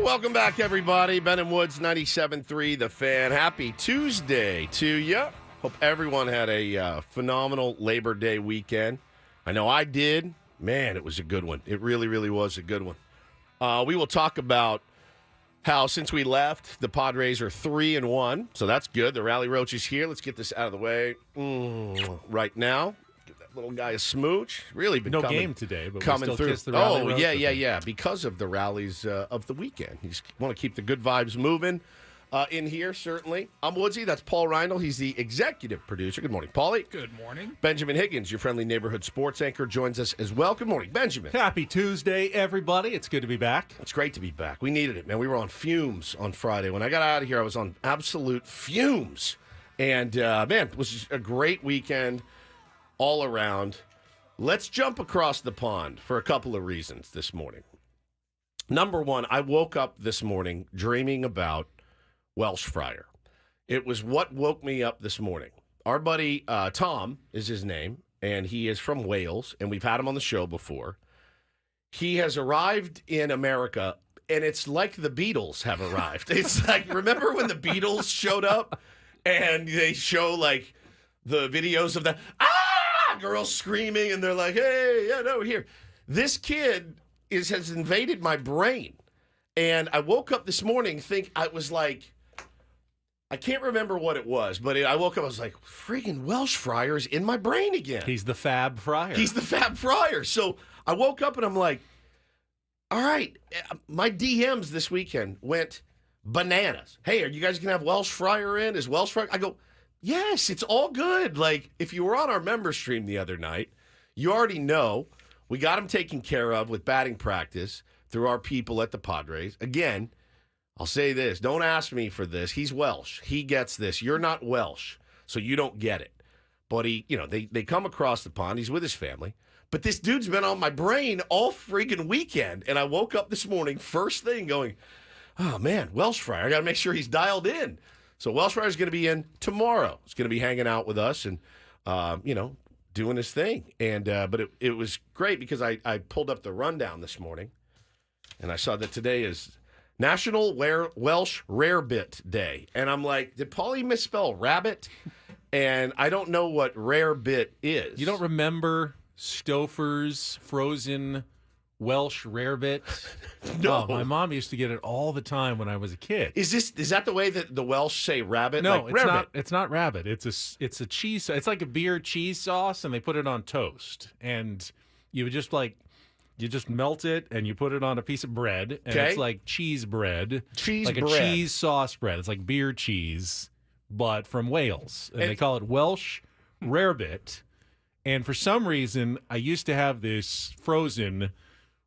Welcome back, everybody. Ben and Woods, 97.3 The Fan. Happy Tuesday to you. Hope everyone had a phenomenal Labor Day weekend. I know I did. Man, it was a good one. It really, really was a good one. We will talk about how since we left, the Padres are 3-1, so that's good. The Rally Roach is here. Let's get this out of the way right now. Give that little guy a smooch. Really been no game today, but coming we still through. Kiss the Rally Roach Yeah. Because of the rallies of the weekend, you just want to keep the good vibes moving in here. Certainly, I'm Woodsy. That's Paul Reindl. He's the executive producer. Good morning, Paulie. Good morning. Benjamin Higgins, your friendly neighborhood sports anchor, joins us as well. Good morning, Benjamin. Happy Tuesday, everybody. It's good to be back. It's great to be back. We needed it, man. We were on fumes on Friday. When I got out of here, I was on absolute fumes. And, man, it was just a great weekend all around. Let's jump across the pond for a couple of reasons this morning. Number one, I woke up this morning dreaming about Welsh Fryer. It was what woke me up this morning. Our buddy Tom is his name, and he is from Wales, and we've had him on the show before. He has arrived in America, and it's like the Beatles have arrived. It's like, remember when the Beatles showed up, and they show, like, the videos of the, girls screaming, and they're like, hey, yeah, no, we're here. This kid has invaded my brain, and I woke up this morning I was like, I can't remember what it was, but I woke up, I was like, freaking Welsh Fryer's in my brain again. He's the Fab Fryer. He's the Fab Fryer. So I woke up and I'm like, all right, my DMs this weekend went bananas. Hey, are you guys going to have Welsh Fryer in? Is Welsh Fryer? I go, yes, it's all good. Like, if you were on our member stream the other night, you already know we got him taken care of with batting practice through our people at the Padres. Again, I'll say this. Don't ask me for this. He's Welsh. He gets this. You're not Welsh, so you don't get it. But they come across the pond. He's with his family. But this dude's been on my brain all friggin' weekend. And I woke up this morning, first thing, going, oh, man, Welsh Fryer. I got to make sure he's dialed in. So Welsh Fryer's going to be in tomorrow. He's going to be hanging out with us and, doing his thing. And but it was great because I pulled up the rundown this morning, and I saw that today is National Welsh Rarebit Day. And I'm like, did Paulie misspell rabbit? And I don't know what rarebit is. You don't remember Stouffer's frozen Welsh rarebit? No. Oh, my mom used to get it all the time when I was a kid. Is that the way that the Welsh say rabbit? No, like it's rarebit. not. It's not rabbit. It's a cheese. It's like a beer cheese sauce, and they put it on toast. And you just melt it and you put it on a piece of bread, and it's like cheese bread. Like a cheese sauce bread. It's like beer cheese, but from Wales. And they call it Welsh rarebit. And for some reason, I used to have this frozen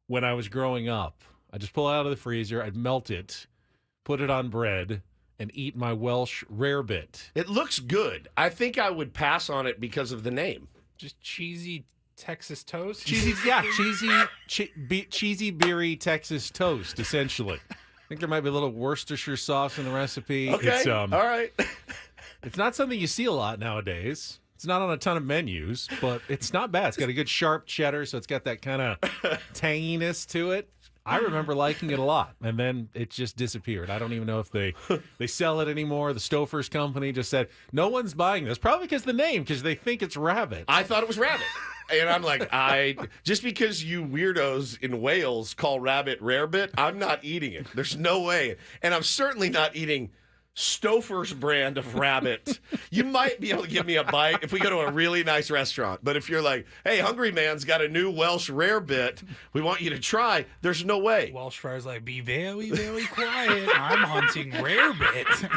when I was growing up. I just pull it out of the freezer, I'd melt it, put it on bread, and eat my Welsh rarebit. It looks good. I think I would pass on it because of the name. Just cheesy Texas toast? Cheesy, cheesy, beery Texas toast, essentially. I think there might be a little Worcestershire sauce in the recipe. Okay, all right. It's not something you see a lot nowadays. It's not on a ton of menus, but it's not bad. It's got a good sharp cheddar, so it's got that kind of tanginess to it. I remember liking it a lot, and then it just disappeared. I don't even know if they sell it anymore. The Stouffer's company just said, no one's buying this. Probably because the name, because they think it's rabbit. I thought it was rabbit. And I'm like, just because you weirdos in Wales call rabbit rarebit, I'm not eating it. There's no way. And I'm certainly not eating Stouffer's brand of rabbit. You might be able to give me a bite if we go to a really nice restaurant. But if you're like, hey, Hungry Man's got a new Welsh rarebit, we want you to try, there's no way. Welsh Fryer's like, be very, very quiet. I'm hunting rarebit.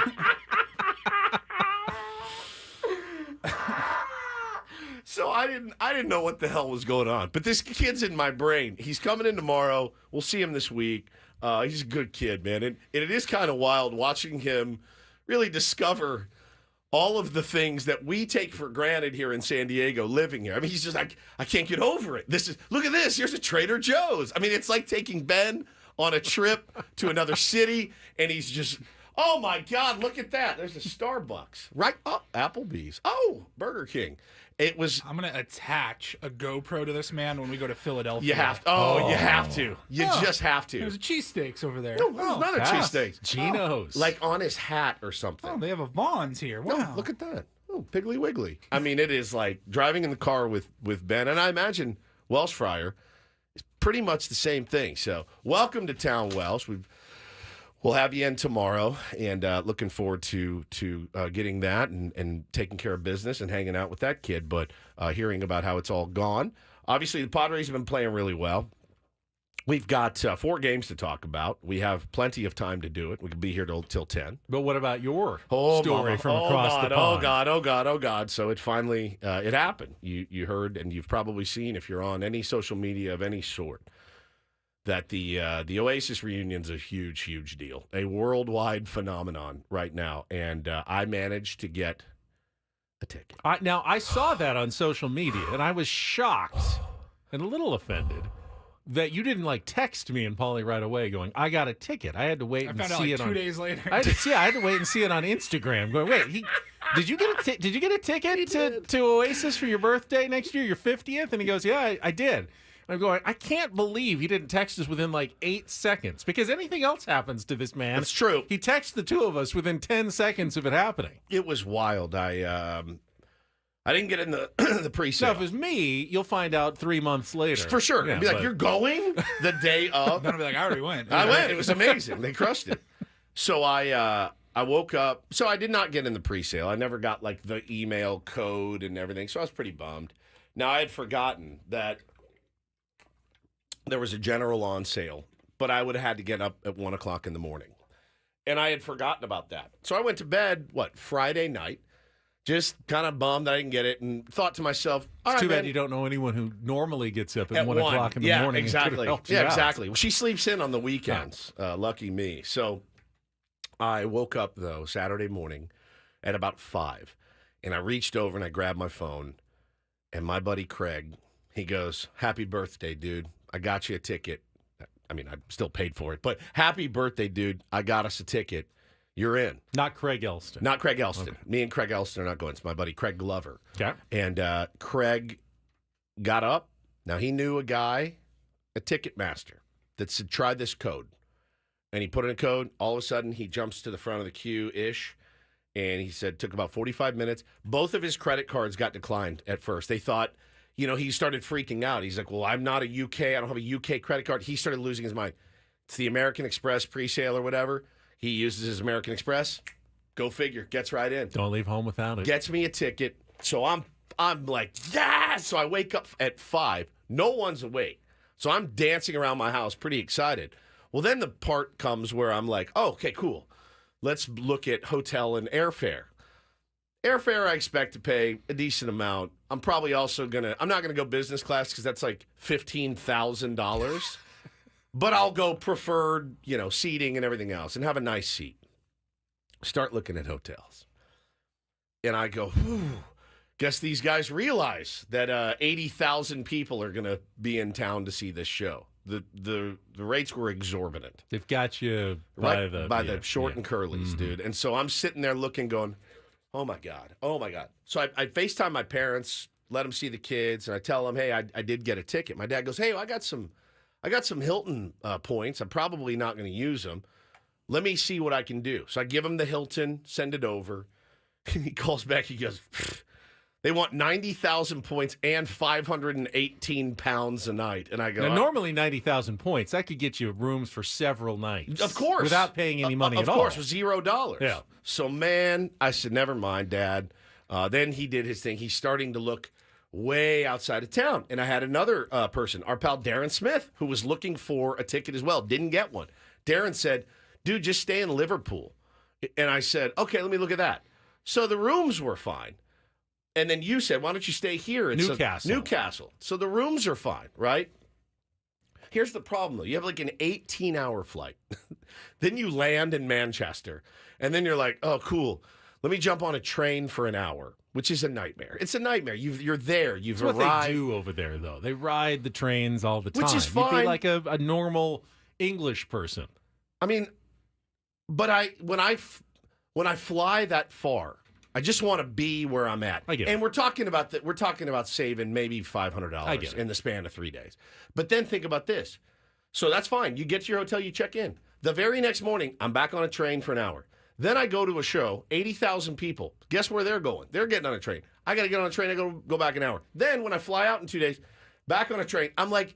So I didn't know what the hell was going on. But this kid's in my brain. He's coming in tomorrow. We'll see him this week. He's a good kid, man. And it is kind of wild watching him really discover all of the things that we take for granted here in San Diego living here. I mean, he's just like, I can't get over it. Look at this. Here's a Trader Joe's. I mean, it's like taking Ben on a trip to another city, and he's just Oh, my God, look at that. There's a Starbucks. Right? Oh, Applebee's. Oh, Burger King. It was... I'm going to attach a GoPro to this man when we go to Philadelphia. You have to. Oh, you have to. You just have to. There's cheesesteaks over there. No, there's not a cheesesteak. Geno's. Like on his hat or something. Oh, they have a Vaughn's here. Wow. No, look at that. Oh, Piggly Wiggly. I mean, it is like driving in the car with Ben, and I imagine Welsh Fryer is pretty much the same thing. So welcome to Town Welsh. We'll have you in tomorrow, and looking forward to getting that and taking care of business and hanging out with that kid, but hearing about how it's all gone. Obviously, the Padres have been playing really well. We've got 4 games to talk about. We have plenty of time to do it. We could be here till 10. But what about your story from across the pond? Oh, God. So it finally, it happened. You heard, and you've probably seen, if you're on any social media of any sort, that the Oasis reunion's a huge, huge deal, a worldwide phenomenon right now, and I managed to get a ticket. Now, I saw that on social media, and I was shocked and a little offended that you didn't text me and Paulie right away going, I got a ticket. I had to wait and see it 2 days later. I had to wait and see it on Instagram. Going, wait, did you get a ticket to Oasis for your birthday next year, your 50th? And he goes, yeah, I did. I'm going, I can't believe he didn't text us within 8 seconds, because anything else happens to this man. That's true. He texts the two of us within 10 seconds of it happening. It was wild. I didn't get in the the pre-sale. So if it was me, you'll find out 3 months later. For sure. Yeah, Be like, you're going the day of? Then I'll be like, I already went. I went. It was amazing. They crushed it. So I woke up. So I did not get in the pre-sale. I never got the email code and everything. So I was pretty bummed. Now, I had forgotten that there was a general on sale, but I would have had to get up at 1 o'clock in the morning. And I had forgotten about that. So I went to bed, Friday night, just kind of bummed that I didn't get it, and thought to myself, all right, too bad man, you don't know anyone who normally gets up at 1 o'clock in the morning. Exactly. Yeah, exactly. Well, she sleeps in on the weekends. Lucky me. So I woke up, though, Saturday morning at about 5, and I reached over and I grabbed my phone, and my buddy Craig, he goes, happy birthday, dude. I got you a ticket. I mean, I still paid for it, but happy birthday, dude. I got us a ticket. You're in. Not Craig Elston. Not Craig Elston. Okay. Me and Craig Elston are not going. It's my buddy Craig Glover. Okay. And Craig got up. Now, he knew a guy, a Ticketmaster, that said, try this code. And he put in a code. All of a sudden, he jumps to the front of the queue-ish. And he said, took about 45 minutes. Both of his credit cards got declined at first. They thought, he started freaking out. He's like, well, I'm not a UK. I don't have a UK credit card. He started losing his mind. It's the American Express pre-sale or whatever. He uses his American Express. Go figure. Gets right in. Don't leave home without it. Gets me a ticket. So I'm like, yeah. So I wake up at 5. No one's awake. So I'm dancing around my house pretty excited. Well, then the part comes where I'm like, oh, okay, cool. Let's look at hotel and airfare. Airfare, I expect to pay a decent amount. I'm probably also I'm not going to go business class because that's like $15,000. But I'll go preferred, seating and everything else and have a nice seat. Start looking at hotels. And I go, guess these guys realize that 80,000 people are going to be in town to see this show. The rates were exorbitant. They've got you by the short and curlies, dude. And so I'm sitting there looking, going, oh my God. So I FaceTime my parents, let them see the kids, and I tell them, hey, I did get a ticket. My dad goes, hey, I got some Hilton points. I'm probably not going to use them. Let me see what I can do. So I give him the Hilton, send it over. He calls back. He goes, they want 90,000 points and 518 pounds a night. And I go, now, normally 90,000 points, that could get you rooms for several nights. Of course. Without paying any money at all. Of course, with $0. Yeah. So, man, I said, never mind, Dad. Then he did his thing. He's starting to look way outside of town. And I had another person, our pal Darren Smith, who was looking for a ticket as well. Didn't get one. Darren said, dude, just stay in Liverpool. And I said, okay, let me look at that. So the rooms were fine. And then you said, why don't you stay here in Newcastle? So the rooms are fine, right? Here's the problem, though. You have like an 18-hour flight. Then you land in Manchester. And then you're like, oh, cool. Let me jump on a train for an hour, which is a nightmare. It's a nightmare. You're there. You've That's arrived. What they do over there, though. They ride the trains all the time. Which is fine. You'd be like a normal English person. I mean, But when I fly that far, I just want to be where I'm at. I get and it. we're talking about saving maybe $500 in the span of 3 days. But then think about this. So that's fine. You get to your hotel, you check in. The very next morning, I'm back on a train for an hour. Then I go to a show, 80,000 people. Guess where they're going? They're getting on a train. I got to get on a train. I go back an hour. Then when I fly out in 2 days, back on a train, I'm like,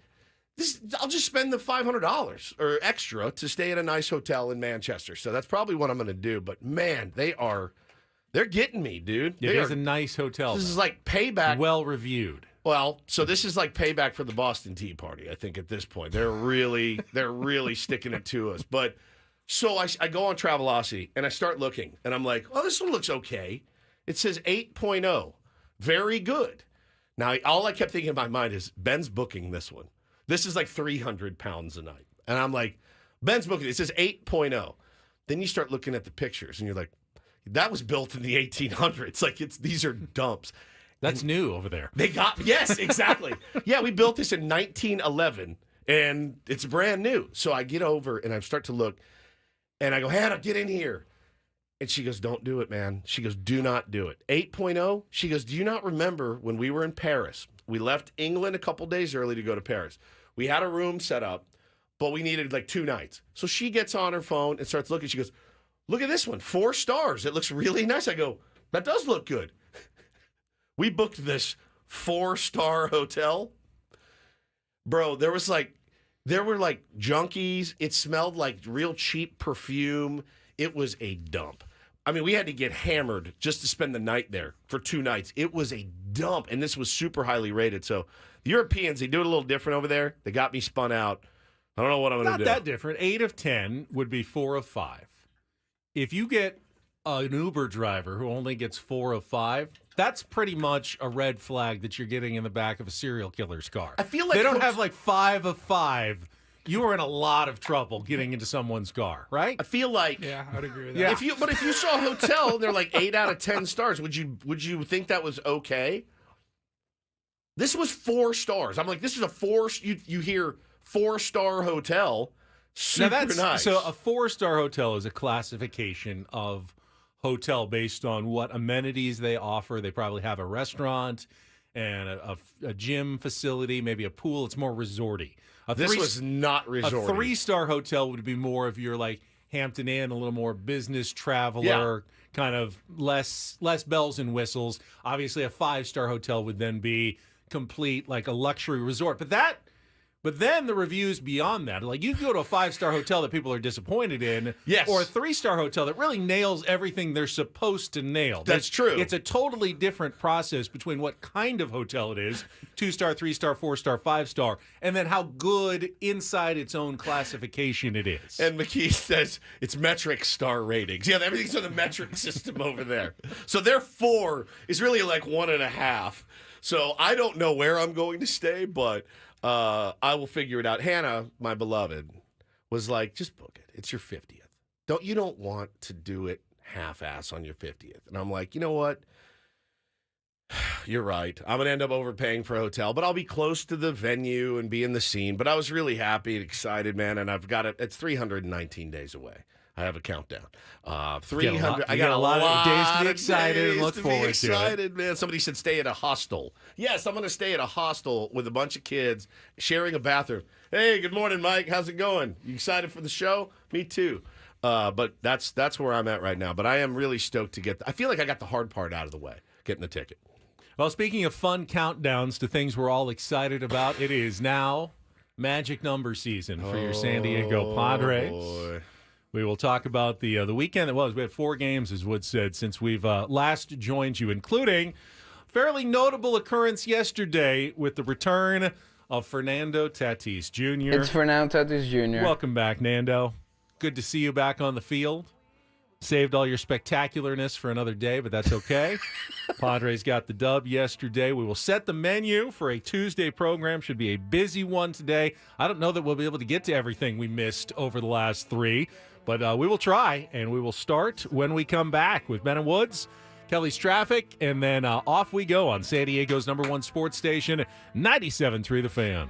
I'll just spend the $500 or extra to stay at a nice hotel in Manchester. So that's probably what I'm going to do. But man, they're getting me, dude. It is a nice hotel. This is like payback. Well reviewed. Well, so this is like payback for the Boston Tea Party. I think at this point they're really sticking it to us. But so I go on Travelocity and I start looking and I'm like, oh, this one looks okay. It says 8.0, very good. Now all I kept thinking in my mind is Ben's booking this one. This is like 300 pounds a night. And I'm like, Ben's booking. It says 8.0. Then you start looking at the pictures and you're like, that was built in the 1800s. Like these are dumps. That's new over there. Yes, exactly. Yeah, we built this in 1911 and it's brand new. So I get over and I start to look and I go, Hannah, get in here. And she goes, don't do it, man. She goes, do not do it. 8.0, she goes, do you not remember when we were in Paris? We left England a couple days early to go to Paris. We had a room set up, but we needed like 2 nights. So she gets on her phone and starts looking. She goes, look at this one, 4 stars. It looks really nice. I go, that does look good. We booked this 4-star hotel. Bro, there were like junkies. It smelled like real cheap perfume. It was a dump. I mean, we had to get hammered just to spend the night there for 2 nights. It was a dump, and this was super highly rated. So the Europeans, they do it a little different over there. They got me spun out. I don't know what I'm going to do. Not that different. 8 of 10 would be 4 of 5. If you get an Uber driver who only gets 4 of 5, that's pretty much a red flag that you're getting in the back of a serial killer's car. I feel like they don't have like 5 of 5. You are in a lot of trouble getting into someone's car, right? I feel like Yeah, I'd agree with that. Yeah. if you saw a hotel and they're like 8 out of 10 stars, would you think that was okay? This was 4 stars. I'm like, this is a 4. You hear 4-star hotel, super nice. So a 4-star hotel is a classification of hotel based on what amenities they offer. They probably have a restaurant and a gym facility, maybe a pool. It's more resorty. This was not resorty. A 3-star hotel would be more of your like Hampton Inn, a little more business traveler, kind of less bells and whistles. Obviously, a 5-star hotel would then be complete like a luxury resort. But then the reviews beyond that, like you can go to a 5-star hotel that people are disappointed in, yes, or a 3-star hotel that really nails everything they're supposed to nail. That's true. It's a totally different process between what kind of hotel it is, 2-star, 3-star, 4-star, 5-star, and then how good inside its own classification it is. And McKee says it's metric star ratings. Yeah, everything's on the metric system over there. So their 4 is really like 1.5. So I don't know where I'm going to stay, but I will figure it out. Hannah, my beloved, was like, just book it. It's your 50th. You don't want to do it half-ass on your 50th. And I'm like, you know what? You're right. I'm going to end up overpaying for a hotel, but I'll be close to the venue and be in the scene. But I was really happy and excited, man, and I've got it. It's 319 days away. I have a countdown. 300. I got a lot of days to be of excited and look forward to it. Man. Somebody said stay at a hostel. Yes, I'm going to stay at a hostel with a bunch of kids sharing a bathroom. Hey, good morning, Mike. How's it going? You excited for the show? Me too. But that's where I'm at right now. But I am really stoked to get. I feel like I got the hard part out of the way, getting the ticket. Well, speaking of fun countdowns to things we're all excited about, it is now magic number season for your San Diego Padres. Boy. We will talk about the weekend that was. We had 4 games, as Wood said, since we've last joined you, including fairly notable occurrence yesterday with the return of Fernando Tatis Jr. It's Fernando Tatis Jr. Welcome back, Nando. Good to see you back on the field. Saved all your spectacularness for another day, but that's okay. Padres got the dub yesterday. We will set the menu for a Tuesday program. Should be a busy one today. I don't know that we'll be able to get to everything we missed over the last 3, but we will try, and we will start when we come back with Ben and Woods, Kelly's Traffic, and then off we go on San Diego's #1 sports station, 97.3 The Fan.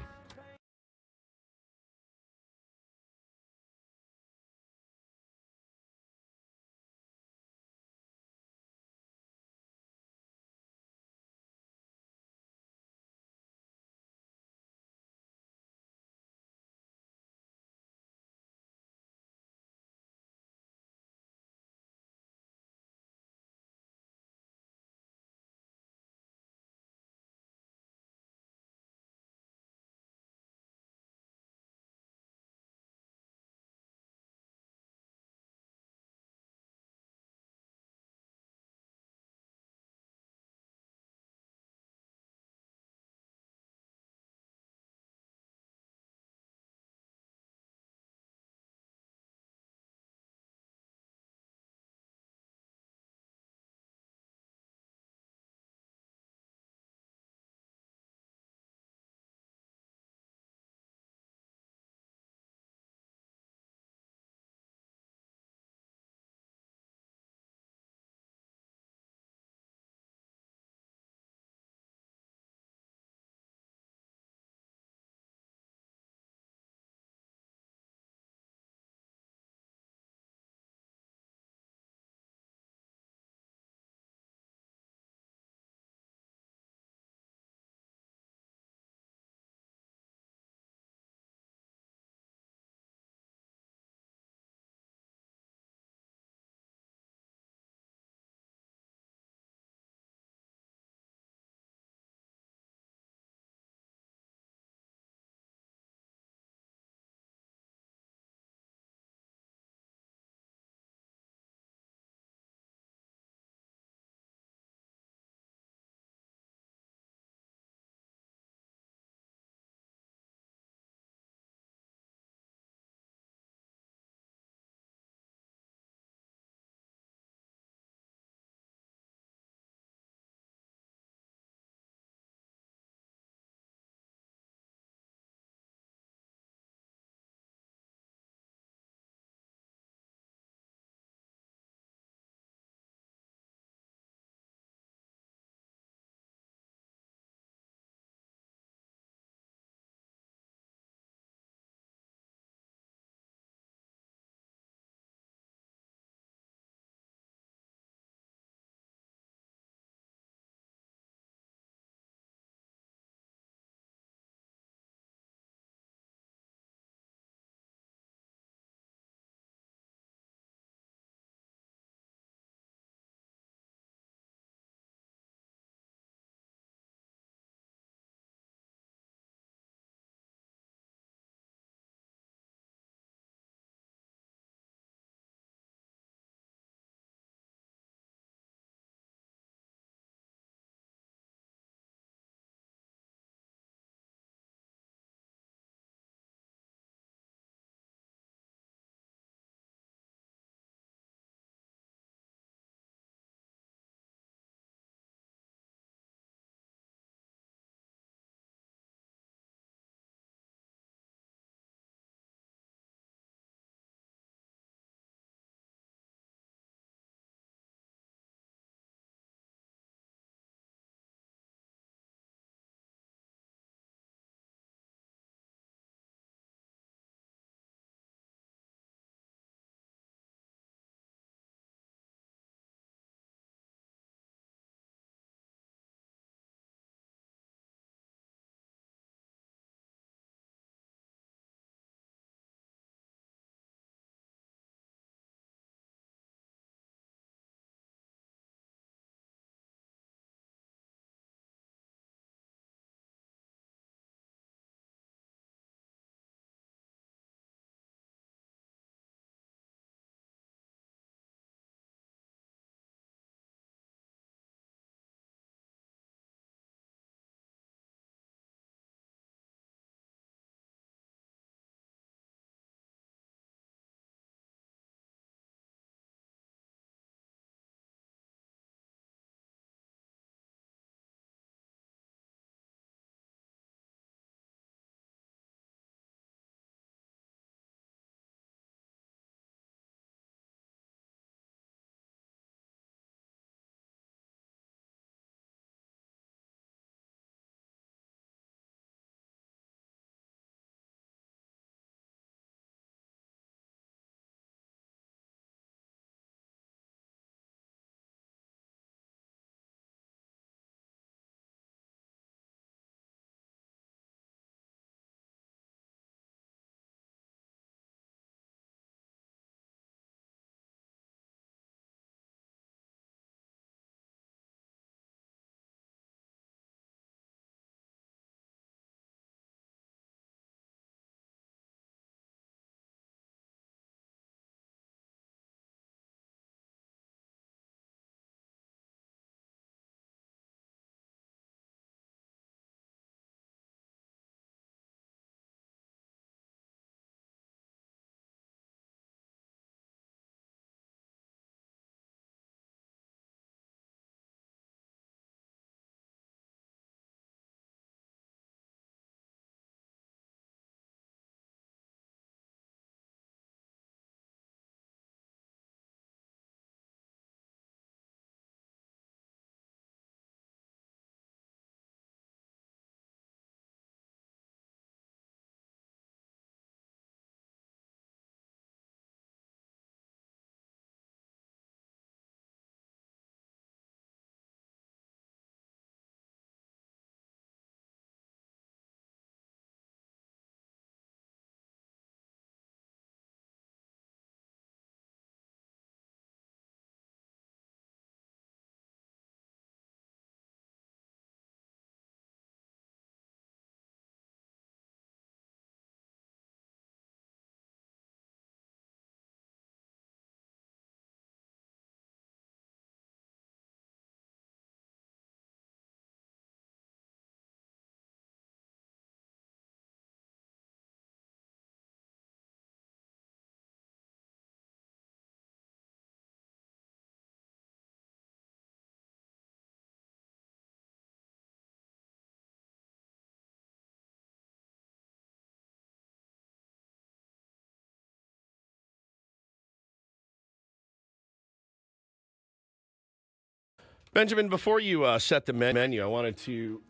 Benjamin, before you set the menu, I wanted to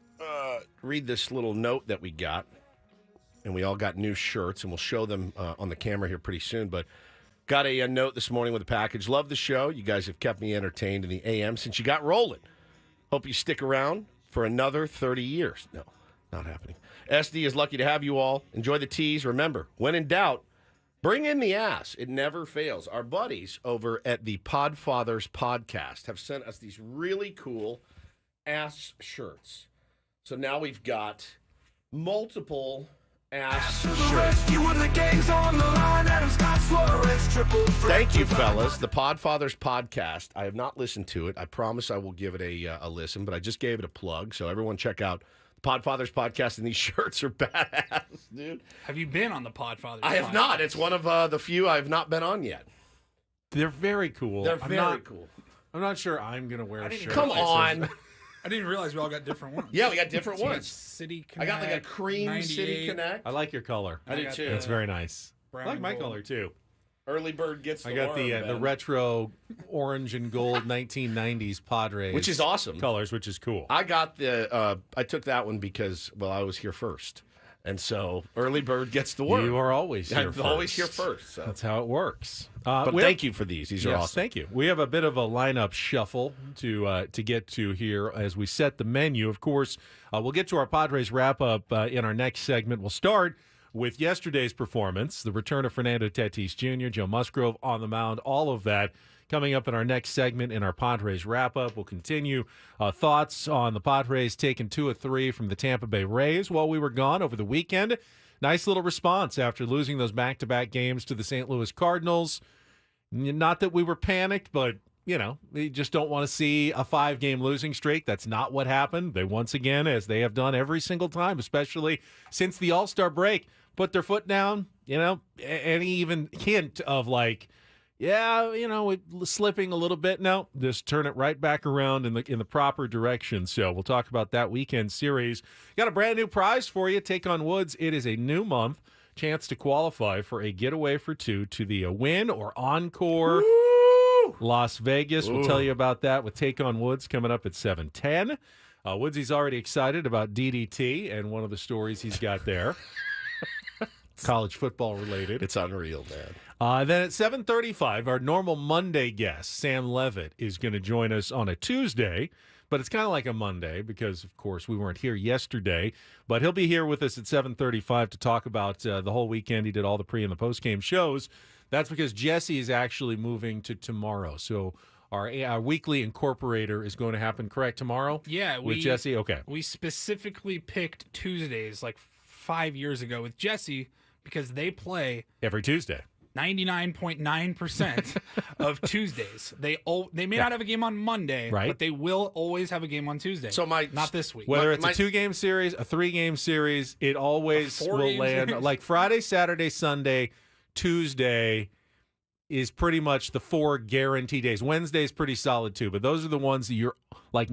read this little note that we got. And we all got new shirts, and we'll show them on the camera here pretty soon. But got a note this morning with a package. Love the show. You guys have kept me entertained in the AM since you got rolling. Hope you stick around for another 30 years. No, not happening. SD is lucky to have you all. Enjoy the teas. Remember, when in doubt, bring in the ass. It never fails. Our buddies over at the Podfathers podcast have sent us these really cool ass shirts. So now we've got multiple ass shirts. Thank you, fellas. The Podfathers podcast. I have not listened to it. I promise I will give it a listen, but I just gave it a plug. So everyone check out the Podfathers podcast, and these shirts are badass, dude. Have you been on the Podfathers? I have not. It's one of the few I have not been on yet. They're very cool. They're very cool. I'm not sure I'm going to wear a shirt. Come on. I didn't realize we all got different ones. Yeah, we got different ones. City Connect. I got like a cream City Connect. I like your color. I do too. It's very nice. I like my gold. color too. Early bird gets the I got worm, the retro orange and gold 1990s Padres, which is awesome colors, which is cool. I got the. I took that one because I was here first, and so early bird gets the worm. You are always here first. I'm always here first. So. That's how it works. But thank you for these. These are awesome. Thank you. We have a bit of a lineup shuffle to get to here as we set the menu. Of course, we'll get to our Padres wrap-up in our next segment. We'll start with yesterday's performance, the return of Fernando Tatis Jr., Joe Musgrove on the mound, all of that coming up in our next segment in our Padres wrap-up. We'll continue thoughts on the Padres taking 2 of 3 from the Tampa Bay Rays while we were gone over the weekend. Nice little response after losing those back-to-back games to the St. Louis Cardinals. Not that we were panicked, but, we just don't want to see a 5-game losing streak. That's not what happened. They once again, as they have done every single time, especially since the All-Star break, put their foot down, any even hint of we're slipping a little bit. No, just turn it right back around in the proper direction. So we'll talk about that weekend series. Got a brand new prize for you. Take on Woods. It is a new month. Chance to qualify for a getaway for 2 to the Win or Encore Las Vegas. We'll tell you about that with Take on Woods coming up at 7:10. Woodsy's already excited about DDT and one of the stories he's got there. College football related. It's unreal, man. Then at 7:35, our normal Monday guest, Sam Levitt, is going to join us on a Tuesday. But it's kind of like a Monday because, of course, we weren't here yesterday. But he'll be here with us at 7:35 to talk about the whole weekend. He did all the pre- and the post-game shows. That's because Jesse is actually moving to tomorrow. So our weekly incorporator is going to happen, correct, tomorrow? Yeah. With Jesse? Okay. We specifically picked Tuesdays 5 years ago with Jesse because they play every Tuesday. 99.9% of Tuesdays. They may not have a game on Monday, right, but they will always have a game on Tuesday. So not this week. Whether it's a 2-game series, a 3-game series, it always will land series. like Friday, Saturday, Sunday, Tuesday is pretty much the 4 guaranteed days. Wednesday's pretty solid too, but those are the ones that you're like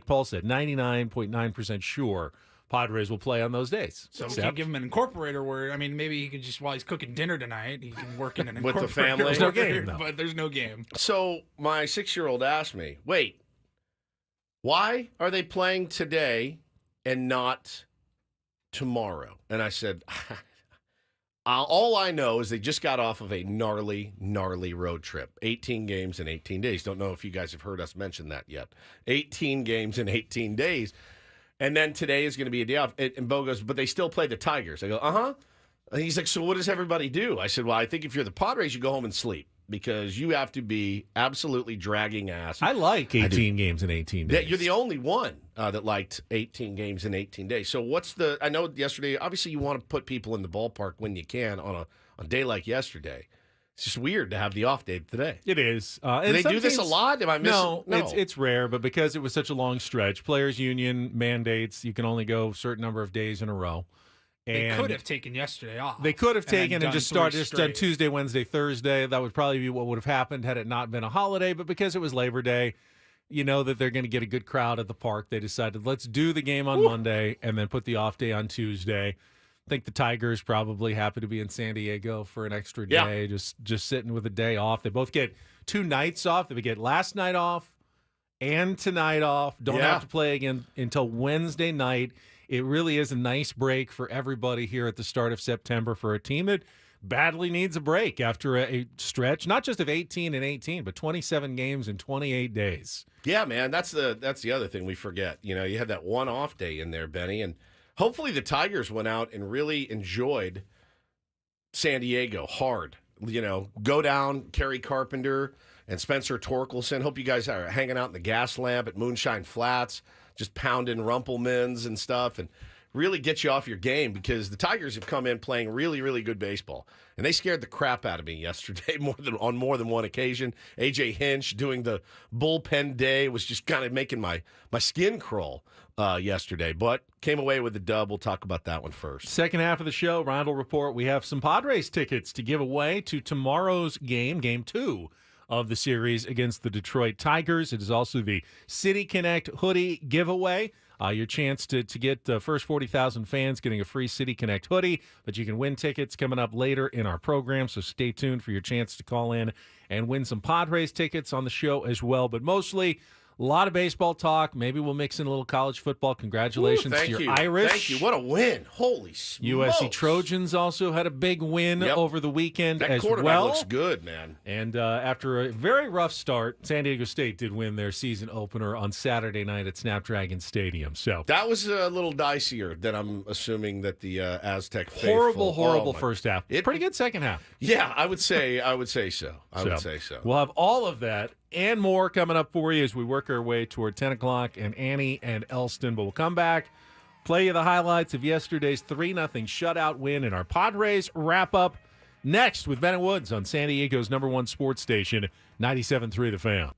Paul said, 99.9% sure Padres will play on those days. So we can't give him an incorporator where, maybe he could just, while he's cooking dinner tonight, he can work in an with incorporator. the family. There's no game, though. But there's no game. So my 6-year-old asked me, wait, why are they playing today and not tomorrow? And I said, all I know is they just got off of a gnarly road trip. 18 games in 18 days. Don't know if you guys have heard us mention that yet. 18 games in 18 days. And then today is going to be a day off. And Bo goes, but they still play the Tigers. I go, uh-huh. And he's like, so what does everybody do? I said, well, I think if you're the Padres, you go home and sleep because you have to be absolutely dragging ass. I like 18 games in 18 days. Yeah, you're the only one that liked 18 games in 18 days. So I know yesterday, obviously you want to put people in the ballpark when you can on a day like yesterday. It's just weird to have the off day today. It is. Do they do this a lot? Am I missing? No, it's rare, but because it was such a long stretch, Players Union mandates you can only go a certain number of days in a row. And they could have taken yesterday off. They could have taken and just done Tuesday, Wednesday, Thursday. That would probably be what would have happened had it not been a holiday. But because it was Labor Day, you know that they're going to get a good crowd at the park. They decided, let's do the game on Monday and then put the off day on Tuesday. I think the Tigers probably happy to be in San Diego for an extra day, just sitting with a day off. They both get 2 nights off. They get last night off and tonight off. Don't Yeah. have to play again until Wednesday night. It really is a nice break for everybody here at the start of September for a team that badly needs a break after a stretch, not just of 18 and 18, but 27 games in 28 days. Yeah, man, that's the other thing we forget. You know, you had that one off day in there, Benny, and hopefully the Tigers went out and really enjoyed San Diego hard. You know, go down, Kerry Carpenter and Spencer Torkelson. Hope you guys are hanging out in the gas lamp at Moonshine Flats, just pounding Rumpelmans and stuff, and really get you off your game, because the Tigers have come in playing really, really good baseball. And they scared the crap out of me yesterday on more than one occasion. A.J. Hinch doing the bullpen day was just kind of making my skin crawl yesterday, but came away with the dub. We'll talk about that one first. Second half of the show, Roundup Report, we have some Padres tickets to give away to tomorrow's game, Game 2 of the series against the Detroit Tigers. It is also the City Connect hoodie giveaway. Your chance to get the first 40,000 fans getting a free City Connect hoodie, but you can win tickets coming up later in our program, so stay tuned for your chance to call in and win some Padres tickets on the show as well. But mostly, a lot of baseball talk. Maybe we'll mix in a little college football. Congratulations to your Irish. Thank you. What a win. Holy smokes. USC Trojans also had a big win over the weekend as well. That quarterback looks good, man. And after a very rough start, San Diego State did win their season opener on Saturday night at Snapdragon Stadium. So that was a little dicier than I'm assuming that the Aztec faithful. Horrible first half. Pretty good second half. Yeah, I would say so. I would say so. We'll have all of that and more coming up for you as we work our way toward 10 o'clock and Annie and Elston. But we'll come back, play you the highlights of yesterday's 3-0 shutout win in our Padres wrap-up next with Bennett Woods on San Diego's #1 sports station, 97.3 The Fan.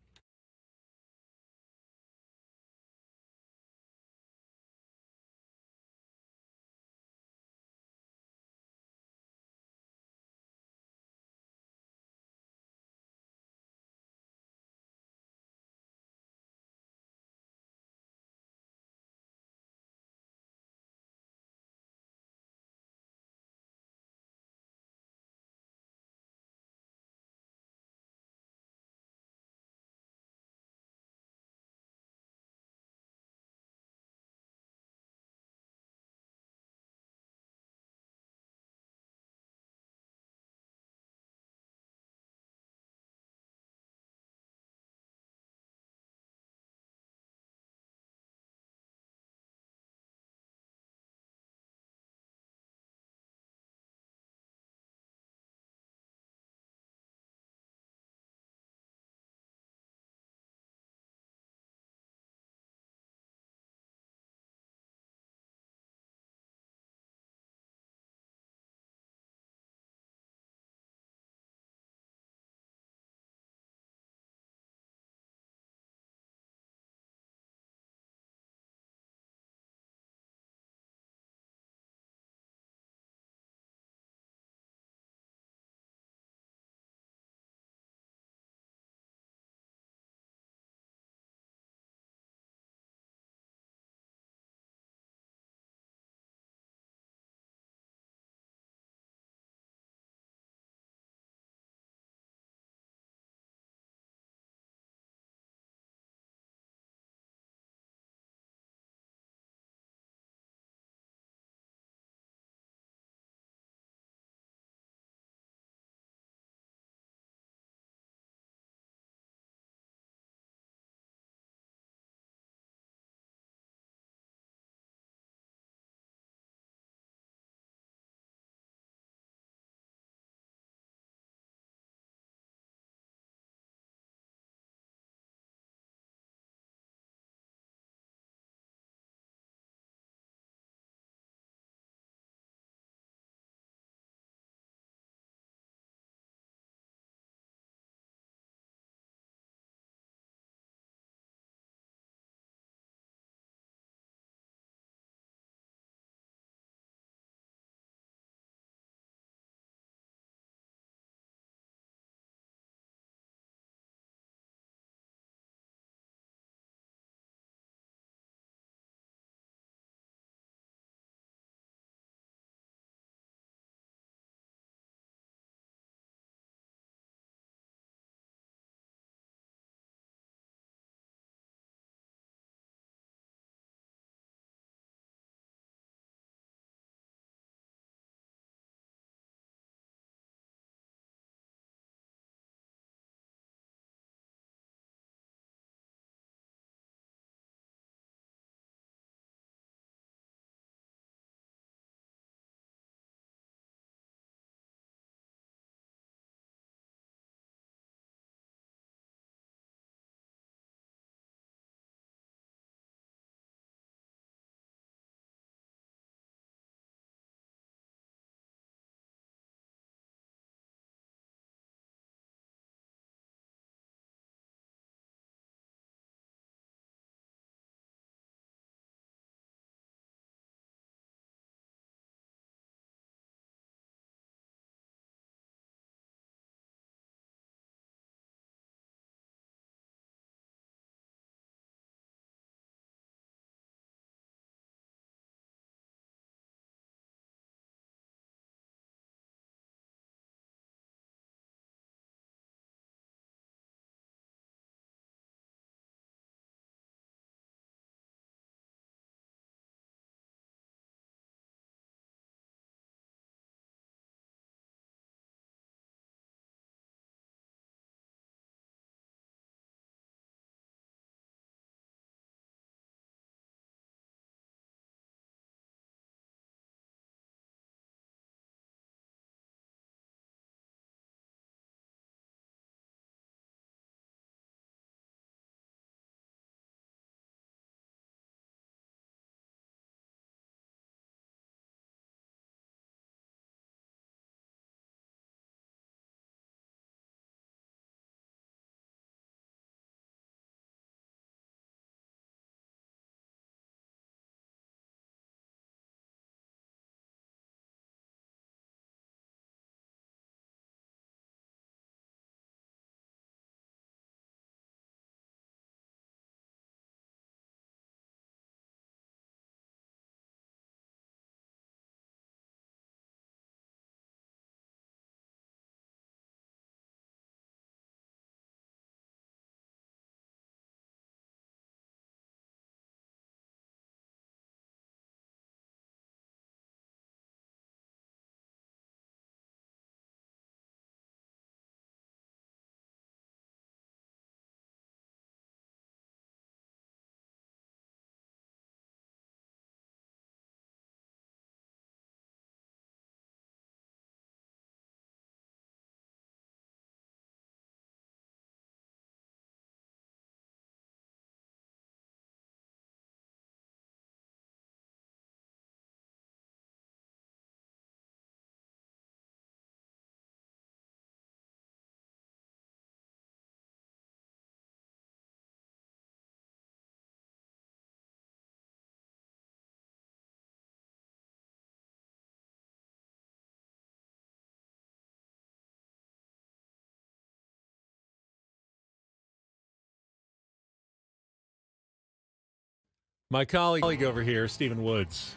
My colleague over here, Stephen Woods,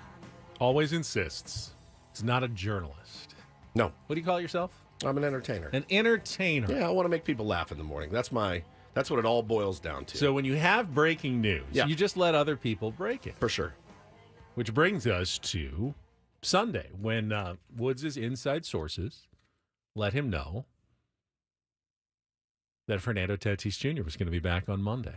always insists he's not a journalist. No. What do you call yourself? I'm an entertainer. An entertainer. Yeah, I want to make people laugh in the morning. That's what it all boils down to. So when you have breaking news, you just let other people break it. For sure. Which brings us to Sunday, when Woods' inside sources let him know that Fernando Tatis Jr. was going to be back on Monday.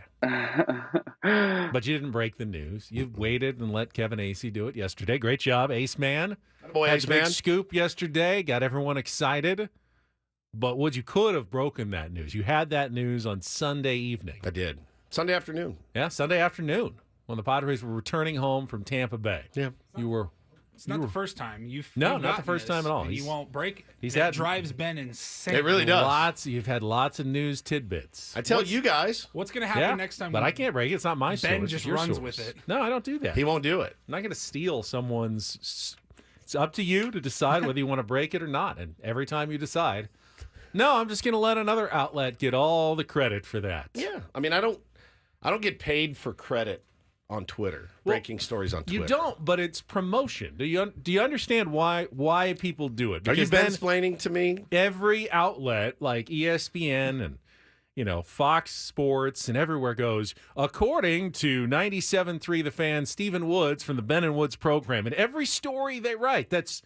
But you didn't break the news. You waited and let Kevin Acee do it yesterday. Great job, Ace Man. Boy, Had Ace a big Man. scoop yesterday, got everyone excited. But Woods, you could have broken that news. You had that news on Sunday evening. I did. Sunday afternoon. Yeah, Sunday afternoon when the Padres were returning home from Tampa Bay. Yeah. You were... It's not the first time. You've not the gotten first this, time at all. and you won't break it. He's That had- drives Ben insane. It really does. You've had lots of news tidbits. I tell you guys, What's going to happen next time? But when I can't break it. It's not my source. Ben It's just your runs source. with it. No, I don't do that. he won't do it. I'm not going to steal someone's. It's up to you to decide whether you want to break it or not. And every time you decide, no, I'm just going to let another outlet get all the credit for that. Yeah. I mean, I don't get paid for credit on Twitter, breaking stories on Twitter. You don't, but it's promotion. Do you understand why people do it? Are you Because then mansplaining to me? every outlet like ESPN and Fox Sports and everywhere goes, according to 97.3 The Fan, Stephen Woods from the Ben and Woods program. And every story they write, that's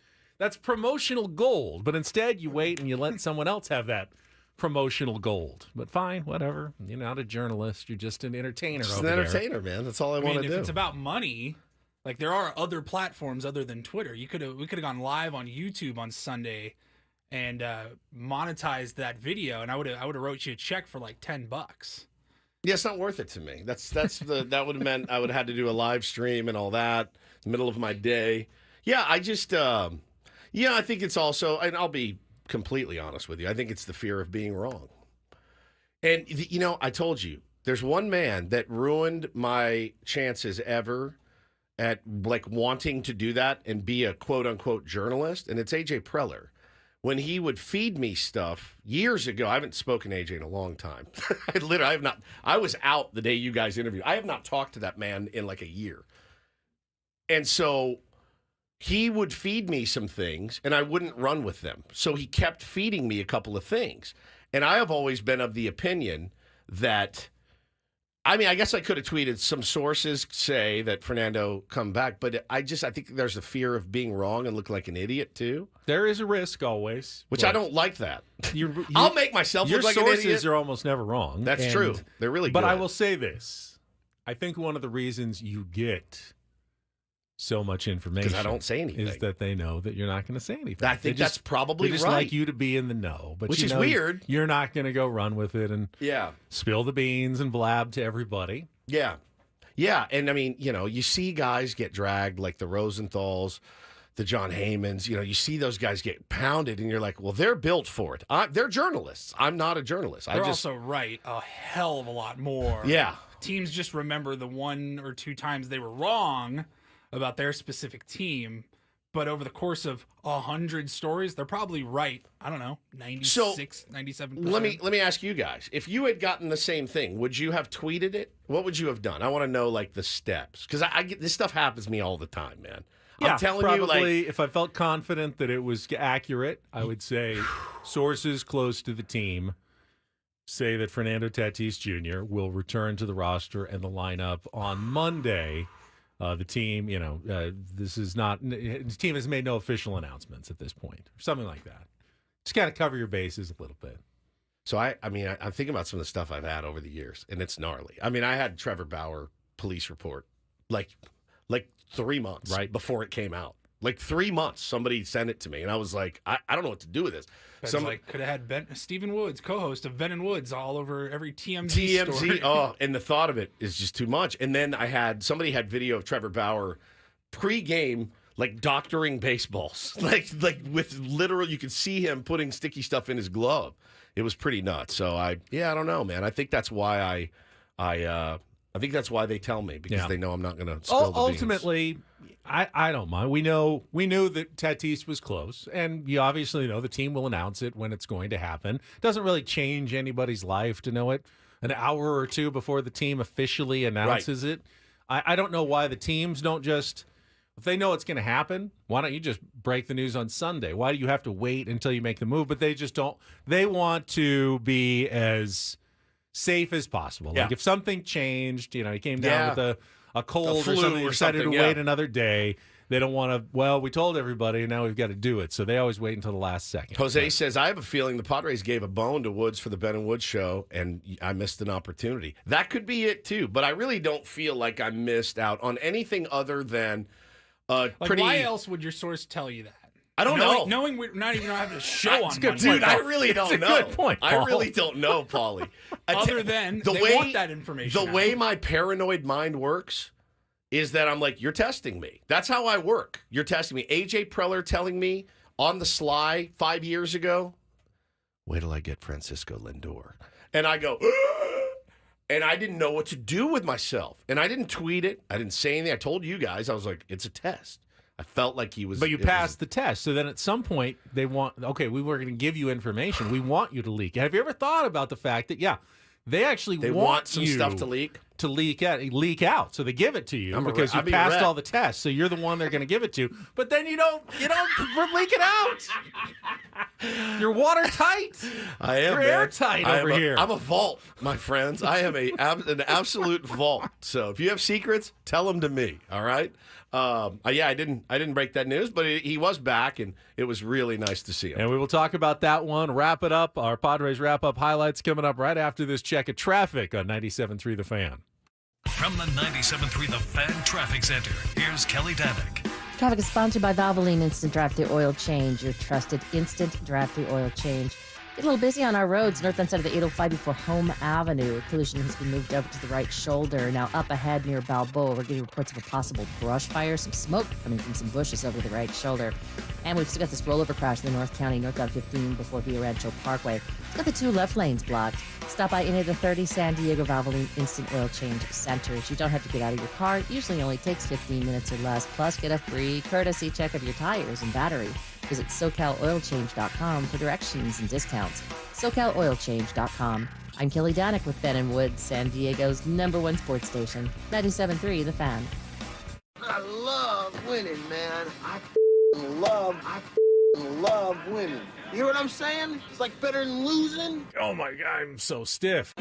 promotional gold. But instead, you wait and you let someone else have that promotional gold. But fine, whatever. You're not a journalist. You're just an entertainer. Just over an there. entertainer, man. That's all I want to if do. it's about money, like there are other platforms other than Twitter. We could have gone live on YouTube on Sunday and monetized that video, and I would have wrote you a check for like $10. Yeah, it's not worth it to me. That would have meant I would have had to do a live stream and all that in the middle of my day. Yeah, I just I think it's also, and I'll be completely honest with you, I think it's the fear of being wrong. And I told you, there's one man that ruined my chances ever at like wanting to do that and be a quote unquote journalist, and it's AJ Preller. When he would feed me stuff years ago, I haven't spoken to AJ in a long time. I have not. I was out the day you guys interviewed. I have not talked to that man in like a year. And so he would feed me some things, and I wouldn't run with them. So he kept feeding me a couple of things. And I have always been of the opinion that, I guess I could have tweeted, some sources say that Fernando come back, but I think there's a fear of being wrong and looking like an idiot too. There is a risk always. Which I don't like that. You, I'll make myself your look like an idiot. sources are almost never wrong. That's true. They're really good. But I will say this. I think one of the reasons you get so much information because I don't say anything is that they know that you're not going to say anything. I think that's probably they just right. like you to be in the know, but which is weird. You're not going to go run with it and spill the beans and blab to everybody. Yeah. And you see guys get dragged like the Rosenthals, the John Heymans. You see those guys get pounded, and you're like, well, they're built for it. They're journalists. I'm not a journalist. They're also right a hell of a lot more. Yeah. Teams just remember the one or two times they were wrong about their specific team, but over the course of 100 stories, they're probably right. I don't know, 96, 97%. Let me ask you guys: if you had gotten the same thing, would you have tweeted it? What would you have done? I want to know like the steps, because I get this stuff happens to me all the time, man. Yeah, I'm telling probably, you, if I felt confident that it was accurate, I would say sources close to the team say that Fernando Tatis Jr. will return to the roster and the lineup on Monday. The team, this is not. The team has made no official announcements at this point, or something like that. Just kind of cover your bases a little bit. So I'm thinking about some of the stuff I've had over the years, and it's gnarly. I had Trevor Bauer police report like 3 months before it came out. Like 3 months, somebody sent it to me, and I was like, I don't know what to do with this. Could have had Stephen Woods, co-host of Ben and Woods, all over every TMZ story. And the thought of it is just too much. And then somebody had video of Trevor Bauer pre-game, like doctoring baseballs, like with literal, you could see him putting sticky stuff in his glove. It was pretty nuts. So I don't know, man. I think that's why I think that's why they tell me, because they know I'm not going to spill the beans. Ultimately, I don't mind. We knew that Tatis was close, and you obviously know the team will announce it when it's going to happen. Doesn't really change anybody's life to know it an hour or two before the team officially announces it. I don't know why the teams don't just, if they know it's going to happen, why don't you just break the news on Sunday? Why do you have to wait until you make the move? But they just don't. They want to be as safe as possible. Yeah. Like if something changed, you came down with a cold flu or something, you decided to yeah. wait another day. They don't want to, well, we told everybody, now we've got to do it. So they always wait until the last second. Jose says, I have a feeling the Padres gave a bone to Woods for the Ben and Woods show, and I missed an opportunity. That could be it, too. But I really don't feel like I missed out on anything other than pretty... Why else would your source tell you that? I don't know. Knowing we're not even having a show on Monday. Dude, I really don't know. Good point, Paul. I really don't know, Paulie. Other than they want that information The way my paranoid mind works is that I'm like, you're testing me. That's how I work. You're testing me. AJ Preller telling me on the sly 5 years ago, wait till I get Francisco Lindor. And I go, and I didn't know what to do with myself. And I didn't tweet it. I didn't say anything. I told you guys, I was like, it's a test. I felt like he was. But you passed the test. So then at some point, they want, okay, we were going to give you information. We want you to leak. Have you ever thought about the fact that, they want some you stuff to leak? To leak out. So they give it to you because you passed all the tests. So you're the one they're going to give it to. But then you don't leak it out. You're watertight. I am. You're airtight over here. I'm a vault, my friends. I am an absolute vault. So if you have secrets, tell them to me. All right. I didn't break that news, but he was back, and it was really nice to see him. And we will talk about that one. Wrap it up. Our Padres wrap-up highlights coming up right after this check of traffic on 97.3 The Fan. From the 97.3 The Fan Traffic Center, here's Kelly Danick. Traffic is sponsored by Valvoline Instant Draft-Through Oil Change, your trusted instant draft-through oil change. Get a little busy on our roads, north and side of the 805 before Home Avenue. Collision has been moved over to the right shoulder. Now up ahead near Balboa, we're getting reports of a possible brush fire, some smoke coming from some bushes over the right shoulder. And we've still got this rollover crash in the North County, northbound 15 before Villa Rancho Parkway. It's got the 2 left lanes blocked. Stop by any of the 30 San Diego Valvoline Instant Oil Change centers. You don't have to get out of your car. It usually only takes 15 minutes or less. Plus, get a free courtesy check of your tires and battery. Visit SoCalOilChange.com for directions and discounts. SoCalOilChange.com. I'm Kelly Danick with Ben and Woods, San Diego's #1 sports station, 97.3 The Fan. I love winning, man. I love winning. You hear what I'm saying? It's like better than losing. Oh, my God, I'm so stiff.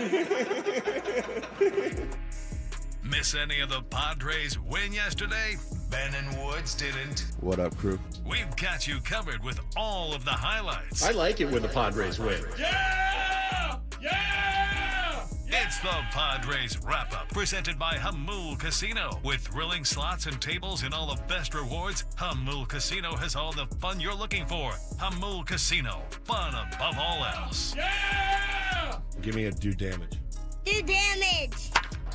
Miss any of the Padres win yesterday? Ben and Woods didn't. What up, crew? We've got you covered with all of the highlights. I like it when the Padres win. Yeah! Yeah! It's the Padres Wrap-Up, presented by Hamul Casino. With thrilling slots and tables and all the best rewards, Hamul Casino has all the fun you're looking for. Hamul Casino, fun above all else. Yeah! Give me a do damage. Do damage!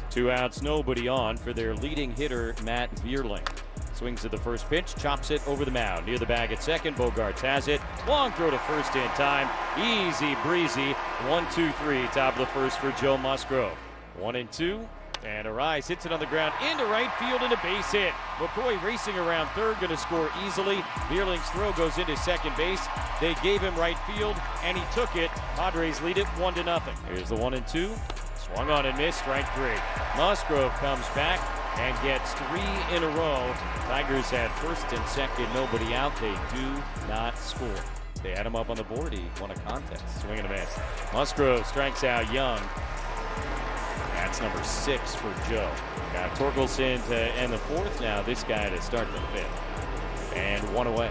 2 outs, nobody on for their leading hitter, Matt Vierling. Swings at the first pitch, chops it over the mound. Near the bag at second, Bogarts has it. Long throw to first in time. Easy breezy. 1-2-3, top of the first for Joe Musgrove. 1-2, and Arise hits it on the ground into right field and a base hit. McCoy racing around third, going to score easily. Vierling's throw goes into second base. They gave him right field, and he took it. Padres lead it 1-0. Here's the 1-2. Swung on and missed, strike 3. Musgrove comes back and gets 3 in a row. Tigers had first and second, nobody out. They do not score. They had him up on the board. He won a contest. Swing and a miss. Musgrove strikes out Young. That's number 6 for Joe. Got Torkelson to end the 4th. Now this guy to start the 5th. And 1 away.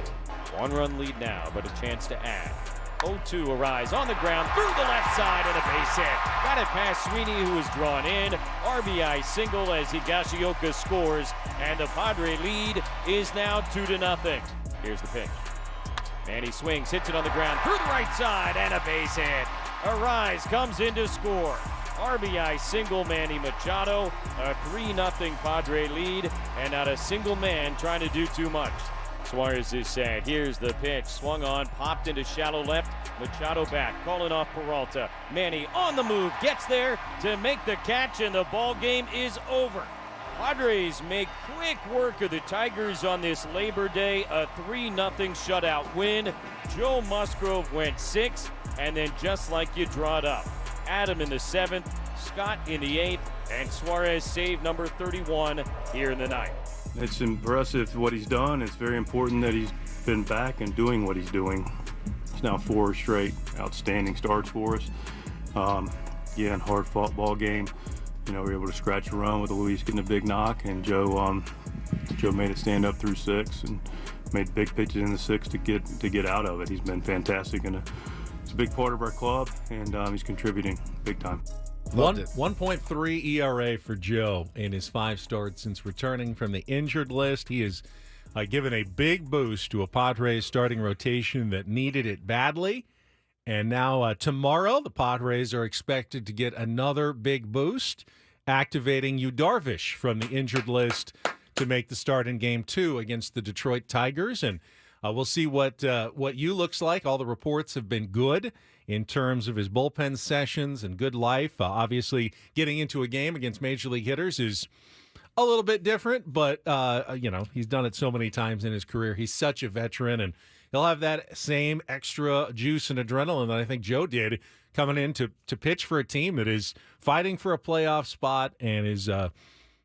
1-run lead now, but a chance to add. 0-2 Arise on the ground through the left side and a base hit. Got it past Sweeney, who is drawn in. RBI single as Higashioka scores, and the Padre lead is now 2-0. Here's the pitch. Manny swings, hits it on the ground through the right side and a base hit. Arise comes in to score. RBI single Manny Machado, a 3-0 Padre lead, and not a single man trying to do too much. Suarez is sad. Here's the pitch. Swung on, popped into shallow left. Machado back, calling off Peralta. Manny on the move, gets there to make the catch, and the ball game is over. Padres make quick work of the Tigers on this Labor Day, a 3-0 shutout win. Joe Musgrove went 6, and then just like you draw it up, Adam in the 7th, Scott in the 8th, And Suarez saved number 31 here in the ninth. It's impressive what he's done. It's very important that he's been back and doing what he's doing. It's now 4 straight outstanding starts for us. Again, hard-fought ball game. We were able to scratch a run with Luis getting a big knock, and Joe made it stand up through 6 and made big pitches in the 6 to get out of it. He's been fantastic, and it's a big part of our club, and he's contributing big time. 1.3 ERA for Joe in his 5 starts since returning from the injured list. He has given a big boost to a Padres starting rotation that needed it badly. And now tomorrow, the Padres are expected to get another big boost, activating Yu Darvish from the injured list to make the start in Game 2 against the Detroit Tigers. And we'll see what Yu looks like. All the reports have been good in terms of his bullpen sessions and good life. Obviously, getting into a game against major league hitters is a little bit different, but he's done it so many times in his career. He's such a veteran, and he'll have that same extra juice and adrenaline that I think Joe did coming in to pitch for a team that is fighting for a playoff spot and is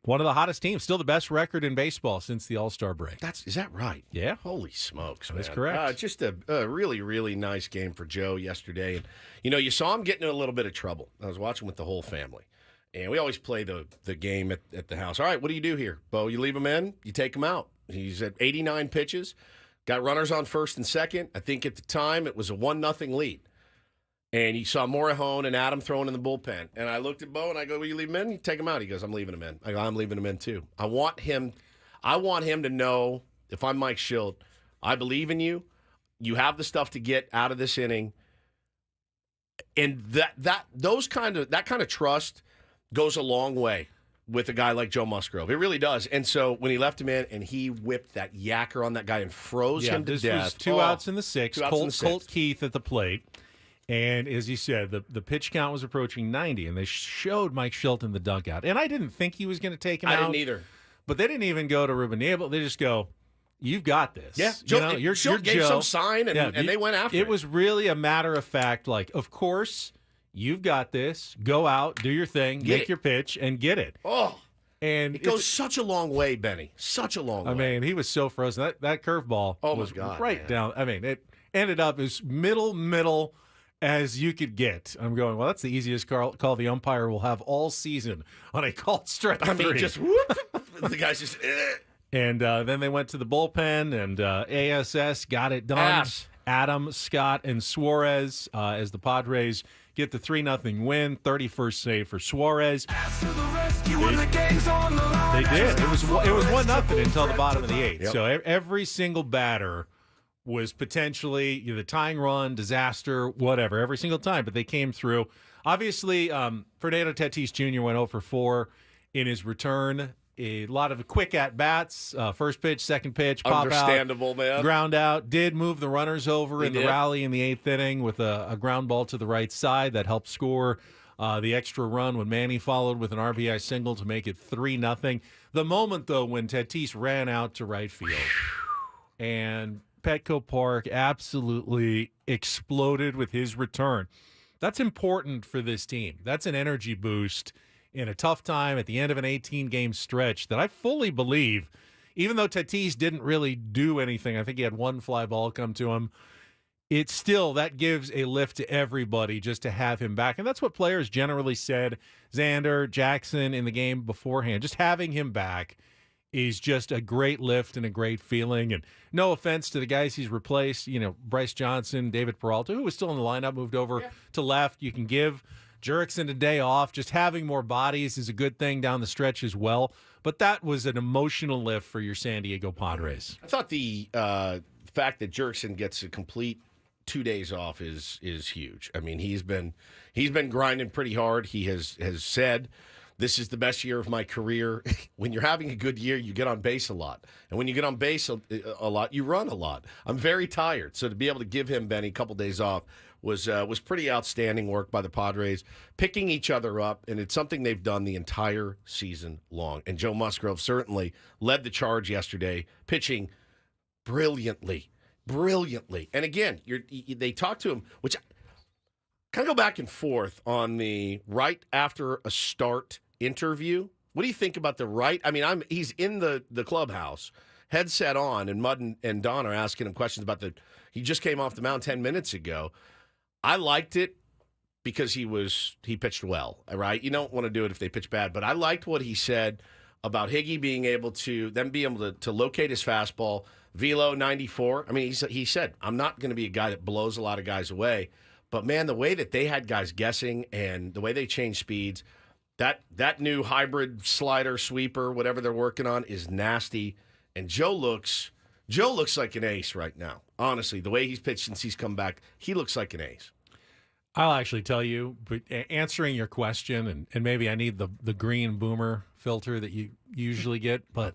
one of the hottest teams. Still the best record in baseball since the All-Star break. Is that right? Yeah. Holy smokes, man. That's correct. Just a really, really nice game for Joe yesterday. And, you saw him getting in a little bit of trouble. I was watching with the whole family. And we always play the game at the house. All right, what do you do here? Bo, you leave him in, you take him out. He's at 89 pitches. Got runners on first and second. I think at the time it was a 1-0 lead. And you saw Morihone and Adam throwing in the bullpen. And I looked at Bo and I go, will you leave him in? You take him out. He goes, I'm leaving him in. I go, I'm leaving him in too. I want him to know, if I'm Mike Schilt, I believe in you. You have the stuff to get out of this inning. And that kind of trust goes a long way with a guy like Joe Musgrove. It really does. And so when he left him in and he whipped that yacker on that guy and froze him to death. This was 2 outs in the 6th. Colt Keith at the plate. And as you said, the pitch count was approaching 90, and they showed Mike Schilt in the dugout. And I didn't think he was going to take him out. I didn't either. But they didn't even go to Ruben Abel. They just go, you've got this. Yeah. You're Schilt gave Joe. some sign, and they went after it. It was really a matter of fact, like, of course, you've got this. Go out, do your thing, make your pitch, and get it. Oh. And it goes such a long way, Benny. Such a long way. I mean, he was so frozen. That curveball was right down. I mean, it ended up as middle as you could get. I'm going, well, that's the easiest call the umpire will have all season on a called strike. I mean, just whoop. The guy's just And then they went to the bullpen, and ASS got it done. Adam, Scott, and Suarez as the Padres get the 3-0 win. 31st save for Suarez. They did. It was 1-0 until the bottom of the 8th. Yep. So every single batter was potentially the tying run, disaster, whatever, every single time. But they came through. Obviously, Fernando Tatis Jr. went 0 for 4 in his return. A lot of quick at-bats, first pitch, second pitch, pop understandable, out, man. Ground out. Did move the runners over in the rally in the 8th inning with a ground ball to the right side that helped score the extra run when Manny followed with an RBI single to make it 3-0. The moment, though, when Tatis ran out to right field and Petco Park absolutely exploded with his return. That's important for this team. That's an energy boost in a tough time at the end of an 18-game stretch that I fully believe, even though Tatis didn't really do anything, I think he had one fly ball come to him, it's still, that gives a lift to everybody just to have him back. And that's what players generally said. Xander, Jackson in the game beforehand, just having him back is just a great lift and a great feeling. And no offense to the guys he's replaced, Bryce Johnson, David Peralta, who was still in the lineup, moved over to left. You can give Jurickson a day off. Just having more bodies is a good thing down the stretch as well. But that was an emotional lift for your San Diego Padres. I thought the fact that Jurickson gets a complete 2 days off is huge. I mean, he's been grinding pretty hard. He has said, this is the best year of my career. When you're having a good year, you get on base a lot. And when you get on base a lot, you run a lot. I'm very tired. So to be able to give him, Benny, a couple days off was pretty outstanding work by the Padres, picking each other up, and it's something they've done the entire season long. And Joe Musgrove certainly led the charge yesterday, pitching brilliantly. And again, they talked to him, which kind of go back and forth on the right after a start interview. What do you think about the right? I mean, he's in the clubhouse, headset on, and Mudd and Don are asking him questions about he just came off the mound 10 minutes ago. I liked it because he pitched well, right? You don't want to do it if they pitch bad, but I liked what he said about Higgy being able to locate his fastball, velo 94. I mean, he said, I'm not going to be a guy that blows a lot of guys away, but man, the way that they had guys guessing and the way they changed speeds, that new hybrid slider, sweeper, whatever they're working on is nasty. And Joe looks like an ace right now. Honestly, the way he's pitched since he's come back, he looks like an ace. I'll actually tell you, but answering your question, and maybe I need the green boomer filter that you usually get, but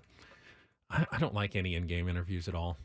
I don't like any in-game interviews at all.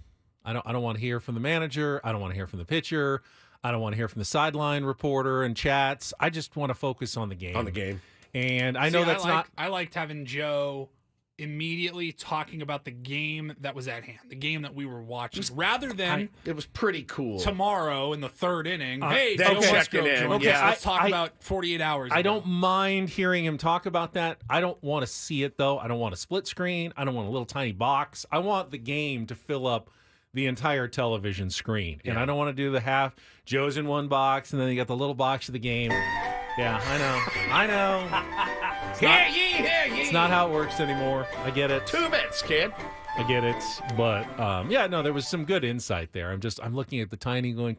I don't want to hear from the manager. I don't want to hear from the pitcher. I don't want to hear from the sideline reporter and chats. I just want to focus on the game. On the game. And I know not. I liked having Joe immediately talking about the game that was at hand, the game that we were watching, rather than it was pretty cool tomorrow in the third inning. Hey, Joe Musgrove in. Okay, let's talk about 48 hours. I don't mind hearing him talk about that. I don't want to see it though. I don't want a split screen. I don't want a little tiny box. I want the game to fill up the entire television screen, and I don't want to do the half. Joe's in one box, and then you got the little box of the game. Yeah, I know. It's not how it works anymore. I get it. 2 bits, kid. I get it. But, there was some good insight there. I'm looking at the tiny going,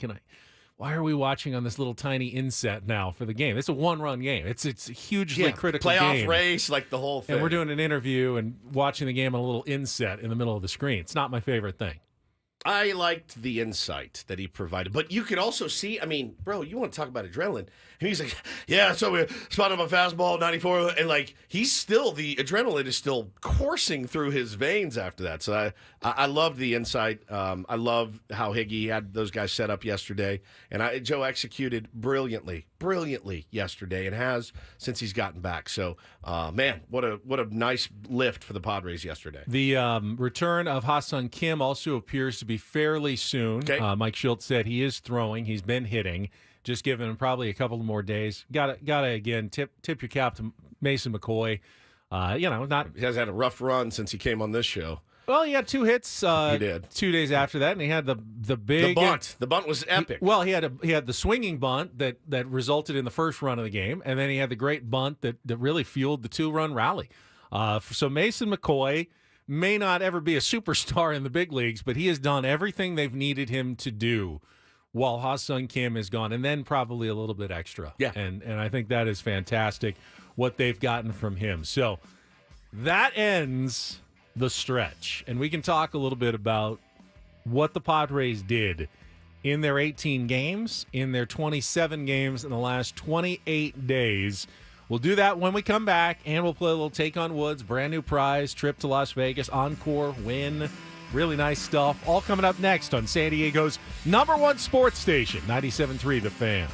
why are we watching on this little tiny inset now for the game? It's a one-run game. It's a hugely critical playoff game. Race, like the whole thing. And we're doing an interview and watching the game on a little inset in the middle of the screen. It's not my favorite thing. I liked the insight that he provided. But you could also see, I mean, bro, you want to talk about adrenaline. And he's like, yeah, so we spotted him a fastball, 94. And, like, the adrenaline is still coursing through his veins after that. So I loved the insight. I love how Higgy had those guys set up yesterday. And Joe executed brilliantly yesterday and has since he's gotten back. So, man, what a nice lift for the Padres yesterday. The return of Ha-Seong Kim also appears to be fairly soon. Okay. Mike Schultz said he is throwing. He's been hitting. Just giving him probably a couple more days. Got to again tip your cap to Mason McCoy. He has had a rough run since he came on this show. Well, he had 2 hits. He did 2 days after that, and he had the big bunt. The bunt was epic. He had the swinging bunt that resulted in the first run of the game, and then he had the great bunt that really fueled the 2-run rally. So Mason McCoy may not ever be a superstar in the big leagues, but he has done everything they've needed him to do while Ha-Seong Kim is gone, and then probably a little bit extra. Yeah. And I think that is fantastic what they've gotten from him. So that ends the stretch, and we can talk a little bit about what the Padres did in their 18 games, in their 27 games in the last 28 days. We'll do that when we come back, and we'll play a little Take on Woods, brand new prize, trip to Las Vegas, encore, win. Really nice stuff. All coming up next on San Diego's #1 sports station, 97.3 The Fan.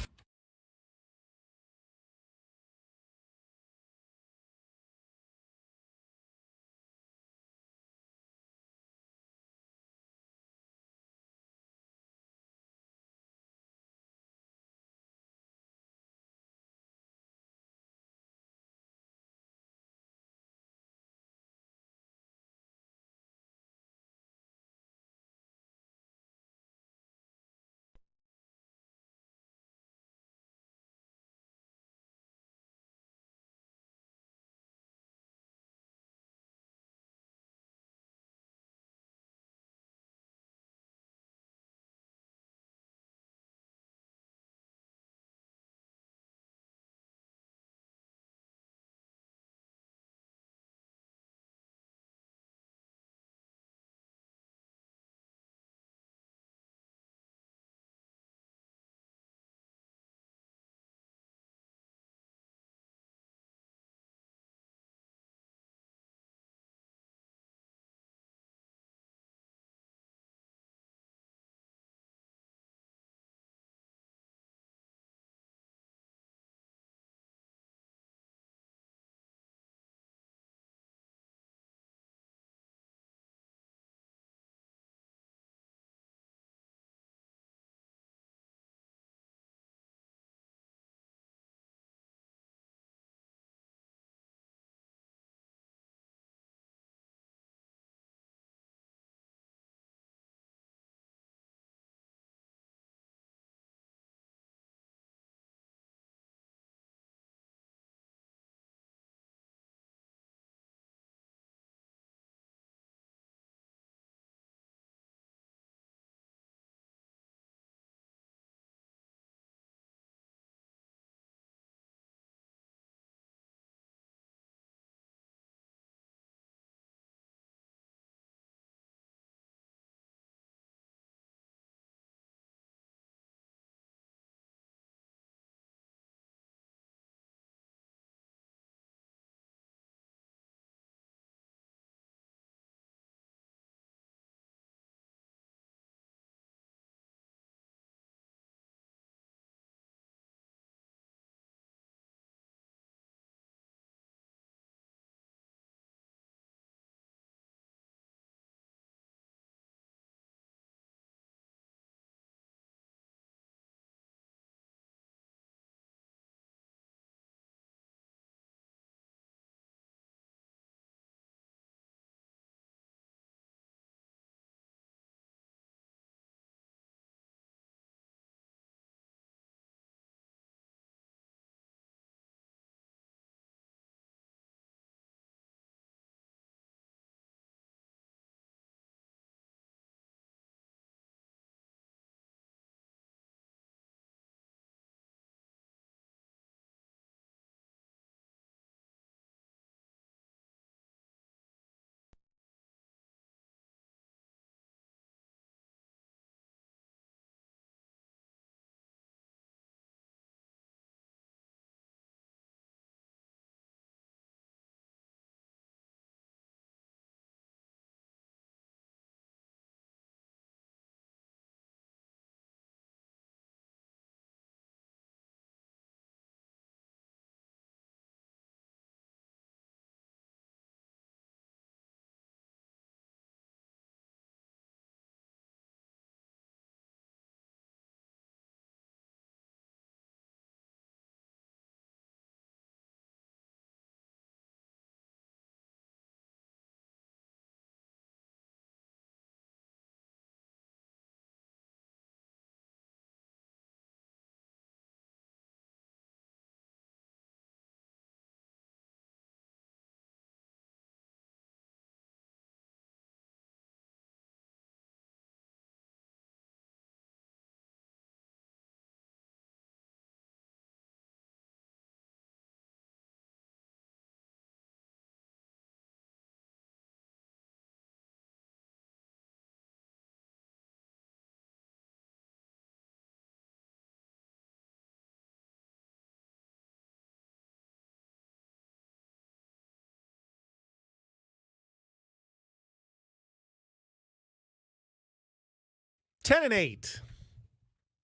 10-8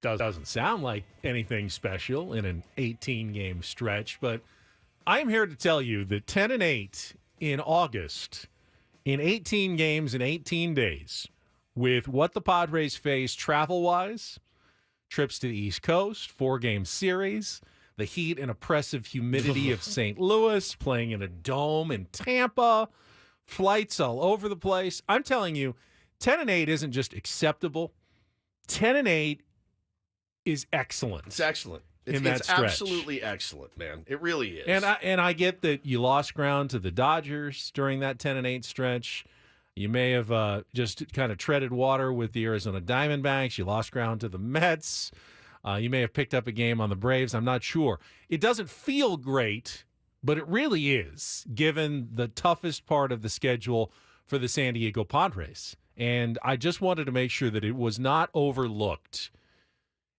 doesn't sound like anything special in an 18-game stretch, but I'm here to tell you that 10-8 in August, in 18 games in 18 days, with what the Padres face travel-wise, trips to the East Coast, 4-game series, the heat and oppressive humidity of St. Louis, playing in a dome in Tampa, flights all over the place. I'm telling you, 10-8 isn't just acceptable. 10-8 is excellent. It's excellent. In that it's stretch. Absolutely excellent, man. It really is. And I get that you lost ground to the Dodgers during that 10-8 stretch. You may have just kind of treaded water with the Arizona Diamondbacks. You lost ground to the Mets. You may have picked up a game on the Braves. I'm not sure. It doesn't feel great, but it really is, given the toughest part of the schedule for the San Diego Padres. And I just wanted to make sure that it was not overlooked.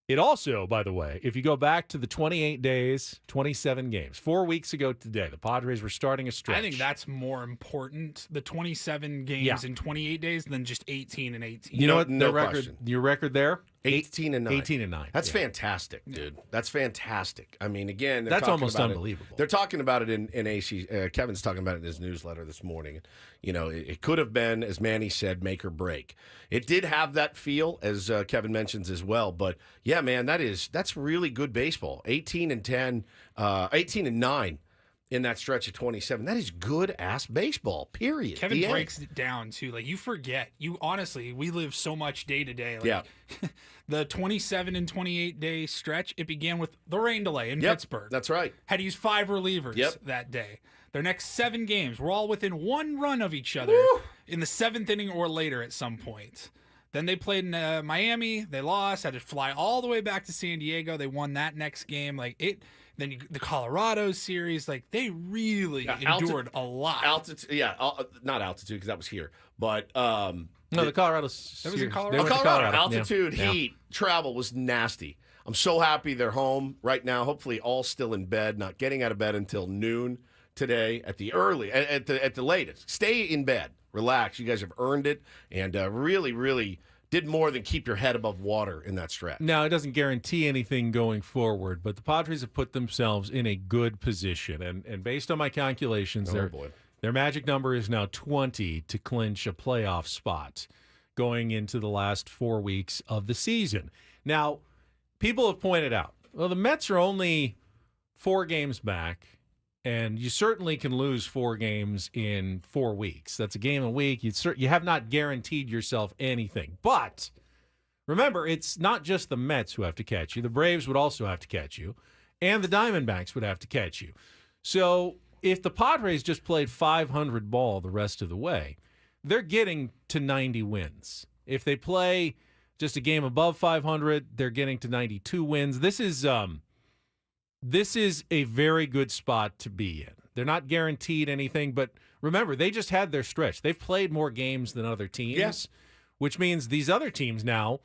It also, by the way, if you go back to the 28 days, 27 games, 4 weeks ago today, the Padres were starting a stretch. I think that's more important, the 27 games in 28 days, than just 18 and 18. You know what? No record, question. your record there? 18-9. 18-9. That's fantastic, dude. That's fantastic. I mean, again, that's almost unbelievable. They're talking about it in AC. Kevin's talking about it in his newsletter this morning. You know, it could have been, as Manny said, make or break. It did have that feel, as Kevin mentions as well. But yeah, man, that's really good baseball. 18-10, 18-9. In that stretch of 27. That is good-ass baseball, period. Kevin breaks it down, too. Like, you forget. Honestly, we live so much day to day. Like, yeah. The 27 and 28-day stretch, it began with the rain delay in Pittsburgh. That's right. Had to use 5 relievers that day. Their next 7 games were all within 1 run of each other in the 7th inning or later at some point. Then they played in Miami. They lost. Had to fly all the way back to San Diego. They won that next game. Then the Colorado series, they really endured a lot. Altitude, not altitude because that was here, but no, the Colorado series. That was in Colorado. Colorado. Altitude, heat, travel was nasty. I'm so happy they're home right now. Hopefully, all still in bed, not getting out of bed until noon today at the latest. Stay in bed, relax. You guys have earned it, and really, really did more than keep your head above water in that stretch. Now, it doesn't guarantee anything going forward, but the Padres have put themselves in a good position. And based on my calculations, their magic number is now 20 to clinch a playoff spot going into the last 4 weeks of the season. Now, people have pointed out, well, the Mets are only 4 games back, and you certainly can lose 4 games in 4 weeks. That's a game a week. You have not guaranteed yourself anything. But remember, it's not just the Mets who have to catch you. The Braves would also have to catch you, and the Diamondbacks would have to catch you. So if the Padres just played 500 ball the rest of the way, they're getting to 90 wins. If they play just a game above 500, they're getting to 92 wins. This is a very good spot to be in. They're not guaranteed anything, but remember, they just had their stretch. They've played more games than other teams, which means these other teams now,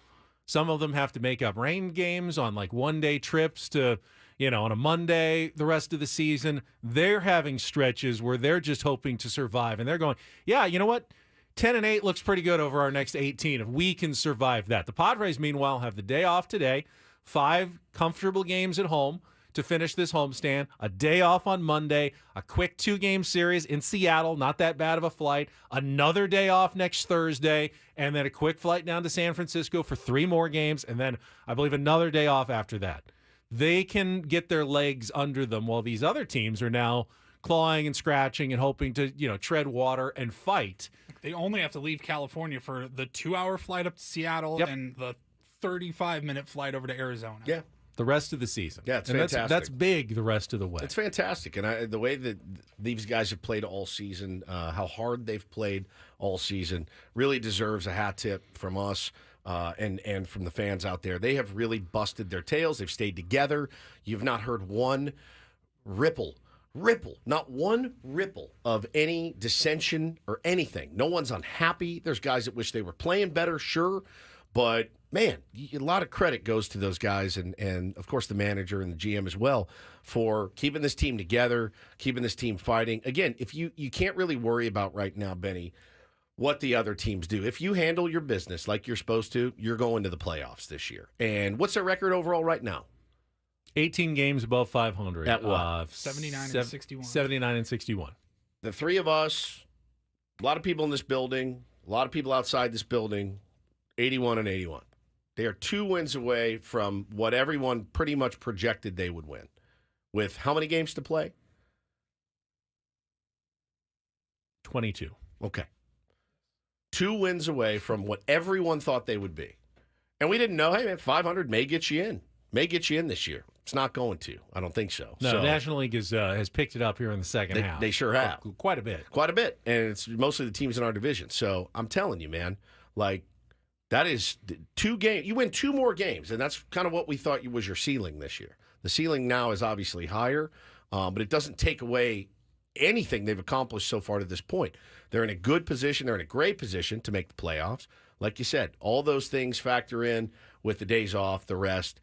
some of them have to make up rain games on one-day trips to, on a Monday the rest of the season. They're having stretches where they're just hoping to survive, and they're going, yeah, you know what? 10-8 looks pretty good over our next 18 if we can survive that. The Padres, meanwhile, have the day off today, 5 comfortable games at home to finish this homestand, a day off on Monday, a quick 2-game series in Seattle, not that bad of a flight, another day off next Thursday, and then a quick flight down to San Francisco for 3 more games, and then I believe another day off after that. They can get their legs under them while these other teams are now clawing and scratching and hoping to, tread water and fight. They only have to leave California for the 2-hour flight up to Seattle and the 35-minute flight over to Arizona. Yeah. The rest of the season. Yeah, it's fantastic. That's big the rest of the way. It's fantastic. And the way that these guys have played all season, how hard they've played all season, really deserves a hat tip from us and from the fans out there. They have really busted their tails. They've stayed together. You've not heard one ripple, not one ripple of any dissension or anything. No one's unhappy. There's guys that wish they were playing better, sure, but man, a lot of credit goes to those guys and of course, the manager and the GM as well for keeping this team together, keeping this team fighting. Again, if you can't really worry about right now, Benny, what the other teams do. If you handle your business like you're supposed to, you're going to the playoffs this year. And what's their record overall right now? 18 games above 500. At what? 79 and 61. 79 and 61. The three of us, a lot of people in this building, a lot of people outside this building, 81 and 81. They are 2 wins away from what everyone pretty much projected they would win. With how many games to play? 22. Okay. 2 wins away from what everyone thought they would be. And we didn't know, hey, man, 500 may get you in. May get you in this year. It's not going to. I don't think so. No, so, the National League has picked it up here in the second half. They sure have. Quite a bit. Quite a bit. And it's mostly the teams in our division. So I'm telling you, man, like, that is 2 games. You win 2 more games, and that's kind of what we thought was your ceiling this year. The ceiling now is obviously higher, but it doesn't take away anything they've accomplished so far to this point. They're in a good position. They're in a great position to make the playoffs. Like you said, all those things factor in with the days off, the rest.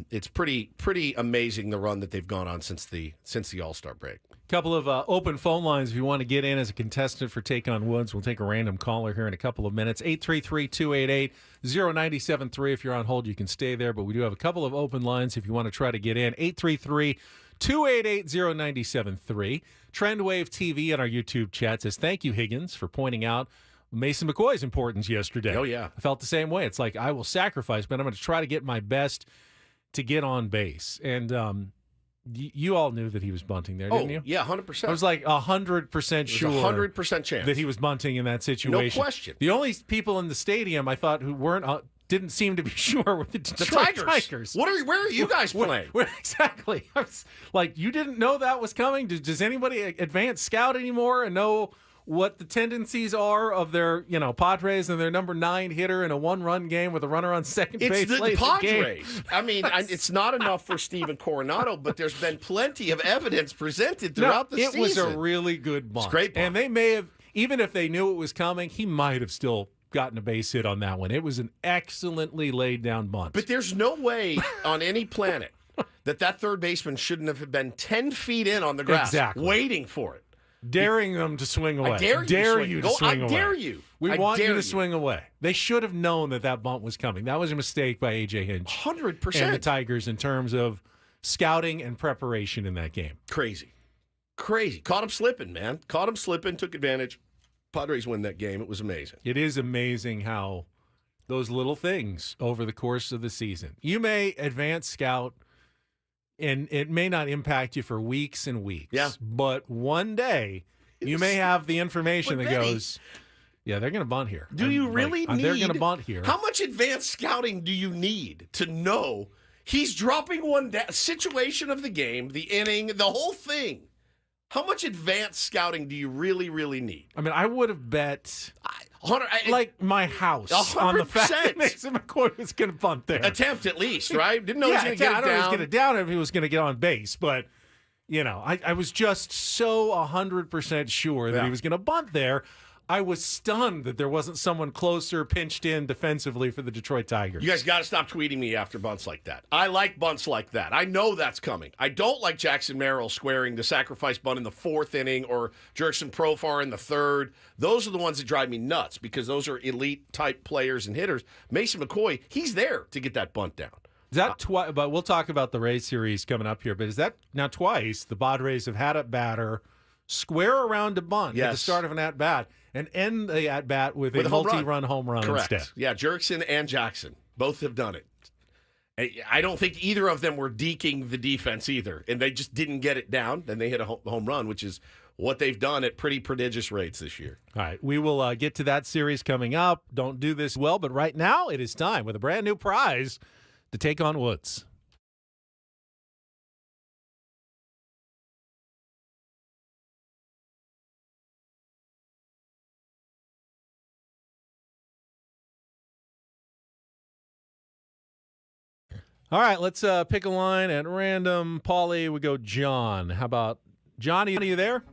It's pretty amazing the run that they've gone on since the All-Star break. Couple of open phone lines if you want to get in as a contestant for Take on Woods. We'll take a random caller here in a couple of minutes. 833-288-0973. If you're on hold, you can stay there, but we do have a couple of open lines if you want to try to get in. 833-288-0973. Trendwave TV on our YouTube chat says, thank you, Higgins, for pointing out Mason McCoy's importance yesterday. Oh, yeah. I felt the same way. It's like, I will sacrifice, but I'm going to try to get my best to get on base. And you all knew that he was bunting there, didn't you? Yeah, 100%. I was like 100% sure 100% chance that he was bunting in that situation. No question. The only people in the stadium I thought who weren't didn't seem to be sure were the Detroit Tigers. Where are you guys playing? Exactly. I was like, you didn't know that was coming? Does anybody advance scout anymore and know what the tendencies are of their, Padres and their number 9 hitter in a 1-run game with a runner on second base? It's the Padres. I mean, it's not enough for Steven Coronado, but there's been plenty of evidence presented throughout the season. It was a really good bunt. It's a great bunt. And they may have, even if they knew it was coming, he might have still gotten a base hit on that one. It was an excellently laid down bunt. But there's no way on any planet that third baseman shouldn't have been 10 feet in on the grass waiting for it. Daring them to swing away. I dare you to swing away. I dare you. We want you to swing away. They should have known that bunt was coming. That was a mistake by A.J. Hinch. 100%. And the Tigers in terms of scouting and preparation in that game. Crazy. Caught him slipping, man. Took advantage. Padres win that game. It was amazing. It is amazing how those little things over the course of the season. You may advance scout, and it may not impact you for weeks and weeks. Yeah. But one day, you may have the information that goes, yeah, they're going to bunt here. Do you really need? They're going to bunt here. How much advanced scouting do you need to know he's dropping one down? Situation of the game, the inning, the whole thing. How much advanced scouting do you really, really need? I mean, I would have bet my house 100%. on the fact that Mason McCoy was going to bunt there. Attempt at least, right? Didn't know he was going to get it down. I don't know if he was going to down if he was going to get on base, but I was just so 100% sure that he was going to bunt there. I was stunned that there wasn't someone closer pinched in defensively for the Detroit Tigers. You guys got to stop tweeting me after bunts like that. I like bunts like that. I know that's coming. I don't like Jackson Merrill squaring the sacrifice bunt in the 4th inning or Jurickson Profar in the 3rd. Those are the ones that drive me nuts because those are elite-type players and hitters. Mason McCoy, he's there to get that bunt down. Is that but we'll talk about the Rays series coming up here, but is that now twice the Padres have had a batter square around a bunt at the start of an at-bat and end the at-bat with a multi-run home run Correct. instead. Yeah, Jurickson and Jackson both have done it. I don't think either of them were deking the defense either, and they just didn't get it down. Then they hit a home run, which is what they've done at pretty prodigious rates this year. All right, we will get to that series coming up. Don't do this well, but right now it is time with a brand new prize to take on Woods. All right, let's pick a line at random. Paulie, we go John. How about Johnny? Are you there?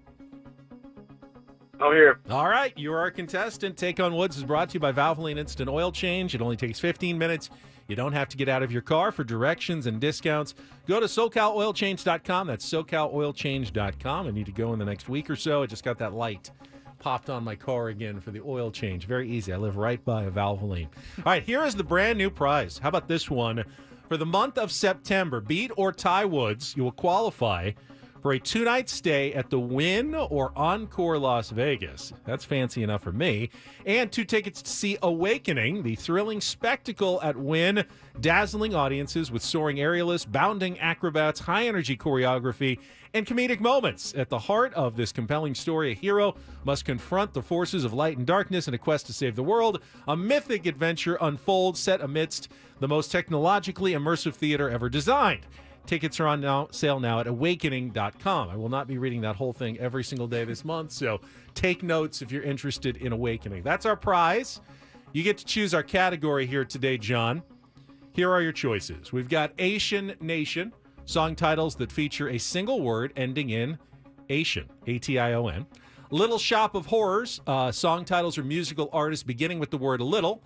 I'm here. All right, you're our contestant. Take on Woods is brought to you by Valvoline Instant Oil Change. It only takes 15 minutes. You don't have to get out of your car. For directions and discounts, go to SoCalOilChange.com. That's SoCalOilChange.com. I need to go in the next week or so. I just got that light popped on my car again for the oil change. Very easy. I live right by a Valvoline. All right, here is the brand new prize. How about this one? For the month of September, beat or tie Woods, you will qualify for a 2-night stay at the Wynn or Encore Las Vegas. That's fancy enough for me. And 2 tickets to see Awakening, the thrilling spectacle at Wynn. Dazzling audiences with soaring aerialists, bounding acrobats, high-energy choreography, and comedic moments. At the heart of this compelling story, a hero must confront the forces of light and darkness in a quest to save the world. A mythic adventure unfolds set amidst the most technologically immersive theater ever designed. Tickets are on sale now at awakening.com. I will not be reading that whole thing every single day this month, so take notes if you're interested in Awakening. That's our prize. You get to choose our category here today, John. Here are your choices. We've got Asian Nation, song titles that feature a single word ending in Asian, A-T-I-O-N. Little Shop of Horrors, song titles or musical artists beginning with the word little.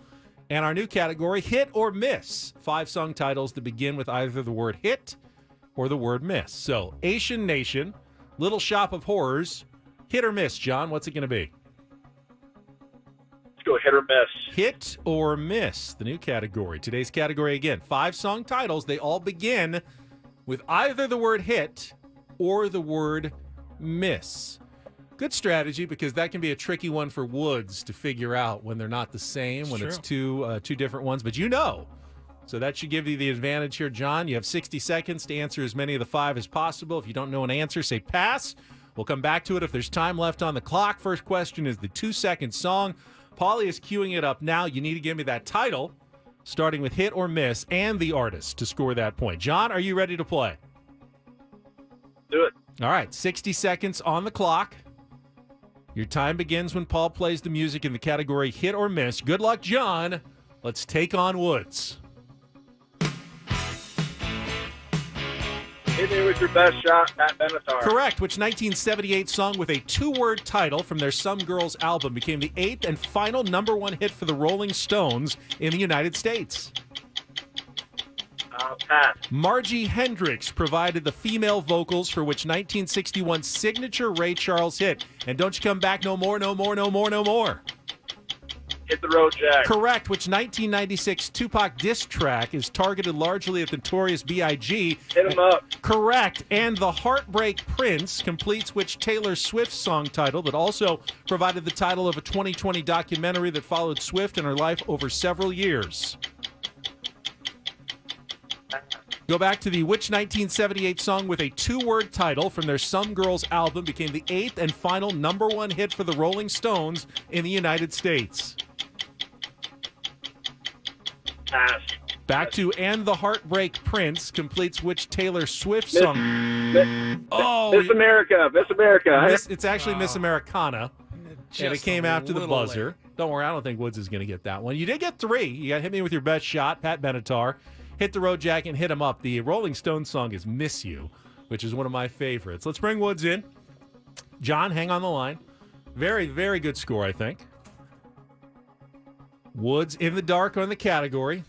And our new category, Hit or Miss, 5 song titles that begin with either the word hit or the word miss. So, Asian Nation, Little Shop of Horrors, hit or miss. John, what's it going to be? Let's go hit or miss. Hit or miss, the new category. Today's category, again, 5 song titles. They all begin with either the word hit or the word miss. Good strategy, because that can be a tricky one for Woods to figure out when they're not the same, when it's two different ones. But you know. So that should give you the advantage here, John. You have 60 seconds to answer as many of the 5 as possible. If you don't know an answer, say pass. We'll come back to it if there's time left on the clock. First question is the 2-second song. Paulie is queuing it up now. You need to give me that title, starting with hit or miss, and the artist to score that point. John, are you ready to play? Do it. All right, 60 seconds on the clock. Your time begins when Paul plays the music in the category hit or miss. Good luck, John. Let's take on Woods. Hit me with your best shot, Pat Benatar. Correct. Which 1978 song with a 2-word title from their Some Girls album became the 8th and final #1 hit for the Rolling Stones in the United States? Pass. Margie Hendricks provided the female vocals for which 1961 signature Ray Charles hit, And Don't You Come Back No More, No More, No More, No More? Hit the Road Jack. Correct. Which 1996 Tupac diss track is targeted largely at the Notorious B.I.G.? Hit him up. Correct. And The Heartbreak Prince completes which Taylor Swift song title that also provided the title of a 2020 documentary that followed Swift and her life over several years? Go back to the which 1978 song with a 2-word title from their Some Girls album became the 8th and final #1 hit for the Rolling Stones in the United States? Pass. Back to And the Heartbreak Prince completes which Taylor Swift song? Miss America. Miss America. It's actually Miss Americana. And it came after the buzzer. Late. Don't worry, I don't think Woods is going to get that one. You did get 3. You got Hit Me With Your Best Shot, Pat Benatar. Hit the Road Jack and Hit 'em Up. The Rolling Stones song is Miss You, which is one of my favorites. Let's bring Woods in. John, hang on the line. Very, very good score, I think. Woods in the dark on the category.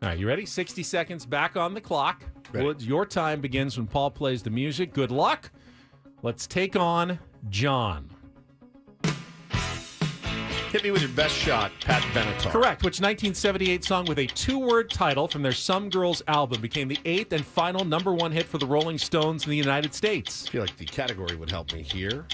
All right, you ready? 60 seconds back on the clock. Ready. Woods, your time begins when Paul plays the music. Good luck. Let's take on John. Hit me with your best shot, Pat Benatar. Correct. Which 1978 song with a 2-word title from their Some Girls album became the 8th and final #1 hit for the Rolling Stones in the United States? I feel like the category would help me here.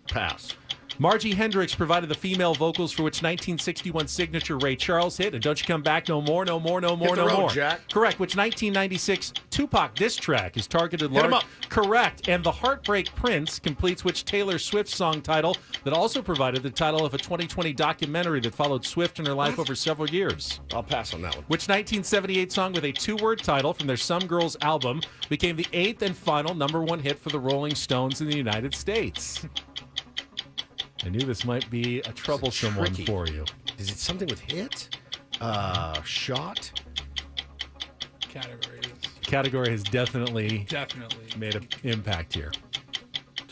Pass. Margie Hendricks provided the female vocals for which 1961 signature Ray Charles hit, And Don't You Come Back No More, No More, No More, No More. Jack. Correct. Which 1996 Tupac diss track is targeted Hit 'em up. Correct. And The Heartbreak Prince completes which Taylor Swift song title that also provided the title of a 2020 documentary that followed Swift and her life over several years? I'll pass on that one. Which 1978 song with a 2-word title from their Some Girls album became the 8th and final #1 hit for the Rolling Stones in the United States? I knew this might be a troublesome one for you. Is it something with hit? Shot? Category has definitely made an impact here.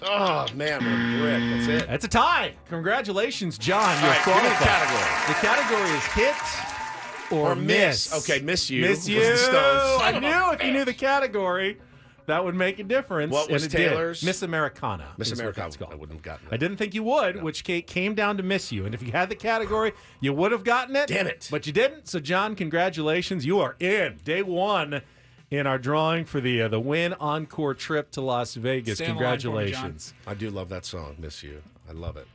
Oh, man, what a brick. That's it. That's a tie. Congratulations, John. All right, give me the category. The category is hit or miss. Okay, miss you. Miss you. Was the Stones. I knew if you knew the category, that would make a difference. What was and it did. Taylor's? Miss Americana. Miss is what America. that's called. I wouldn't have gotten I that. didn't think you would, which came down to miss you. And if you had the category, you would have gotten it. Damn it. But you didn't. So, John, congratulations. You are in. Day one in our drawing for the Win Encore trip to Las Vegas. Stay on the line for me, Congratulations. I do love that song, Miss You. I love it.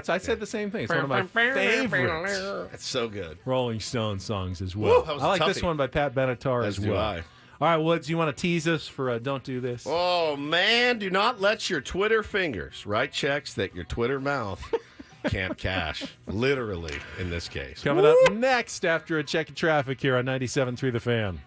I said the same thing. It's one of my favorites. It's so good. Rolling Stone songs as well. Woo, that was I like a this toughie. one by Pat Benatar as do well. I. All right, Woods, you want to tease us for Don't Do This? Oh, man, do not let your Twitter fingers write checks that your Twitter mouth can't cash. Literally, in this case. Coming up next after a check of traffic here on 97.3 The Fan.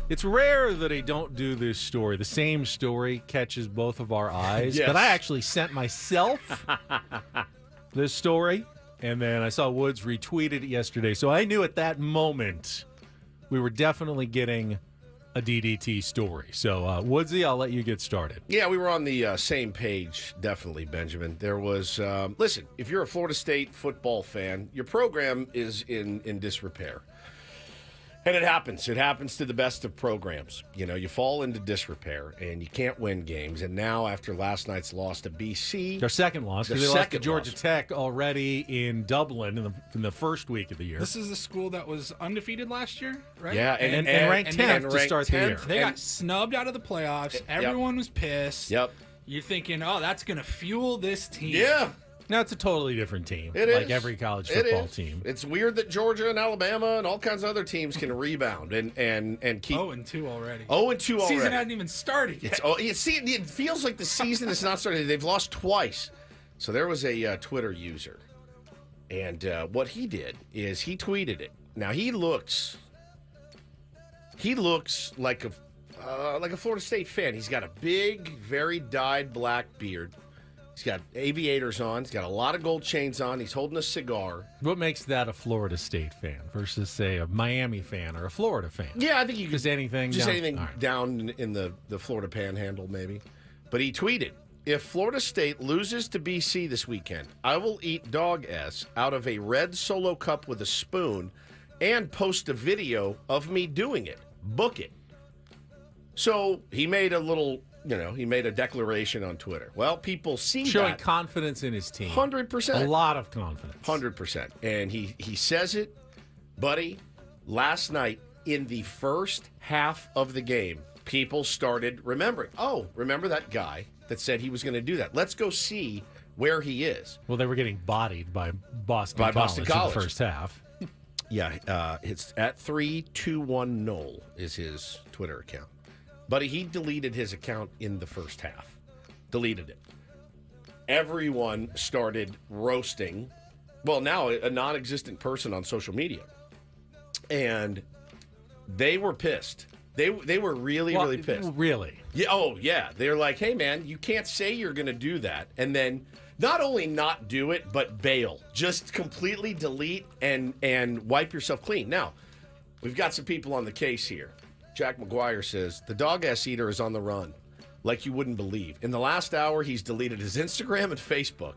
It's rare that I don't do this story. The same story catches both of our eyes. Yes. But I actually sent myself this story, and then I saw Woods retweeted it yesterday. So I knew at that moment we were definitely getting a DDT story. So, Woodsy, I'll let you get started. Yeah, we were on the same page, definitely, Benjamin. There was, listen, if you're a Florida State football fan, your program is in disrepair. And it happens. It happens to the best of programs. You know, you fall into disrepair, and you can't win games. And now, after last night's loss to BC... Their second loss. They lost to Georgia Tech already in Dublin in the first week of the year. This is the school that was undefeated last year, right? Yeah, and ranked 10th to start the year. They got snubbed out of the playoffs. Everyone was pissed. Yep. You're thinking, oh, that's going to fuel this team. Yeah. Now, it's a totally different team. It like is. Every college football team. It's weird that Georgia and Alabama and all kinds of other teams can rebound and keep 0-2 already. 0-2 already. Season hasn't even started yet. It feels like the season has not started. They've lost twice. So there was a Twitter user, and what he did is he tweeted it. Now he looks like a Florida State fan. He's got a big, very dyed black beard. He's got aviators on. He's got a lot of gold chains on. He's holding a cigar. What makes that a Florida State fan versus, say, a Miami fan or a Florida fan? Yeah, I think you could. Just anything down in the Florida Panhandle, maybe. But he tweeted, if Florida State loses to BC this weekend, I will eat dog S out of a red Solo cup with a spoon and post a video of me doing it. Book it. So he made a little... he made a declaration on Twitter. Well, people see showing that. Confidence in his team. 100%. A lot of confidence. 100%. And he says it, buddy, last night in the first half of the game, people started remembering. Oh, remember that guy that said he was going to do that? Let's go see where he is. Well, they were getting bodied by Boston College in the first half. Yeah, it's at 321 Knoll is his Twitter account. Buddy, he deleted his account in the first half. Deleted it. Everyone started roasting, well, now a non-existent person on social media. And they were pissed. They were really pissed. Really? Yeah. Oh, yeah. They're like, hey, man, you can't say you're going to do that. And then not only not do it, but bail. Just completely delete and wipe yourself clean. Now, we've got some people on the case here. Jack McGuire says, the dog ass eater is on the run, like you wouldn't believe. In the last hour, he's deleted his Instagram and Facebook.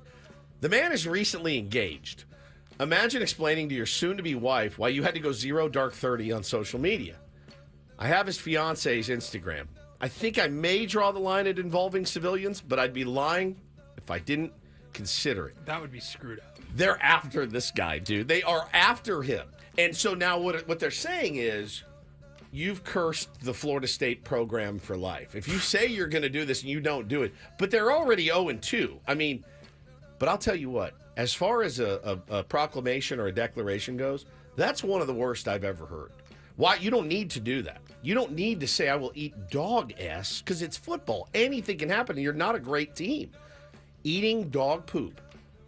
The man is recently engaged. Imagine explaining to your soon-to-be wife why you had to go 0 dark 30 on social media. I have his fiance's Instagram. I think I may draw the line at involving civilians, but I'd be lying if I didn't consider it. That would be screwed up. They're after this guy, dude. They are after him. And so now what they're saying is, you've cursed the Florida State program for life. If you say you're going to do this and you don't do it, but they're already 0-2. I mean, but I'll tell you what, as far as a proclamation or a declaration goes, that's one of the worst I've ever heard. Why? You don't need to do that. You don't need to say, I will eat dog S, because it's football. Anything can happen, and you're not a great team. Eating dog poop,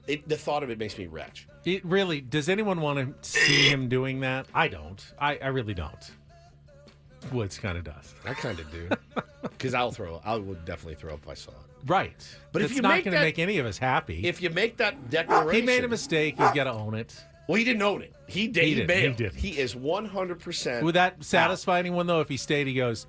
the thought of it makes me retch. It really, does anyone want to see him doing that? I don't. I really don't. Woods kind of does. I kind of do. Because I would definitely throw up if I saw it. Right. But it's not going to make any of us happy. If you make that declaration. He made a mistake. He's got to own it. Well, he didn't own it. He bailed. He did. He is 100%. Would that satisfy anyone, though, if he stayed? He goes,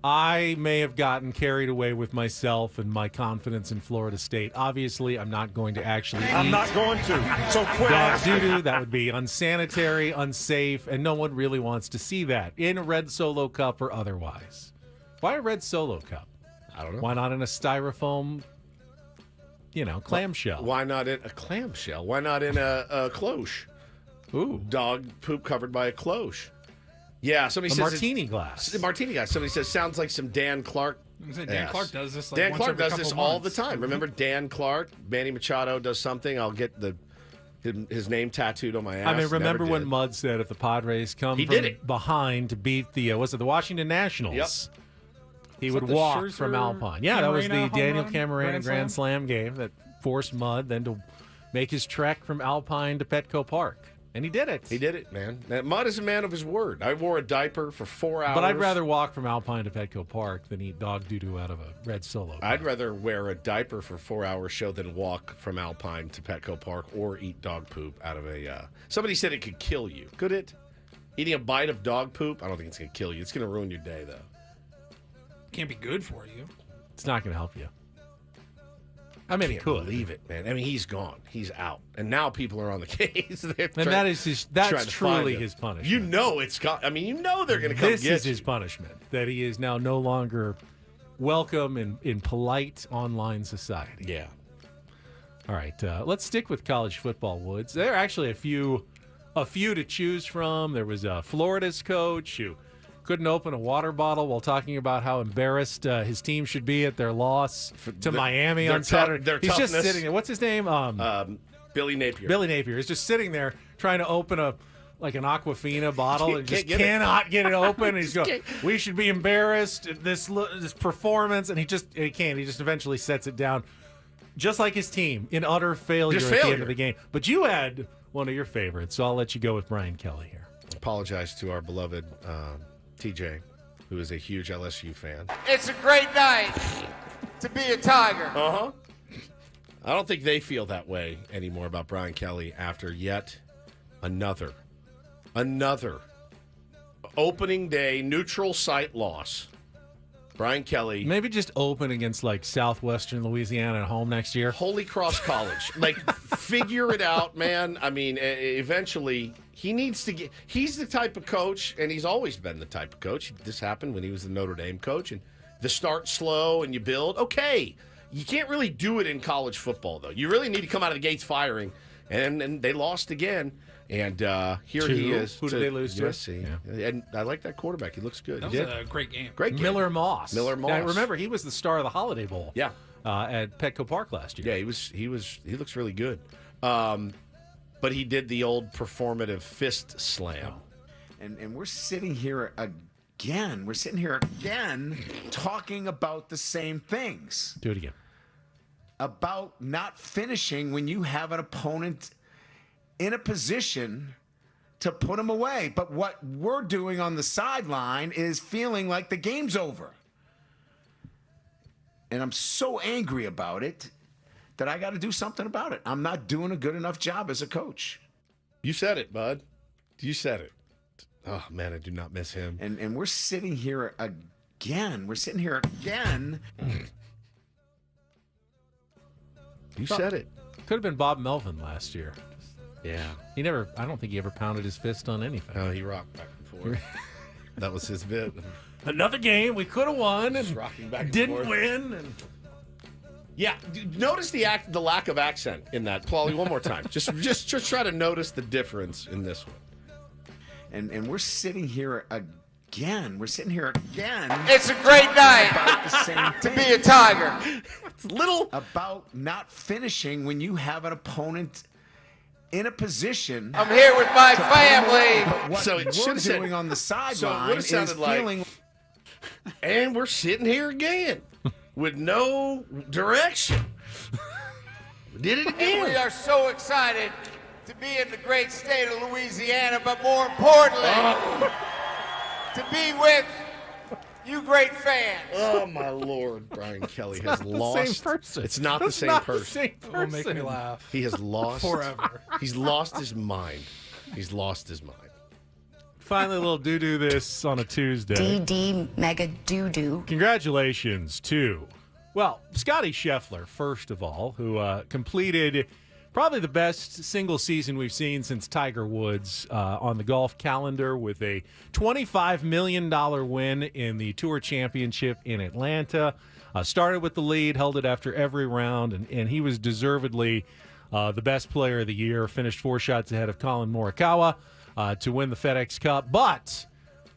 I may have gotten carried away with myself and my confidence in Florida State. Obviously, I'm not going to actually I'm not going to. So quit dog doo-doo. That would be unsanitary, unsafe, and no one really wants to see that in a red Solo cup or otherwise. Why a red Solo cup? I don't know. Why not in a styrofoam, clamshell? Why not in a clamshell? Why not in a cloche? Ooh. Dog poop covered by a cloche. Yeah, somebody says martini glass. Martini glass. Somebody says sounds like some Dan Clark. Dan Clark does this. Dan Clark does this all the time. Remember Dan Clark? Manny Machado does something. I'll get his name tattooed on my ass. I mean, remember when Mudd said if the Padres come from behind to beat the Washington Nationals, yep. He would walk Scherzer, from Alpine. Yeah, that was the Daniel Camarena Grand Slam game that forced Mudd then to make his trek from Alpine to Petco Park. And he did it. He did it, man. Mudd is a man of his word. I wore a diaper for 4 hours. But I'd rather walk from Alpine to Petco Park than eat dog doo-doo out of a red Solo. I'd rather wear a diaper for 4 hours show than walk from Alpine to Petco Park or eat dog poop out of a... Somebody said it could kill you. Could it? Eating a bite of dog poop? I don't think it's going to kill you. It's going to ruin your day, though. Can't be good for you. It's not going to help you. I mean, it could. Believe it, man. I mean, he's gone. He's out. And now people are on the case. That's truly his punishment. You know it's got. I mean, you know they're going to come get you. This is his punishment, that he is now no longer welcome in polite online society. Yeah. All right, let's stick with college football, Woods. There are actually a few to choose from. There was Florida's coach who couldn't open a water bottle while talking about how embarrassed his team should be at their loss to Miami on Saturday. He's toughness. just sitting there. What's his name? Billy Napier. Billy Napier is just sitting there trying to open an Aquafina bottle and just cannot get it open. And he's going, we should be embarrassed at this performance. And he can't. He just eventually sets it down, just like his team, in utter failure at the end of the game. But you had one of your favorites, so I'll let you go with Brian Kelly here. Apologize to our beloved TJ, who is a huge LSU fan. It's a great night to be a Tiger. Uh-huh. I don't think they feel that way anymore about Brian Kelly after yet another opening day neutral site loss. Brian Kelly. Maybe just open against like Southwestern Louisiana at home next year. Holy Cross College. Like, figure it out, man. I mean, eventually he needs to get. He's the type of coach, and he's always been the type of coach. This happened when he was the Notre Dame coach, and the start slow and you build. Okay. You can't really do it in college football, though. You really need to come out of the gates firing. And they lost again. And here he is. Who did they lose to? USC. Yeah. And I like that quarterback. He looks good. That was a great game. Great game. Miller Moss. Miller Moss. Now, remember, he was the star of the Holiday Bowl. Yeah. At Petco Park last year. Yeah, he looks really good. But he did the old performative fist slam. And we're sitting here again. We're sitting here again talking about the same things. Do it again. About not finishing when you have an opponent in a position to put them away. But what we're doing on the sideline is feeling like the game's over. And I'm so angry about it that I got to do something about it. I'm not doing a good enough job as a coach. You said it, bud. You said it. Oh, man, I do not miss him. And we're sitting here again. We're sitting here again. You said it. Could have been Bob Melvin last year. Yeah. I don't think he ever pounded his fist on anything. No, he rocked back and forth. That was his bit. Another game we could have won and rocking back and didn't forth. win. And... Yeah, notice the lack of accent in that. Paulie, one more time. just try to notice the difference in this one. And we're sitting here again. We're sitting here again. It's a great night about the same to thing. be a Tiger. It's little about not finishing when you have an opponent in a position. I'm here with my family. But what So it we're should've said- doing on the so it sideline would've is sounded like- feeling. and we're sitting here again with no direction. We did it And we again. are so excited to be in the great state of Louisiana, but more importantly, to be with you great fans. Oh my Lord, Brian Kelly has lost. Same person. It's not the That's same not person. The same person. It'll make me laugh. He has lost Forever. He's lost his mind. He's lost his mind. Finally, a little doo-doo this on a Tuesday. DD mega doo-doo. Congratulations to, Scotty Scheffler, first of all, who completed probably the best single season we've seen since Tiger Woods on the golf calendar with a $25 million win in the Tour Championship in Atlanta. Started with the lead, held it after every round, and he was deservedly the best player of the year, finished 4 shots ahead of Colin Morikawa to win the FedEx Cup. But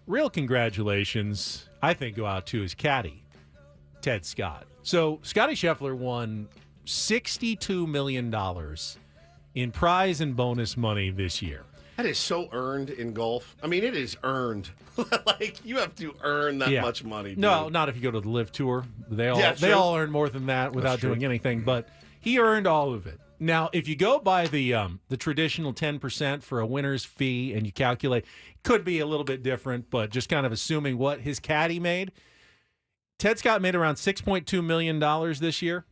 real congratulations, I think, go out to his caddy, Ted Scott. So Scotty Scheffler won $62 million in prize and bonus money this year. That is so earned in golf. I mean, it is earned. Like, you have to earn that much money. Dude. No, not if you go to the Live Tour. They all Yeah, they true. all earn more than that without true. doing anything. But he earned all of it. Now, if you go by the traditional 10% for a winner's fee and you calculate, could be a little bit different, but just kind of assuming what his caddy made. Ted Scott made around $6.2 million this year.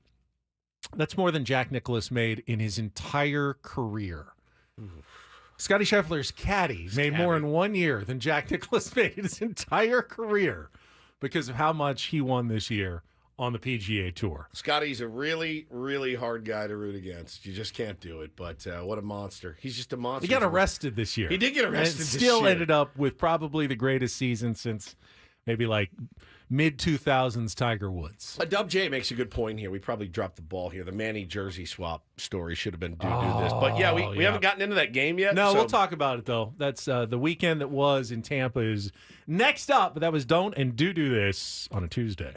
That's more than Jack Nicklaus made in his entire career. Scotty Scheffler's caddy made more in 1 year than Jack Nicklaus made in his entire career because of how much he won this year on the PGA Tour. Scotty's a really, really hard guy to root against. You just can't do it. But what a monster. He's just a monster. He got arrested this year. He did get arrested this year. Still ended up with probably the greatest season since maybe like mid-2000s Tiger Woods. Dub J makes a good point here. We probably dropped the ball here. The Manny jersey swap story should have been do this. But yeah, we haven't gotten into that game yet. No, we'll talk about it, though. That's the weekend that was in Tampa is next up. But that was Don't and Do This on a Tuesday.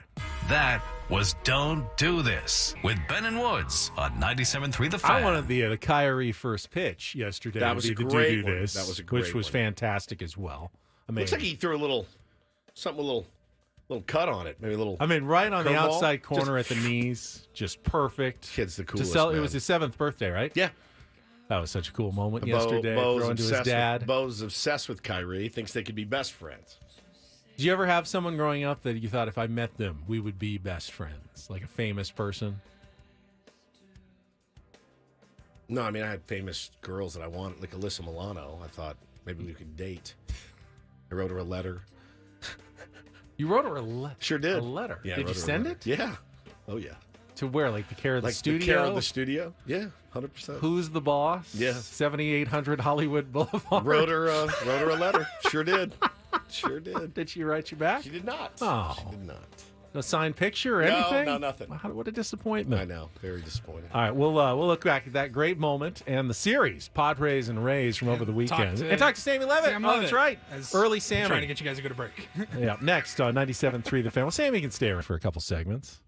That was Don't Do This with Ben and Woods on 97.3 The Fan. I wanted the Kyrie first pitch yesterday. That was a the great Do This, one. That was a great which was fantastic as well. I mean, looks like he threw a little cut on it, maybe a little. I mean, right on the curveball. outside corner at the knees, just perfect. Kid's the coolest. It was his 7th birthday, right? Yeah. That was such a cool moment yesterday. Throwing to his dad. Bo's obsessed with Kyrie. Thinks they could be best friends. Did you ever have someone growing up that you thought if I met them, we would be best friends? Like a famous person? No, I mean, I had famous girls that I wanted, like Alyssa Milano. I thought maybe we could date. I wrote her a letter. You wrote her a letter? Sure did. A letter? Yeah, did you send it? Yeah. Oh, yeah. To where? Like the care of the like studio? The care of the studio? Yeah, 100%. Who's the boss? Yeah. 7800 Hollywood Boulevard. Wrote her a letter. Sure did. Sure did. Did she write you back? She did not. Oh. She did not. No signed picture or anything? No, nothing. What a disappointment. I know. Very disappointing. All right, we'll look back at that great moment and the series, Padres and Rays from over the weekend. Talk to Sammy Levitt. Sam Oh, that's right. Early Sammy. Trying to get you guys to go to break. Yeah, next on 97.3 The Fan. Well, Sammy can stay around for a couple segments.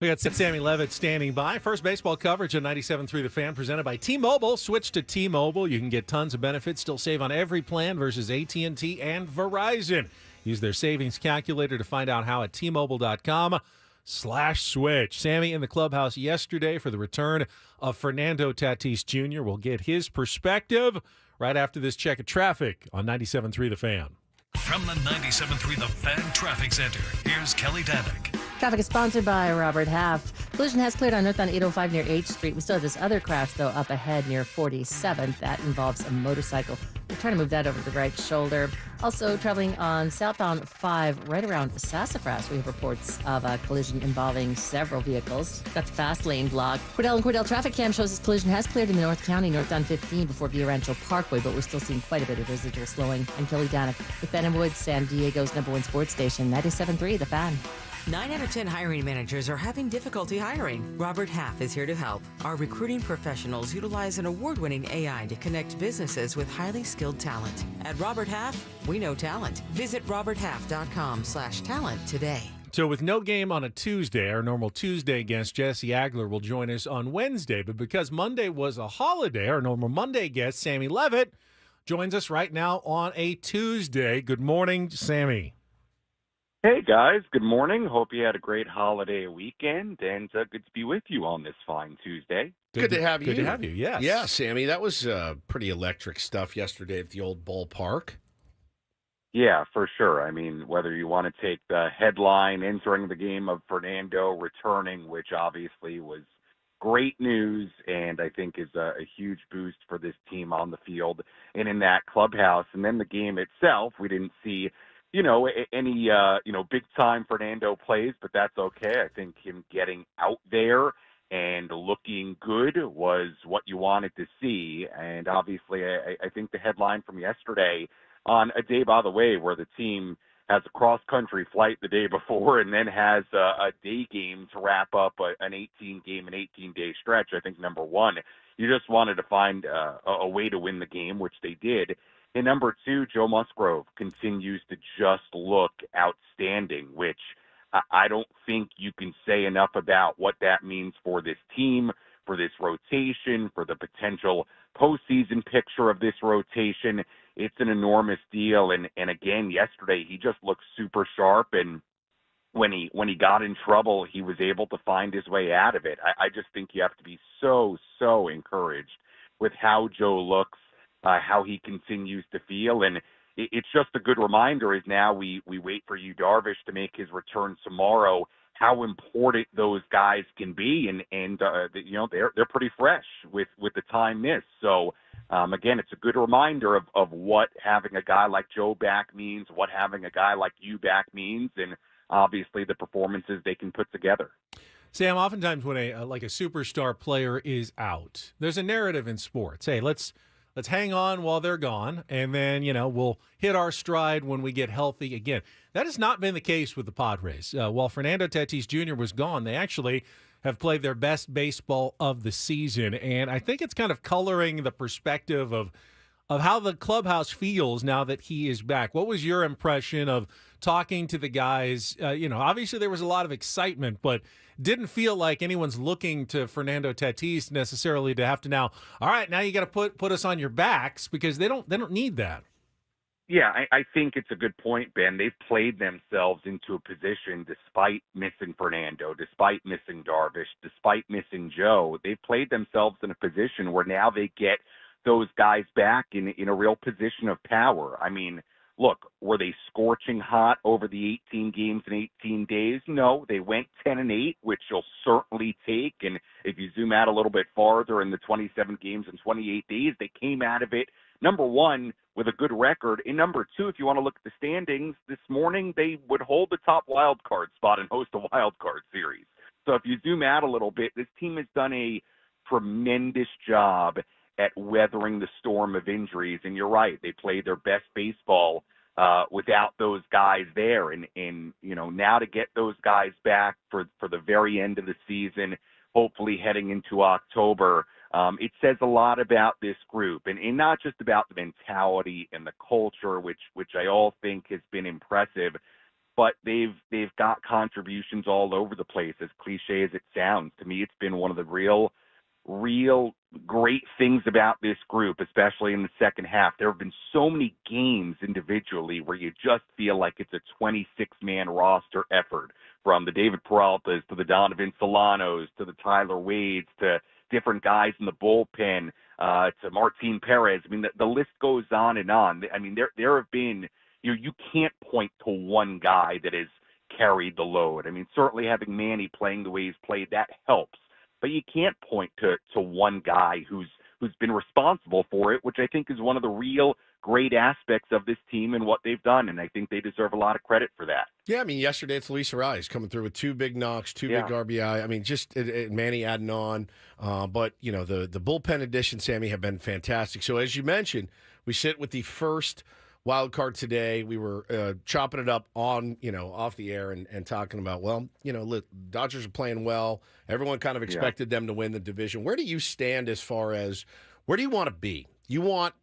We got Sammy Levitt standing by. First baseball coverage on 97.3 The Fan, presented by T-Mobile. Switch to T-Mobile. You can get tons of benefits, still save on every plan versus AT&T and Verizon. Use their savings calculator to find out how at T-Mobile.com/switch. Sammy in the clubhouse yesterday for the return of Fernando Tatis Jr. We'll get his perspective right after this check of traffic on 97.3 The Fan. From the 97.3 The Fan Traffic Center, here's Kelly Danick. Traffic is sponsored by Robert Half. Collision has cleared on northbound 805 near H Street. We still have this other crash, though, up ahead near 47th. That involves a motorcycle. We're trying to move that over to the right shoulder. Also, traveling on southbound 5 right around Sassafras, we have reports of a collision involving several vehicles. Got the fast lane blocked. Cordell and Cordell traffic cam shows this collision has cleared in the North County, northbound 15 before Via Rancho Parkway, but we're still seeing quite a bit of residual slowing. I'm Kelly Danick with Ben and Wood, San Diego's #1 sports station, 97.3 The Fan. 9 out of 10 hiring managers are having difficulty hiring. Robert Half is here to help. Our recruiting professionals utilize an award-winning AI to connect businesses with highly skilled talent. At Robert Half, we know talent. Visit roberthalf.com/talent today. So with no game on a Tuesday, our normal Tuesday guest, Jesse Agler, will join us on Wednesday. But because Monday was a holiday, our normal Monday guest, Sammy Levitt, joins us right now on a Tuesday. Good morning, Sammy. Hey, guys. Good morning. Hope you had a great holiday weekend, and good to be with you on this fine Tuesday. Good to have you. Good to have you, yes. Yeah, Sammy, that was pretty electric stuff yesterday at the old ballpark. Yeah, for sure. I mean, whether you want to take the headline entering the game of Fernando returning, which obviously was great news and I think is a huge boost for this team on the field and in that clubhouse. And then the game itself, we didn't see any big time Fernando plays, but that's okay. I think him getting out there and looking good was what you wanted to see. And obviously, I think the headline from yesterday on a day, by the way, where the team has a cross-country flight the day before and then has a day game to wrap up an 18-day stretch. I think, number one, you just wanted to find a way to win the game, which they did. And number two, Joe Musgrove continues to just look outstanding, which I don't think you can say enough about what that means for this team, for this rotation, for the potential postseason picture of this rotation. It's an enormous deal. And again, yesterday, he just looked super sharp. And when he got in trouble, he was able to find his way out of it. I just think you have to be so encouraged with how Joe looks, how he continues to feel. And it's just a good reminder as now we wait for Yu Darvish to make his return tomorrow, how important those guys can be. And they're pretty fresh with the time missed. So, again, it's a good reminder of what having a guy like Joe back means, what having a guy like you back means, and obviously the performances they can put together. Sam, oftentimes when a superstar player is out, there's a narrative in sports. Hey, let's hang on while they're gone, and then, we'll hit our stride when we get healthy again. That has not been the case with the Padres. While Fernando Tatis Jr. was gone, they actually have played their best baseball of the season, and I think it's kind of coloring the perspective of how the clubhouse feels now that he is back. What was your impression of talking to the guys? Obviously there was a lot of excitement, but didn't feel like anyone's looking to Fernando Tatis necessarily to have to now you got to put us on your backs, because they don't need that. Yeah, I think it's a good point, Ben. They've played themselves into a position, despite missing Fernando, despite missing Darvish, despite missing Joe. They've played themselves in a position where now they get those guys back in a real position of power. I mean, look, were they scorching hot over the 18 games in 18 days? No, they went 10-8, which you'll certainly take. And if you zoom out a little bit farther, in the 27 games in 28 days, they came out of it, number one, with a good record. And number two, if you want to look at the standings, this morning they would hold the top wild card spot and host a wild card series. So if you zoom out a little bit, this team has done a tremendous job at weathering the storm of injuries. And you're right, they played their best baseball without those guys there. And now to get those guys back for the very end of the season, hopefully heading into October, it says a lot about this group, and not just about the mentality and the culture, which I all think has been impressive, but they've got contributions all over the place, as cliche as it sounds. To me, it's been one of the real great things about this group, especially in the second half. There have been so many games individually where you just feel like it's a 26-man roster effort, from the David Peraltas to the Donovan Solanos to the Tyler Wades to different guys in the bullpen to Martin Perez. I mean, the list goes on and on. I mean, there have been, you can't point to one guy that has carried the load. I mean, certainly having Manny playing the way he's played, that helps. But you can't point to one guy who's been responsible for it, which I think is one of the real great aspects of this team and what they've done, and I think they deserve a lot of credit for that. Yeah, I mean, yesterday it's Luis Ariz coming through with 2 big knocks, 2 big RBI. I mean, just Manny adding on. But, you know, the bullpen addition, Sammy, have been fantastic. So as you mentioned, we sit with the first wild card today. We were chopping it up on, off the air and talking about, well, look, Dodgers are playing well. Everyone kind of expected them to win the division. Where do you stand as far as where do you want to be? You want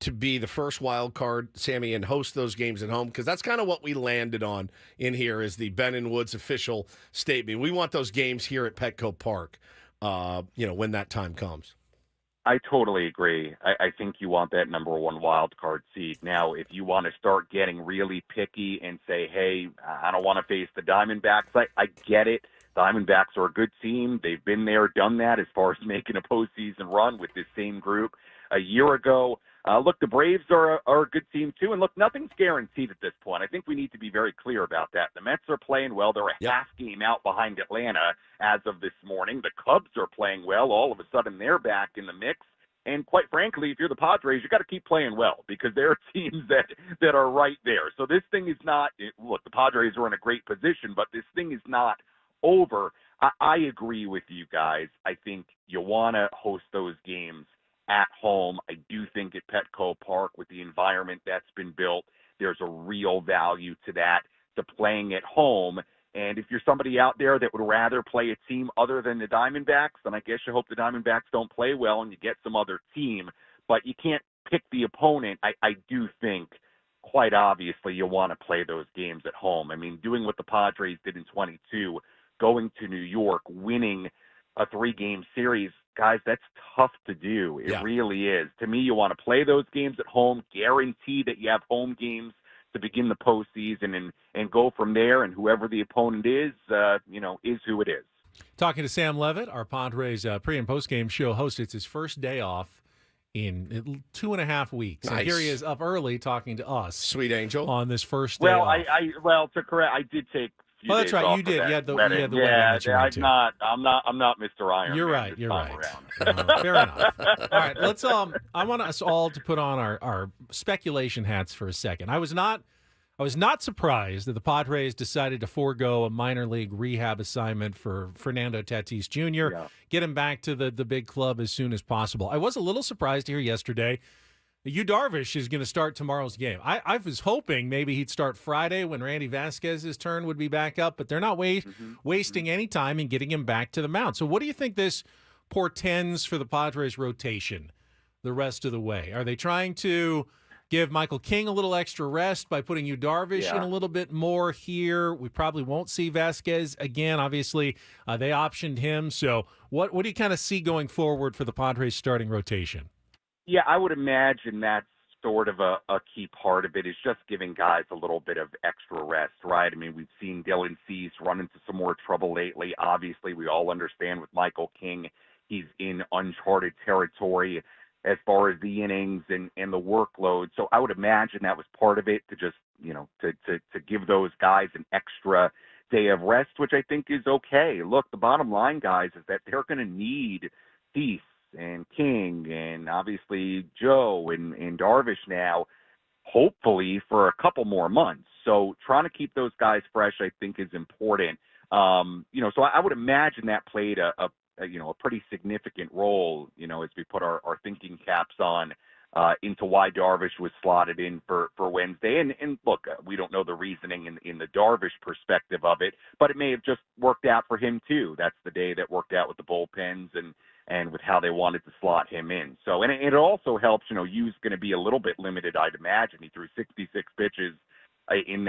to be the first wild card, Sammy, and host those games at home? Because that's kind of what we landed on in here is the Ben and Woods official statement. We want those games here at Petco Park, when that time comes. I totally agree. I think you want that number 1 wild card seed. Now, if you want to start getting really picky and say, hey, I don't want to face the Diamondbacks, I get it. Diamondbacks are a good team. They've been there, done that as far as making a postseason run with this same group a year ago. Look, the Braves are a good team, too. And, look, nothing's guaranteed at this point. I think we need to be very clear about that. The Mets are playing well. They're a half game out behind Atlanta as of this morning. The Cubs are playing well. All of a sudden, they're back in the mix. And quite frankly, if you're the Padres, you got to keep playing well because there are teams that are right there. So this thing is not – look, the Padres are in a great position, but this thing is not over. I agree with you guys. I think you want to host those games at home. I do think at Petco Park, with the environment that's been built, there's a real value to that, to playing at home. And if you're somebody out there that would rather play a team other than the Diamondbacks, then I guess you hope the Diamondbacks don't play well and you get some other team. But you can't pick the opponent. I do think, quite obviously, you want to play those games at home. I mean, doing what the Padres did in 22, going to New York, winning a 3-game series, guys, that's tough to do. It really is. To me, you want to play those games at home, guarantee that you have home games to begin the postseason and go from there, and whoever the opponent is who it is. Talking to Sam Levitt, our Padres pre- and post-game show host. It's his first day off in 2.5 weeks. Nice. And here he is up early talking to us. Sweet angel. On this first day off. To correct, I did take a few that's days right. off You did. You had the wedding that you went to. I'm not Mr. Iron. You're right. You're right. Fair enough. All right. Let's. I want us all to put on our speculation hats for a second. I was not surprised that the Padres decided to forego a minor league rehab assignment for Fernando Tatis Jr., get him back to the big club as soon as possible. I was a little surprised to hear yesterday that Yu Darvish is going to start tomorrow's game. I was hoping maybe he'd start Friday when Randy Vasquez's turn would be back up, but they're not wasting any time in getting him back to the mound. So what do you think this portends for the Padres rotation the rest of the way? Are they trying to give Michael King a little extra rest by putting Yu Darvish in a little bit more here? We probably won't see Vasquez again. Obviously, they optioned him. So what do you kind of see going forward for the Padres starting rotation? Yeah, I would imagine that's sort of a key part of it, is just giving guys a little bit of extra rest, right? I mean, we've seen Dylan Cease run into some more trouble lately. Obviously, we all understand with Michael King, he's in uncharted territory as far as the innings and the workload. So I would imagine that was part of it, to just, to give those guys an extra day of rest, which I think is okay. Look, the bottom line, guys, is that they're going to need Cease and King and obviously Joe and Darvish now, hopefully for a couple more months. So trying to keep those guys fresh, I think, is important. So I would imagine that played a pretty significant role, as we put our thinking caps on into why Darvish was slotted in for Wednesday. And look, we don't know the reasoning in the Darvish perspective of it, but it may have just worked out for him too. That's the day that worked out with the bullpens and with how they wanted to slot him in. So, and it also helps, Yu's going to be a little bit limited, I'd imagine. He threw 66 pitches in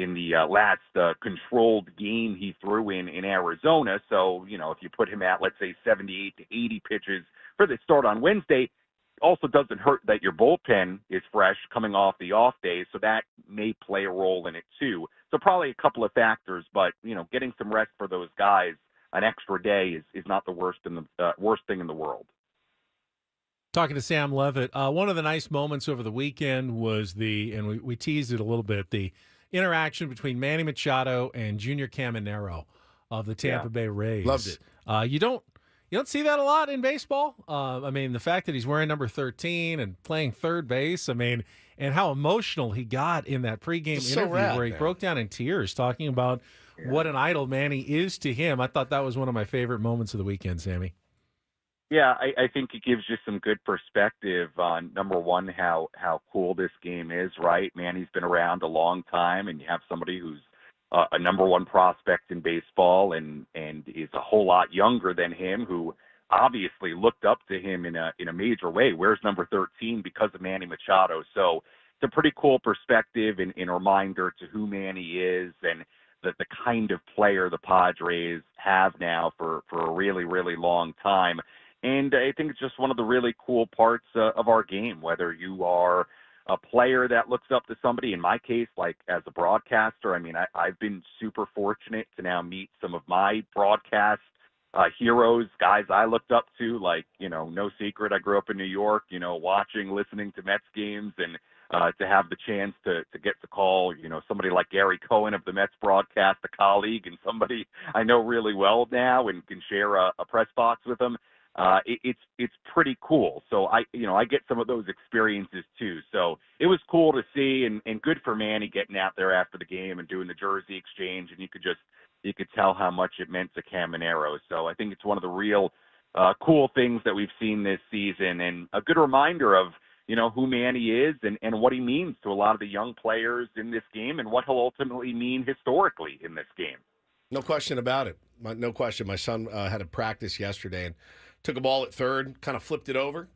in the last controlled game he threw in Arizona. So, if you put him at, let's say, 78 to 80 pitches for the start on Wednesday, also doesn't hurt that your bullpen is fresh coming off the off day, so that may play a role in it too. So probably a couple of factors, but getting some rest for those guys an extra day is not the worst thing in the world. Talking to Sam Levitt, one of the nice moments over the weekend was and we teased it a little bit, the interaction between Manny Machado and Junior Caminero of the Tampa Bay Rays. Loved it. You don't see that a lot in baseball. The fact that he's wearing number 13 and playing third base, and how emotional he got in that pregame interview where he broke down in tears talking about what an idol Manny is to him. I thought that was one of my favorite moments of the weekend, Sammy. Yeah, I think it gives you some good perspective on, number one, how cool this game is, right? Manny's been around a long time, and you have somebody who's a number one prospect in baseball and is a whole lot younger than him, who obviously looked up to him in a major way. Where's number 13 because of Manny Machado? So it's a pretty cool perspective and a reminder to who Manny is and the kind of player the Padres have now for a really, really long time. And I think it's just one of the really cool parts of our game, whether you are a player that looks up to somebody. In my case, like as a broadcaster, I've been super fortunate to now meet some of my broadcast heroes, guys I looked up to, like, no secret, I grew up in New York, listening to Mets games, and to have the chance to get to call, somebody like Gary Cohen of the Mets broadcast, a colleague, and somebody I know really well now and can share a press box with them. It's pretty cool. So I get some of those experiences too. So it was cool to see and good for Manny getting out there after the game and doing the jersey exchange. And you could tell how much it meant to Caminero. So I think it's one of the real cool things that we've seen this season, and a good reminder of, who Manny is and what he means to a lot of the young players in this game and what he'll ultimately mean historically in this game. No question about it. No question. My son had a practice yesterday and took a ball at third, kind of flipped it over,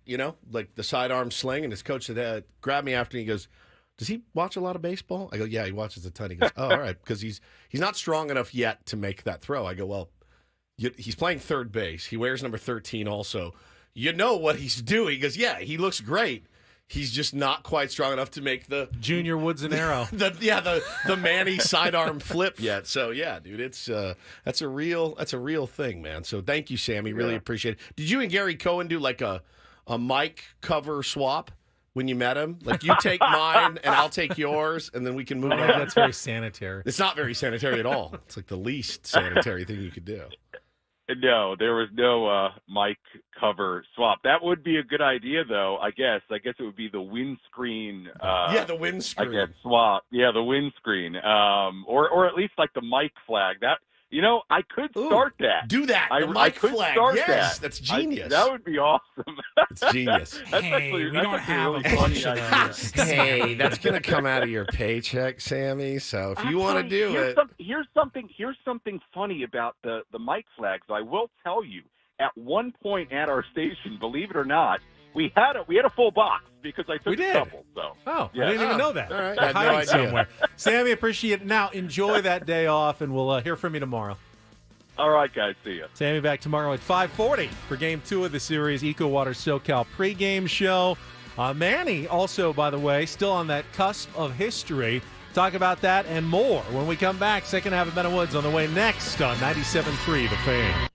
like the sidearm sling, and his coach said, grabbed me after, and he goes, does he watch a lot of baseball? I go, yeah, he watches a ton. He goes, oh, all right, because he's not strong enough yet to make that throw. I go, well, he's playing third base. He wears number 13 also. You know what he's doing. He goes, yeah, he looks great. He's just not quite strong enough to make the Junior Woods and Arrow. the Manny sidearm flip yet. So yeah, dude, that's a real thing, man. So thank you, Sammy. Really appreciate it. Did you and Gary Cohen do like a mic cover swap when you met him? Like, you take mine and I'll take yours, and then we can move on. That's very sanitary. It's not very sanitary at all. It's like the least sanitary thing you could do. No, there was no mic cover swap. That would be a good idea, though. I guess it would be the windscreen. The windscreen. I guess swap. Yeah, the windscreen. Or at least like the mic flag. That I could start that. Do that. The mic flag. Yes, that's genius. that would be awesome. It's genius. We don't have really a bunch of idea. those. Hey, that's gonna come out of your paycheck, Sammy. So if you want to do it, here's something funny about the mic flags. I will tell you. At one point at our station, believe it or not, we had a full box because I took a couple. So I didn't even know that. All right, I had no idea. somewhere. Sammy, appreciate it. Now enjoy that day off, and we'll hear from you tomorrow. All right, guys. See ya. Sammy back tomorrow at 5:40 for Game 2 of the series, EcoWater SoCal pregame show. Manny also, by the way, still on that cusp of history. Talk about that and more when we come back. Second half of Ben Woods on the way next on 97.3 The Fan.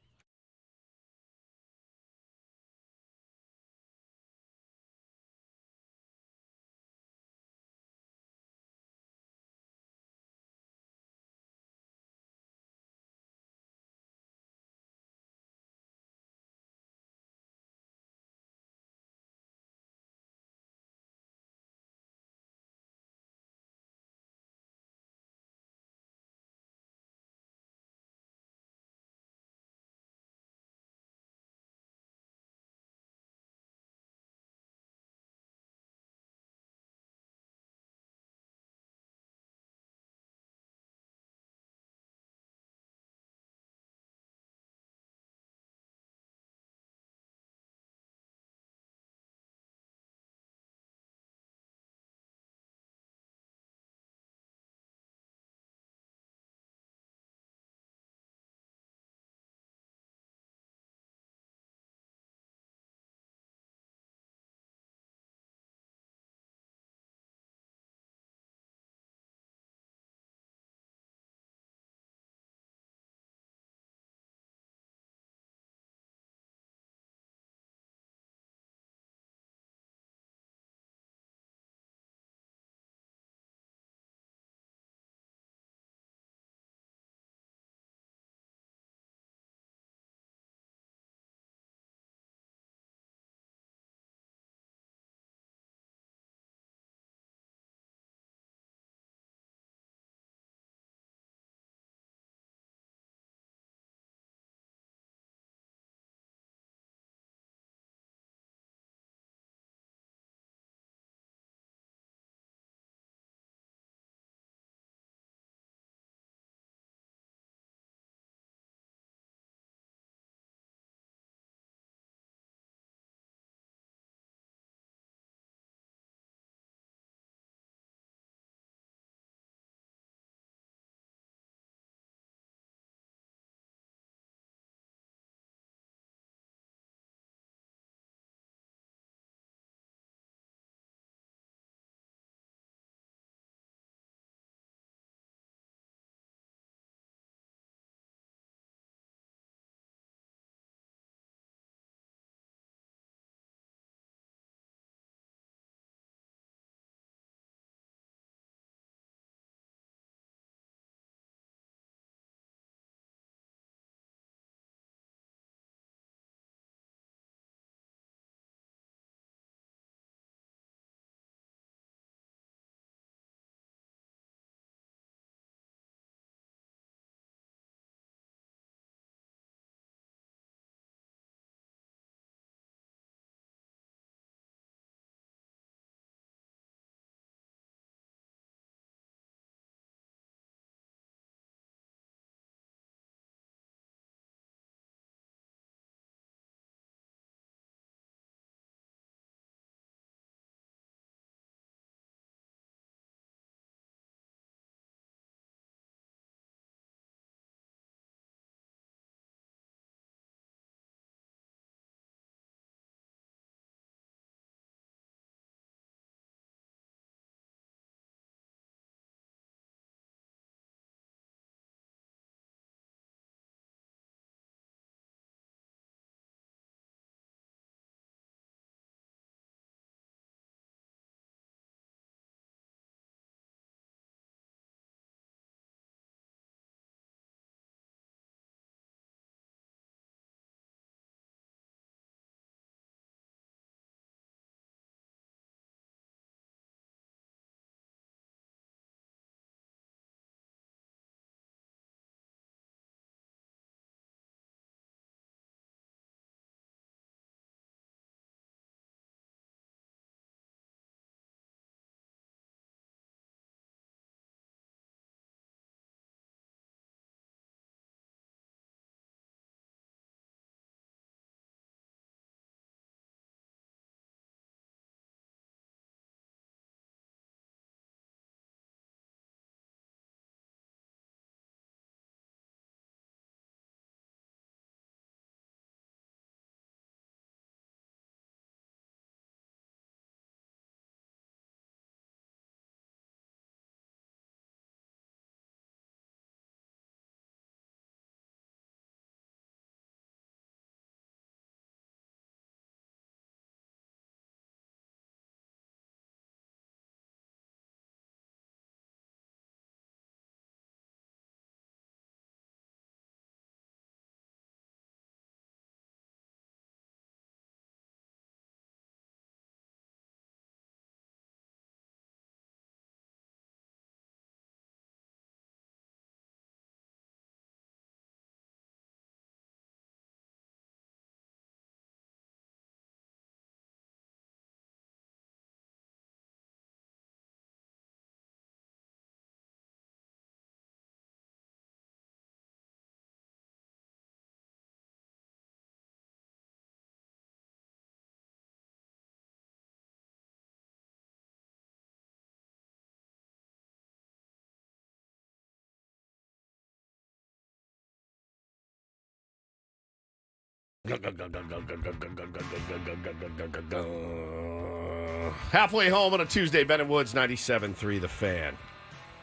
Halfway home on a Tuesday, Ben and Woods, 97.3 The Fan.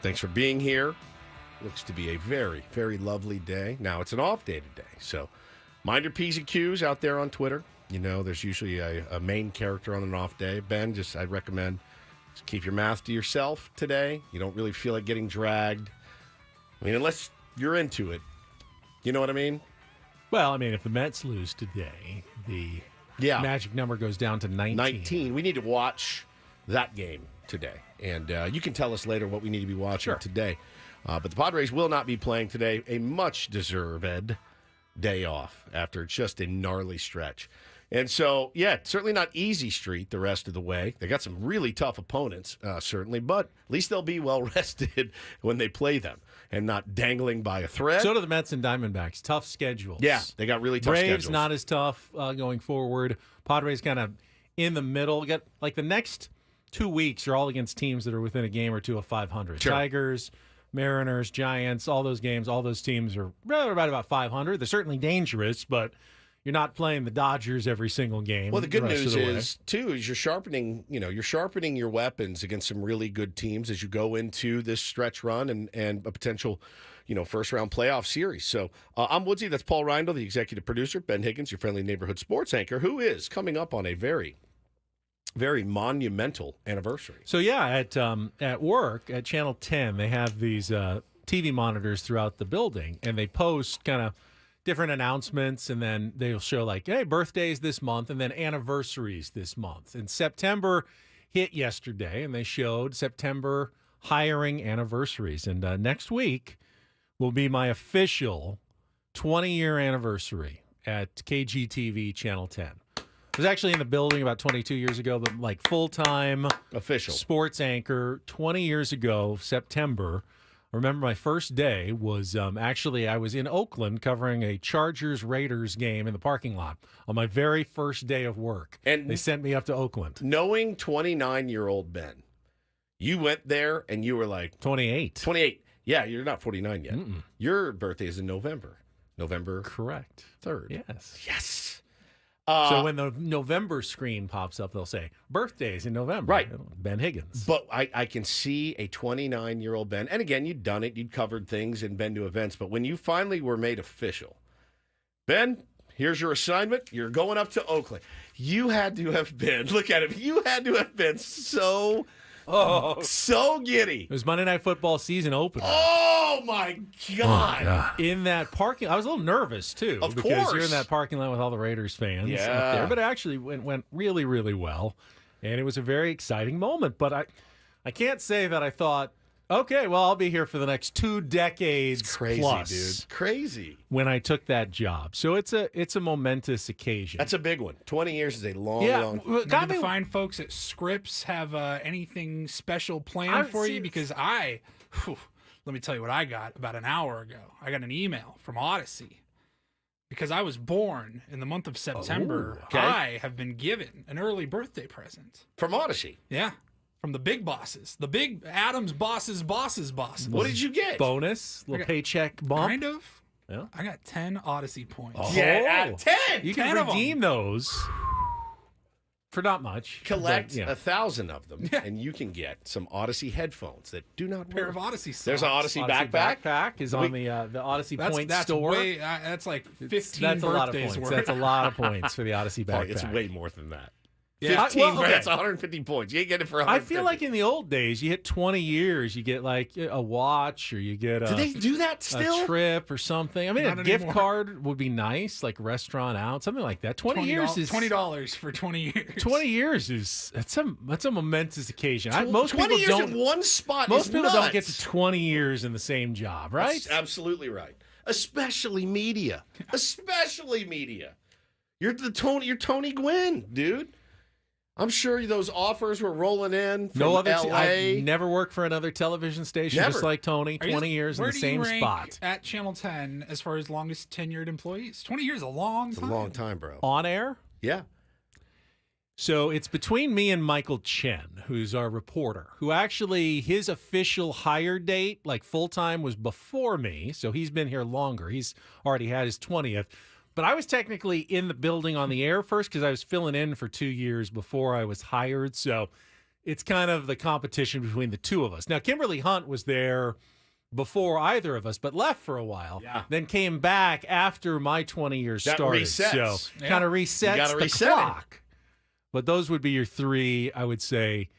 Thanks for being here. Looks to be a very, very lovely day. Now, it's an off day today, so mind your P's and Q's out there on Twitter. You know, there's usually a main character on an off day. Ben, I'd recommend just keep your mouth to yourself today. You don't really feel like getting dragged. I mean, unless you're into it. You know what I mean? Well, I mean, if the Mets lose today, the magic number goes down to 19. 19. We need to watch that game today. And you can tell us later what we need to be watching today. But the Padres will not be playing today. A much-deserved day off after just a gnarly stretch. And so, certainly not easy street the rest of the way. They got some really tough opponents, certainly, but at least they'll be well-rested when they play them and not dangling by a thread. So do the Mets and Diamondbacks. Tough schedules. Yeah, they got really tough schedules. Braves not as tough going forward. Padres kind of in the middle. Got like the next 2 weeks are all against teams that are within a game or two of 500. Sure. Tigers, Mariners, Giants, all those games, all those teams are right about 500. They're certainly dangerous, but you're not playing the Dodgers every single game. Well, the good news is you're sharpening your weapons against some really good teams as you go into this stretch run and a potential, first round playoff series. So I'm Woodsy. That's Paul Reindl, the executive producer. Ben Higgins, your friendly neighborhood sports anchor, who is coming up on a very, very monumental anniversary. So at work at Channel 10, they have these TV monitors throughout the building, and they post kind of different announcements, and then they'll show like, hey, birthdays this month, and then anniversaries this month. And September hit yesterday, and they showed September hiring anniversaries. And next week will be my official 20-year anniversary at KGTV Channel 10. I was actually in the building about 22 years ago, but like full-time official sports anchor 20 years ago, September. I remember my first day was I was in Oakland covering a Chargers-Raiders game in the parking lot on my very first day of work. And they sent me up to Oakland. Knowing 29-year-old Ben, you went there and you were like... 28. 28. Yeah, you're not 49 yet. Your birthday is in November. Correct. 3rd. Yes. Yes. So when the November screen pops up, they'll say, birthdays in November. Right. Ben Higgins. But I can see a 29-year-old Ben. And again, you'd done it. You'd covered things and been to events. But when you finally were made official, Ben, here's your assignment. You're going up to Oakland. You had to have been, look at him, you had to have been so giddy. It was Monday Night Football season opener. Oh, my God. In that parking, I was a little nervous, too. Of because course. you're in that parking lot with all the Raiders fans up there. But it actually went really, really well. And it was a very exciting moment. But I can't say that I thought, okay, well, I'll be here for the next 2 decades it's crazy, plus, dude. Crazy. When I took that job. So it's a momentous occasion. That's a big one. 20 years is a long. Did the fine folks at Scripps have anything special planned for you? Because let me tell you what I got about an hour ago. I got an email from Odyssey. Because I was born in the month of September, I have been given an early birthday present. From Odyssey? Yeah. From the big bosses. The big Adams bosses. What did you get? Bonus? Little paycheck bump? Kind of. Yeah. I got 10 Odyssey points. Oh. Yeah, 10! You can redeem those for not much. Collect 1,000 of them, and you can get some Odyssey headphones that do not work. Pair of Odyssey socks. There's an Odyssey backpack. Backpack is on the Odyssey Point store. That's like 15 that's birthdays a lot of points. worth. That's a lot of points for the Odyssey backpack. It's way more than that. Yeah. 15, that's 150 points. You ain't get it for 150. I feel like in the old days, you hit 20 years, you get like a watch or you get do they do that still? A trip or something. I mean, Not a gift anymore. card would be nice, like restaurant out, something like that. 20 years is $20 for 20 years. 20 years is that's a momentous occasion. Most 20 people years don't. in one spot. Most is people nuts. don't get to 20 years in the same job, right? That's absolutely right. Especially media. Especially media. You're Tony Gwynn, dude. I'm sure those offers were rolling in from LA. I never worked for another television station, Never. just like Tony. 20 years in the same rank spot. At Channel 10 as far as longest tenured employees? 20 years is a long time. It's a long time, bro. On air? Yeah. So it's between me and Michael Chen, who's our reporter, who actually, his official hire date, like full-time, was before me. So he's been here longer. He's already had his 20th. But I was technically in the building on the air first because I was filling in for 2 years before I was hired. So it's kind of the competition between the two of us. Now, Kimberly Hunt was there before either of us, but left for a while. Yeah. Then came back after my 20 years started. Resets. So kind of resets the clock. But those would be your three, I would say,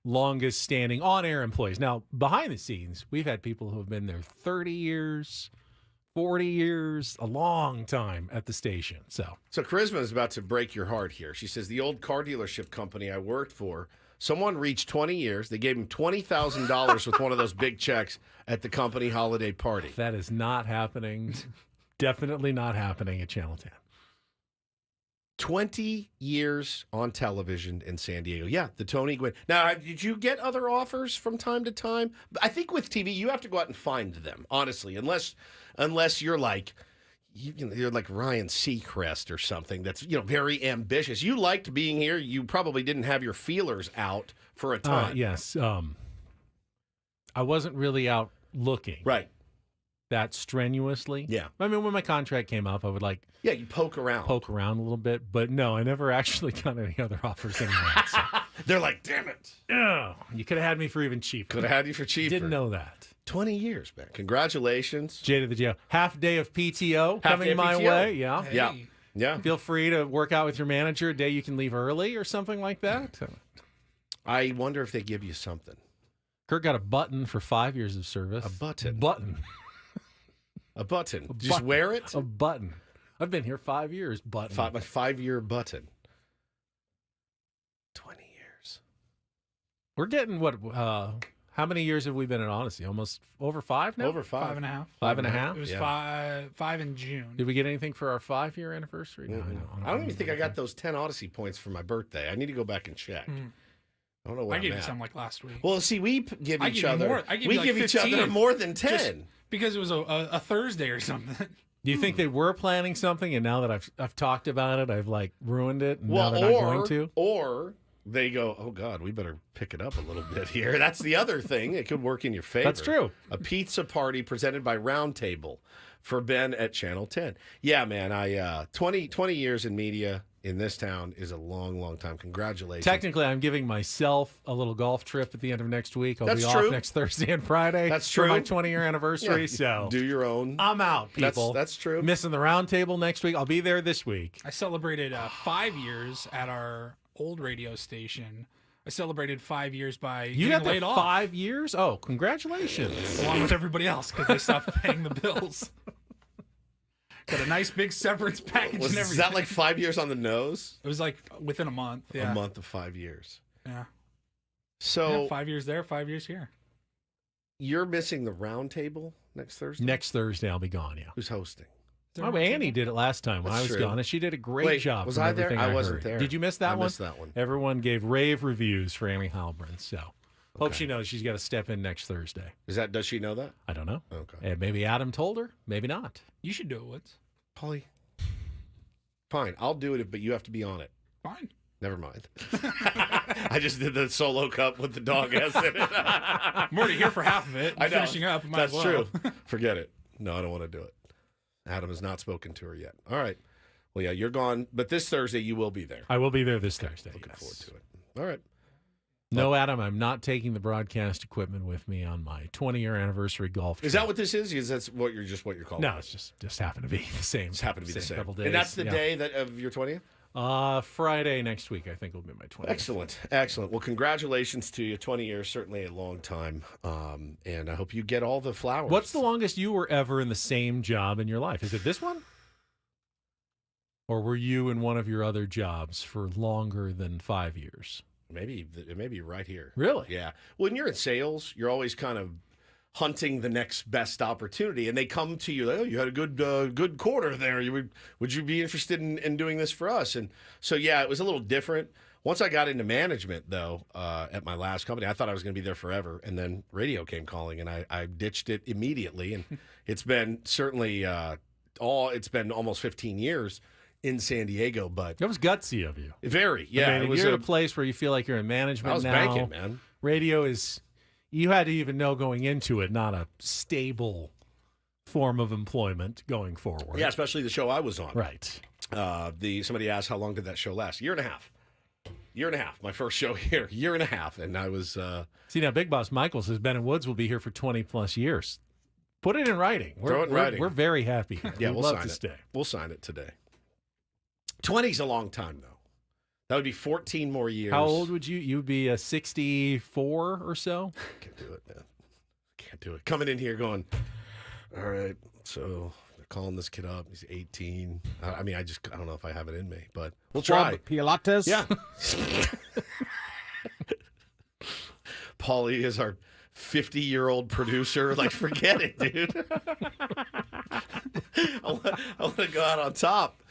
longest standing on-air employees. Now, behind the scenes, we've had people who have been there 30 years, 40 years, a long time at the station. So Charisma is about to break your heart here. She says, the old car dealership company I worked for, someone reached 20 years. They gave him $20,000 with one of those big checks at the company holiday party. That is not happening. Definitely not happening at Channel 10. 20 years on television in San Diego. Yeah, the Tony Gwynn. Now, did you get other offers from time to time? I think with TV, you have to go out and find them, honestly, unless you're like you're like Ryan Seacrest or something that's very ambitious. You liked being here. You probably didn't have your feelers out for a time. Yes. I wasn't really out looking. Right. That strenuously. Yeah. I mean, when my contract came up, I would you poke around a little bit, but no, I never actually got any other offers anyway. So. They're like, damn it. Oh, you could have had me for even cheaper. Could have had you for cheaper. Didn't know that. 20 years, man. Congratulations. Jay to the jail. Half day of PTO coming my way. Yeah. Hey. Yeah. Yeah. Feel free to work out with your manager a day you can leave early or something like that. I wonder if they give you something. Kurt got a button for 5 years of service. A button. Button. A button. Just wear it? A button. I've been here 5 years. Button. A 5-year button. 20 years. We're getting what? How many years have we been at Odyssey? Almost over 5 now? Over 5. 5.5. 5.5? It was five in June. Did we get anything for our 5-year anniversary? No, I don't even think I got those 10 Odyssey points for my birthday. I need to go back and check. I don't know where I gave you at. some like last week. Well, see, we give I each give you other. more. I give we you like give each other 15. more than 10. Just because it was a Thursday or something. Do you think they were planning something, and now that I've talked about it, I've ruined it, and now they're not going to? Or they go, oh God, we better pick it up a little bit here. That's the other thing. It could work in your favor. That's true. A pizza party presented by Roundtable for Ben at Channel 10. Yeah, man. I 20 years in media in this town is a long, long time. Congratulations. Technically, I'm giving myself a little golf trip at the end of next week. I'll be That's true. off next Thursday and Friday. That's for my true. 20-year anniversary. Yeah, So do your own. I'm out, people. That's true. Missing the roundtable next week. I'll be there this week. I celebrated 5 years at our old radio station. I celebrated 5 years by You getting got there laid off 5 years? Oh, congratulations. along with everybody else because they stopped paying the bills. Got a nice big severance package and everything. Is that like 5 years on the nose? It was like within a month. Yeah. A month of 5 years. Yeah. So Yeah, 5 years there, 5 years here. you're missing the Roundtable next Thursday? Next Thursday, I'll be gone, yeah. Who's hosting? Oh, Annie did it last time when That's I was true. gone, and she did a great Wait, job. was from I there? everything I wasn't heard. there. Did you miss that I one? missed that one. Everyone gave rave reviews for Annie Halbrin, so hope she knows she's got to step in next Thursday. Does she know that? I don't know. Okay. And maybe Adam told her, maybe not. You should do it, Woods. Polly. Fine, I'll do it, but you have to be on it. Fine. Never mind. I just did the solo cup with the dog S in it. I'm already here for half of it. I know. Finishing up. Might That's as well. true. Forget it. No, I don't want to do it. Adam has not spoken to her yet. All right. Well, yeah, you're gone, but this Thursday you will be there. I will be there this Thursday. Looking yes. forward to it. All right. No, Adam, I'm not taking the broadcast equipment with me on my 20-year anniversary golf trip. Is that what this is? Is that what you're calling No, it? it's just happened to be the same. It's happened to be the same. Couple days. And that's the yeah. day of your 20th? Friday next week, I think, will be my 20th. Excellent. Excellent. Well, congratulations to you. 20 years, certainly a long time. And I hope you get all the flowers. What's the longest you were ever in the same job in your life? Is it this one? Or were you in one of your other jobs for longer than 5 years? Maybe right here. Really? Yeah. When you're in sales, you're always kind of hunting the next best opportunity, and they come to you. Oh, you had a good quarter there. Would you be interested in doing this for us? And so yeah, it was a little different. Once I got into management, though, at my last company, I thought I was going to be there forever, and then radio came calling, and I ditched it immediately. And it's been certainly it's been almost 15 years in San Diego, but That was gutsy of you. very, yeah. I mean, it was you're at a place where you feel like you're in management I was now. banking, man. Radio is, you had to even know going into it, not a stable form of employment going forward. Yeah, especially the show I was on. Right. Somebody asked how long did that show last? Year and a half. Year and a half. My first show here. Year and a half. And I was... See, now Big Boss Michael says Ben and Woods will be here for 20-plus years. Put it in writing. Throw it in writing. We're very happy here. Yeah, We'd we'll love sign to it. stay. We'll sign it today. 20's a long time, though. That would be 14 more years. How old would you? You'd be 64 or so? Can't do it, man. Can't do it. Coming in here going, all right, so they're calling this kid up. He's 18. I mean, I don't know if I have it in me, but we'll try. Pilates? Yeah. Paulie is our 50-year-old producer. Like, forget it, dude. I want to go out on top.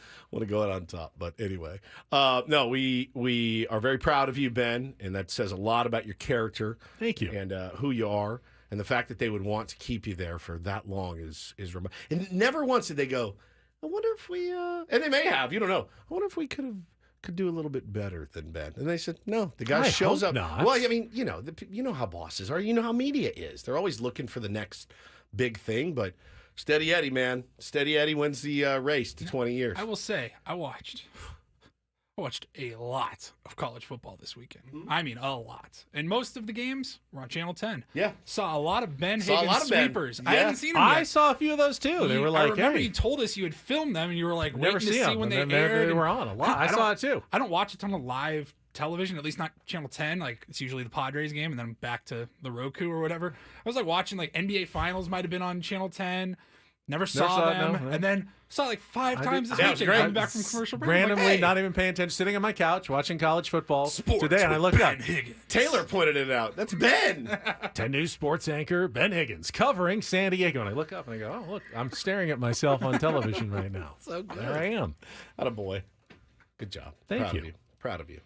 But anyway, no, we are very proud of you, Ben, and that says a lot about your character. Thank you. And who you are, and the fact that they would want to keep you there for that long is remarkable. And never once did they go, I wonder if we, and they may have, you don't know. I wonder if we could do a little bit better than Ben. And they said, no, the guy shows up. Not. Well, I mean, you know how bosses are. You know how media is. They're always looking for the next big thing, but Steady Eddie, man. Steady Eddie wins the race to 20 years. I will say, I watched a lot of college football this weekend. I mean, a lot. And most of the games were on Channel 10. Yeah. Saw a lot of Ben Higgins sweepers. Yeah. I hadn't seen them yet. I saw a few of those too. They were like, I remember hey. you told us you had filmed them, and you were like, Never waiting to see them. when they And then aired. they were on a lot. I saw it too. I don't watch a ton of live television, at least not Channel 10. Like, it's usually the Padres game, and then I'm back to the Roku or whatever. I was like watching, like, NBA Finals might have been on Channel 10. Never saw them. No. And then saw like 5 times this Yeah, it weekend was great. coming back from commercial break. Randomly, I'm like, hey, not even paying attention, sitting on my couch watching college football sports today, and I looked up. Higgins. Taylor pointed it out. That's Ben. 10 News sports anchor Ben Higgins covering San Diego. And I look up and I go, oh, look, I'm staring at myself on television right now. So good. There I am. Attaboy. Good job. Thank Proud you. Of you. Proud of you.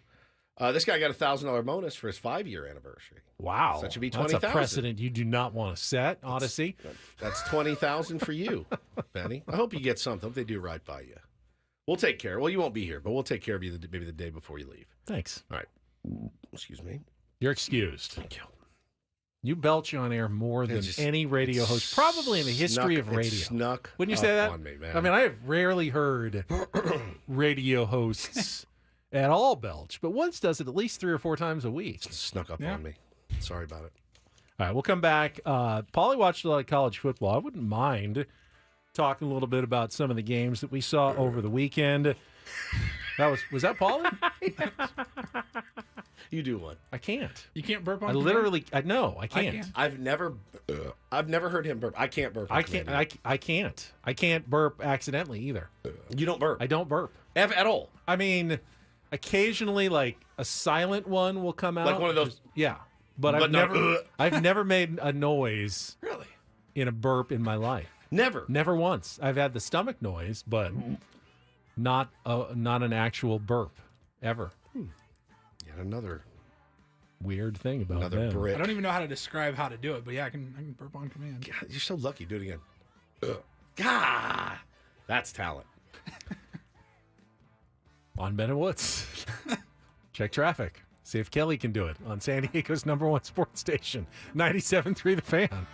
This guy got a $1,000 bonus for his 5-year anniversary. Wow. So that should be That's a $20,000. precedent you do not want to set, Odyssey. That's $20,000 for you, Benny. I hope you get something. I hope they do right by you. We'll take care. Well, you won't be here, but we'll take care of you maybe the day before you leave. Thanks. All right. Excuse me. You're excused. Thank you. You belch on air more than any radio host, probably in the history of radio. Snuck. Wouldn't you say that? On me, man. I mean, I have rarely heard radio hosts at all belch, but Woods does it at least 3 or 4 times a week. Snuck up on me. Sorry about it. All right, we'll come back. Paulie watched a lot of college football. I wouldn't mind talking a little bit about some of the games that we saw over the weekend. Was that Paulie? You do one. I can't. You can't burp on I can't. I've never heard him burp. I can't burp. I can't. I can't burp accidentally either. You don't burp. I don't burp At all. I mean, occasionally, like a silent one will come out, Like one of those. Yeah, but I've never made a noise Really? in a burp in my life. Never Once. I've had the stomach noise, but not an actual burp ever. Yet another weird thing about another them. brick. I don't even know how to describe how to do it, but yeah, I can burp on command. God, you're so lucky. Do it again. God, that's talent. On Ben and Woods. Check traffic. See if Kelly can do it on San Diego's #1 sports station, 97.3 The Fan.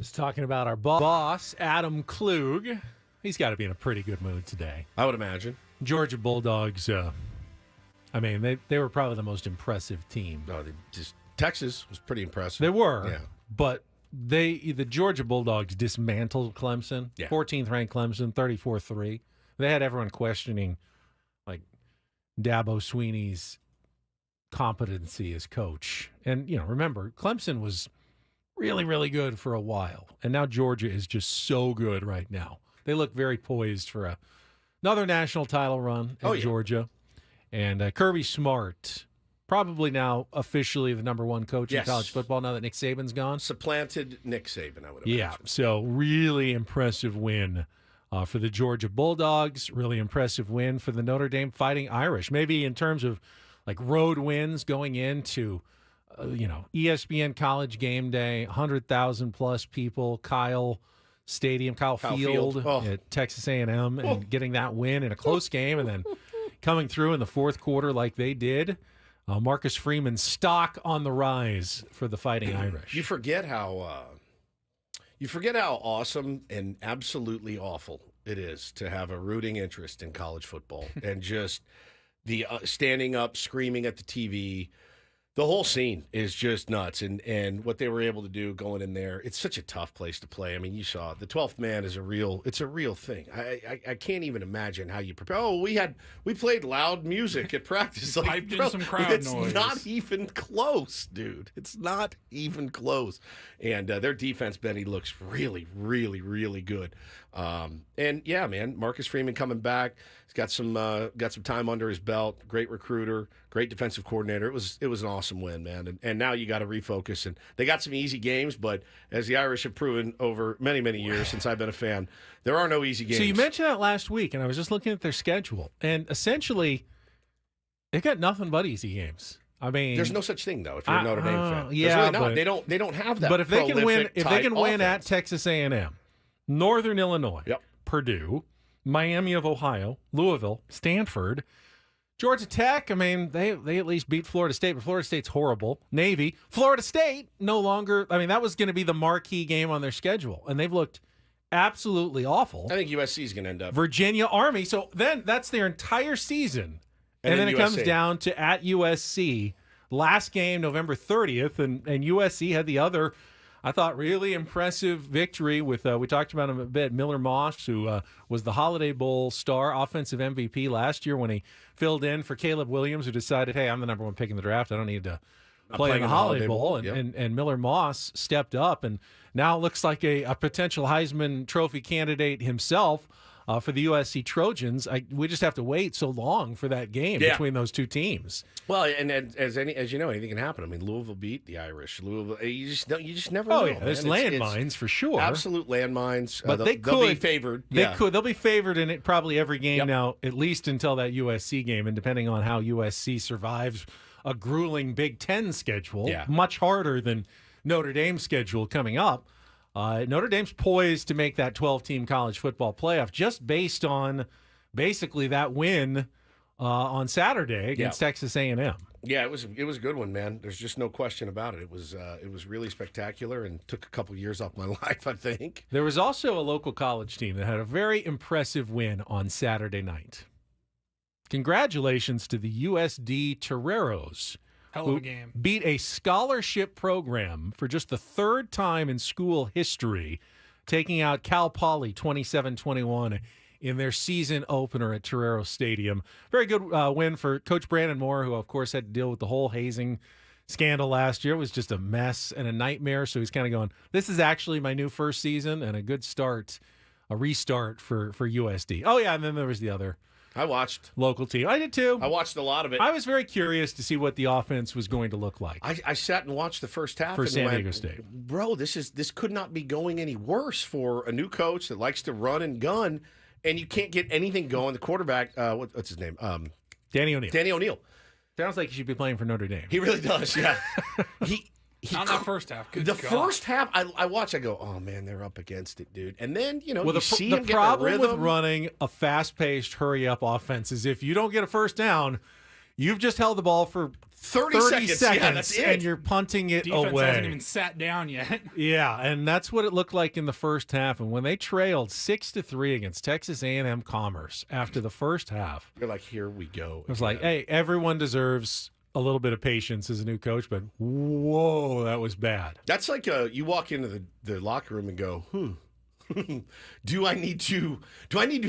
Just talking about our boss, Adam Klug. He's got to be in a pretty good mood today. I would imagine. Georgia Bulldogs, they were probably the most impressive team. No, Texas was pretty impressive. They were. Yeah. But the Georgia Bulldogs dismantled Clemson. Yeah. 14th ranked Clemson, 34-3. They had everyone questioning, like, Dabo Swinney's competency as coach. And, remember, Clemson was really, really good for a while. And now Georgia is just so good right now. They look very poised for another national title run in Georgia. And Kirby Smart, probably now officially the number one coach in college football now that Nick Saban's gone. Supplanted Nick Saban, I would imagine. Yeah, so really impressive win for the Georgia Bulldogs. Really impressive win for the Notre Dame Fighting Irish. Maybe in terms of like road wins going into ESPN College Game Day, 100,000 plus people, Kyle Field at Texas A&M, and getting that win in a close game, and then coming through in the fourth quarter like they did. Marcus Freeman's stock on the rise for the Fighting Irish. You forget how awesome and absolutely awful it is to have a rooting interest in college football and just the standing up, screaming at the TV. The whole scene is just nuts, and what they were able to do going in there, it's such a tough place to play. I mean, you saw the 12th man is a real thing. I can't even imagine how you prepare. Oh, we played loud music at practice. Like, Piped in some crowd noise. It's not even close, dude. It's not even close. And their defense, Benny, looks really, really, really good. And yeah, man, Marcus Freeman coming back. He's got some time under his belt. Great recruiter, great defensive coordinator. It was an awesome win, man. And now you got to refocus. And they got some easy games, but as the Irish have proven over many, many years since I've been a fan, there are no easy games. So you mentioned that last week, and I was just looking at their schedule, and essentially they got nothing but easy games. I mean, there's no such thing though. If you're a Notre Dame fan, yeah, really not. They don't have that. But if they can win offense. at Texas A&M, Northern Illinois, Purdue, Miami of Ohio, Louisville, Stanford, Georgia Tech, I mean, they at least beat Florida State, but Florida State's horrible. Navy, Florida State, no longer. I mean, that was going to be the marquee game on their schedule, and they've looked absolutely awful. I think USC is going to end up. Virginia, Army. So then that's their entire season. And then it comes down to at USC. Last game, November 30th, and USC had the other, I thought, really impressive victory with, we talked about him a bit, Miller Moss, who was the Holiday Bowl star offensive MVP last year when he filled in for Caleb Williams, who decided, hey, I'm the number one pick in the draft. I don't need to play in the Holiday Bowl. And Miller Moss stepped up, and now looks like a potential Heisman Trophy candidate himself. For the USC Trojans, we just have to wait so long for that game between those two teams. Well, and as you know, anything can happen. I mean, Louisville beat the Irish. Louisville, you just never know. Oh yeah, there's landmines for sure. Absolute landmines. But they'll be favored. They'll be favored in it probably every game now, at least until that USC game, and depending on how USC survives a grueling Big Ten schedule, much harder than Notre Dame's schedule coming up. Notre Dame's poised to make that 12-team college football playoff just based on basically that win on Saturday against Texas A&M. Yeah, it was a good one, man. There's just no question about it. It was really spectacular and took a couple years off my life, I think. There was also a local college team that had a very impressive win on Saturday night. Congratulations to the USD Toreros. Hell of a game. Beat a scholarship program for just the third time in school history, taking out Cal Poly 27-21 in their season opener at Torero Stadium. Very good win for Coach Brandon Moore, who, of course, had to deal with the whole hazing scandal last year. It was just a mess and a nightmare, so he's kind of going, this is actually my new first season and a good start, a restart for USD. Oh, yeah, and then there was the other I watched local team. I did too. I watched a lot of it. I was very curious to see what the offense was going to look like. I sat and watched the first half for and San went, Diego State. Bro, this could not be going any worse for a new coach that likes to run and gun, and you can't get anything going. The quarterback, what's his name? Danny O'Neal. Danny O'Neal. Sounds like he should be playing for Notre Dame. He really does. Yeah. On that first half. First half, I watch, I go, oh, man, they're up against it, dude. And then, you see him the problem with running a fast-paced, hurry-up offense is if you don't get a first down, You've just held the ball for 30 seconds. Yeah, that's it. And you're punting it Defense away. hasn't even sat down yet. Yeah, and that's what it looked like in the first half. And when they trailed 6-3 against Texas A&M Commerce after the first half, you're like, here we go. It was like, hey, everyone deserves a little bit of patience as a new coach, but whoa, that was bad. That's like you walk into the locker room and go, do I need to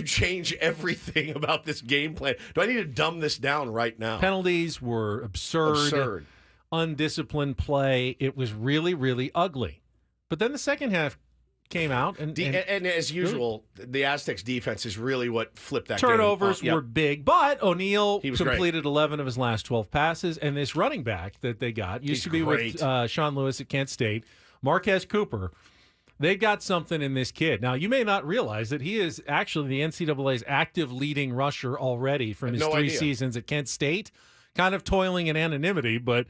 change everything about this game plan? Do I need to dumb this down right now? Penalties were absurd. Undisciplined play. It was really, really ugly. But then the second half came out, and as usual, the Aztecs' defense is really what flipped that turnovers game. were big. But O'Neal completed great. 11 of his last 12 passes, and this running back that they got used to be with Sean Lewis at Kent State, Marquez Cooper. They got something in this kid. Now, you may not realize that he is actually the NCAA's active leading rusher already from his 3 seasons at Kent State, kind of toiling in anonymity, but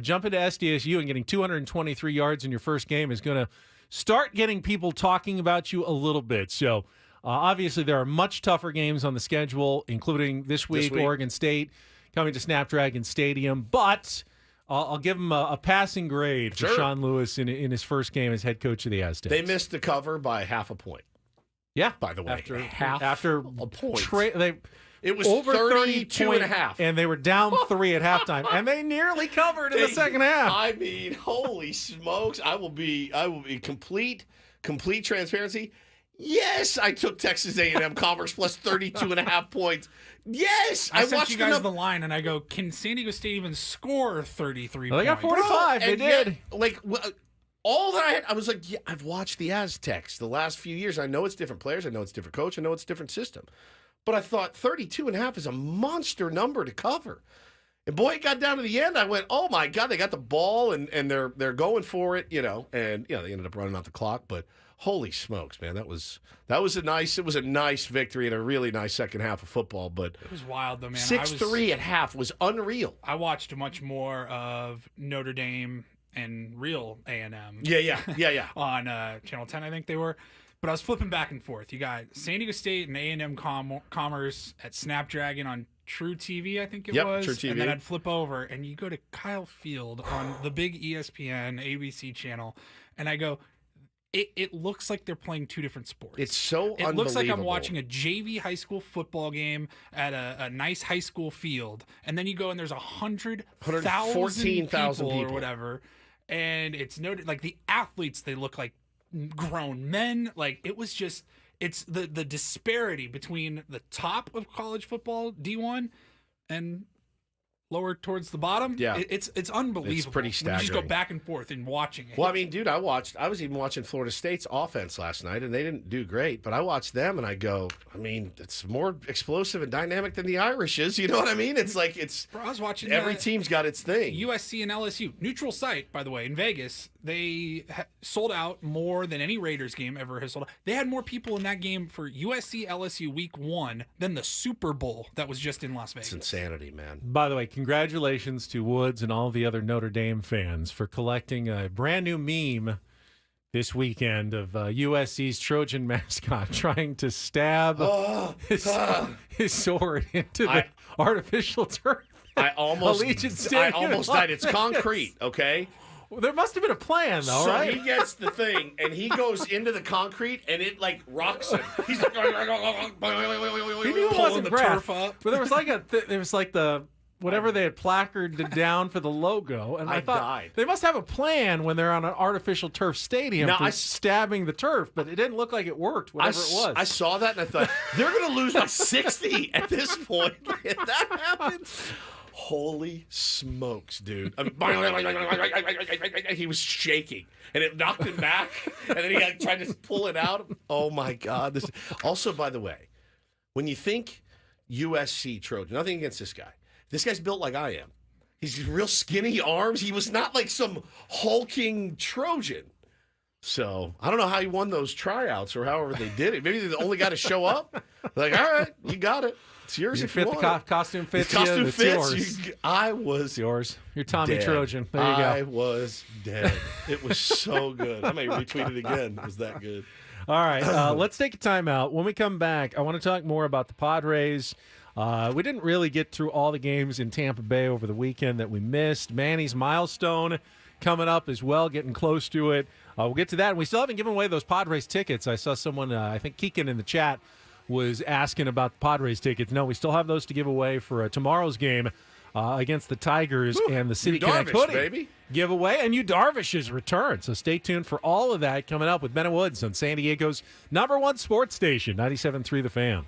jumping to SDSU and getting 223 yards in your first game is going to start getting people talking about you a little bit. So, obviously, there are much tougher games on the schedule, including this week. Oregon State coming to Snapdragon Stadium, but I'll give him a passing grade for Sean Lewis in his first game as head coach of the Aztecs. They missed the cover by half a point. Yeah. By the way. After a point. It was over 32 and a half. And they were down 3 at halftime. And they nearly covered in the second half. I mean, holy smokes. I will be complete transparency. Yes, I took Texas A&M Commerce plus 32 and a half points. Yes, I sent you guys the line, and I go, can San Diego State even score 33 points? They got 45. They did. All that I had, I was like, yeah, I've watched the Aztecs the last few years. I know it's different players. I know it's different coach. I know it's a different system. But I thought 32 and a half is a monster number to cover. And boy, it got down to the end. I went, oh my God, they got the ball and they're going for it, and they ended up running out the clock. But holy smokes, man, it was a nice victory and a really nice second half of football. But it was wild though, man. 6-3 at half was unreal. I watched much more of Notre Dame and real A&M. Yeah. On Channel 10, I think they were. But I was flipping back and forth. You got San Diego State and A&M Commerce at Snapdragon on True TV, I think it was. True TV. And then I'd flip over, and you go to Kyle Field on the big ESPN, ABC channel, and I go, it looks like they're playing two different sports. It's so unbelievable. It looks like I'm watching a JV high school football game at a nice high school field, and then you go and there's 114,000 people or whatever, and it's noted, like, the athletes, they look like grown men. Like, it was just, it's the disparity between the top of college football D1 and lower towards the bottom. Yeah, it's unbelievable. It's pretty staggering. You just go back and forth in watching it. Well, I mean, dude, I was even watching Florida State's offense last night, and they didn't do great. But I watched them, and I go, I mean, it's more explosive and dynamic than the Irish is. You know what I mean? It's like Bro, I was watching every team's got its thing. USC and LSU, neutral site, by the way, in Vegas. They sold out more than any Raiders game ever has sold out. They had more people in that game for USC LSU week 1 than the Super Bowl that was just in Las Vegas. It's insanity, man. By the way, congratulations to Woods and all the other Notre Dame fans for collecting a brand new meme this weekend of USC's Trojan mascot trying to stab his sword into the artificial turf. I almost died. It's concrete, okay? Well, there must have been a plan, though, so right? He gets the thing, and he goes into the concrete, and it, like, rocks him. He's like, he knew it wasn't the turf up. But there was like the whatever they had placarded down for the logo, and I thought died. They must have a plan when they're on an artificial turf stadium for stabbing the turf, but it didn't look like it worked, whatever it was. I saw that, and I thought, they're going to lose by 60 at this point. If that happens... Holy smokes, dude. He was shaking, and it knocked him back, and then he tried to pull it out. Oh, my God. Also, by the way, when you think USC Trojan, nothing against this guy's built like I am. He's real skinny arms. He was not like some hulking Trojan. So, I don't know how he won those tryouts or however they did it. Maybe they're the only guy to show up. Like, all right, you got it. It's yours if you want. The costume fits. Costume fits. Yours. I was it's yours. You're Tommy dead. Trojan. There you go. I was dead. It was so good. I may retweet it again. It was that good. All right. Let's take a time out. When we come back, I want to talk more about the Padres. We didn't really get through all the games in Tampa Bay over the weekend that we missed. Manny's milestone coming up as well, getting close to it. We'll get to that. And we still haven't given away those Padres tickets. I saw someone, I think Keegan in the chat, was asking about the Padres tickets. No, we still have those to give away for tomorrow's game against the Tigers and the City Connect hoodie baby. giveaway. And Yu Darvish's return. So stay tuned for all of that coming up with Ben and Woods on San Diego's #1 sports station, 97.3 The Fan.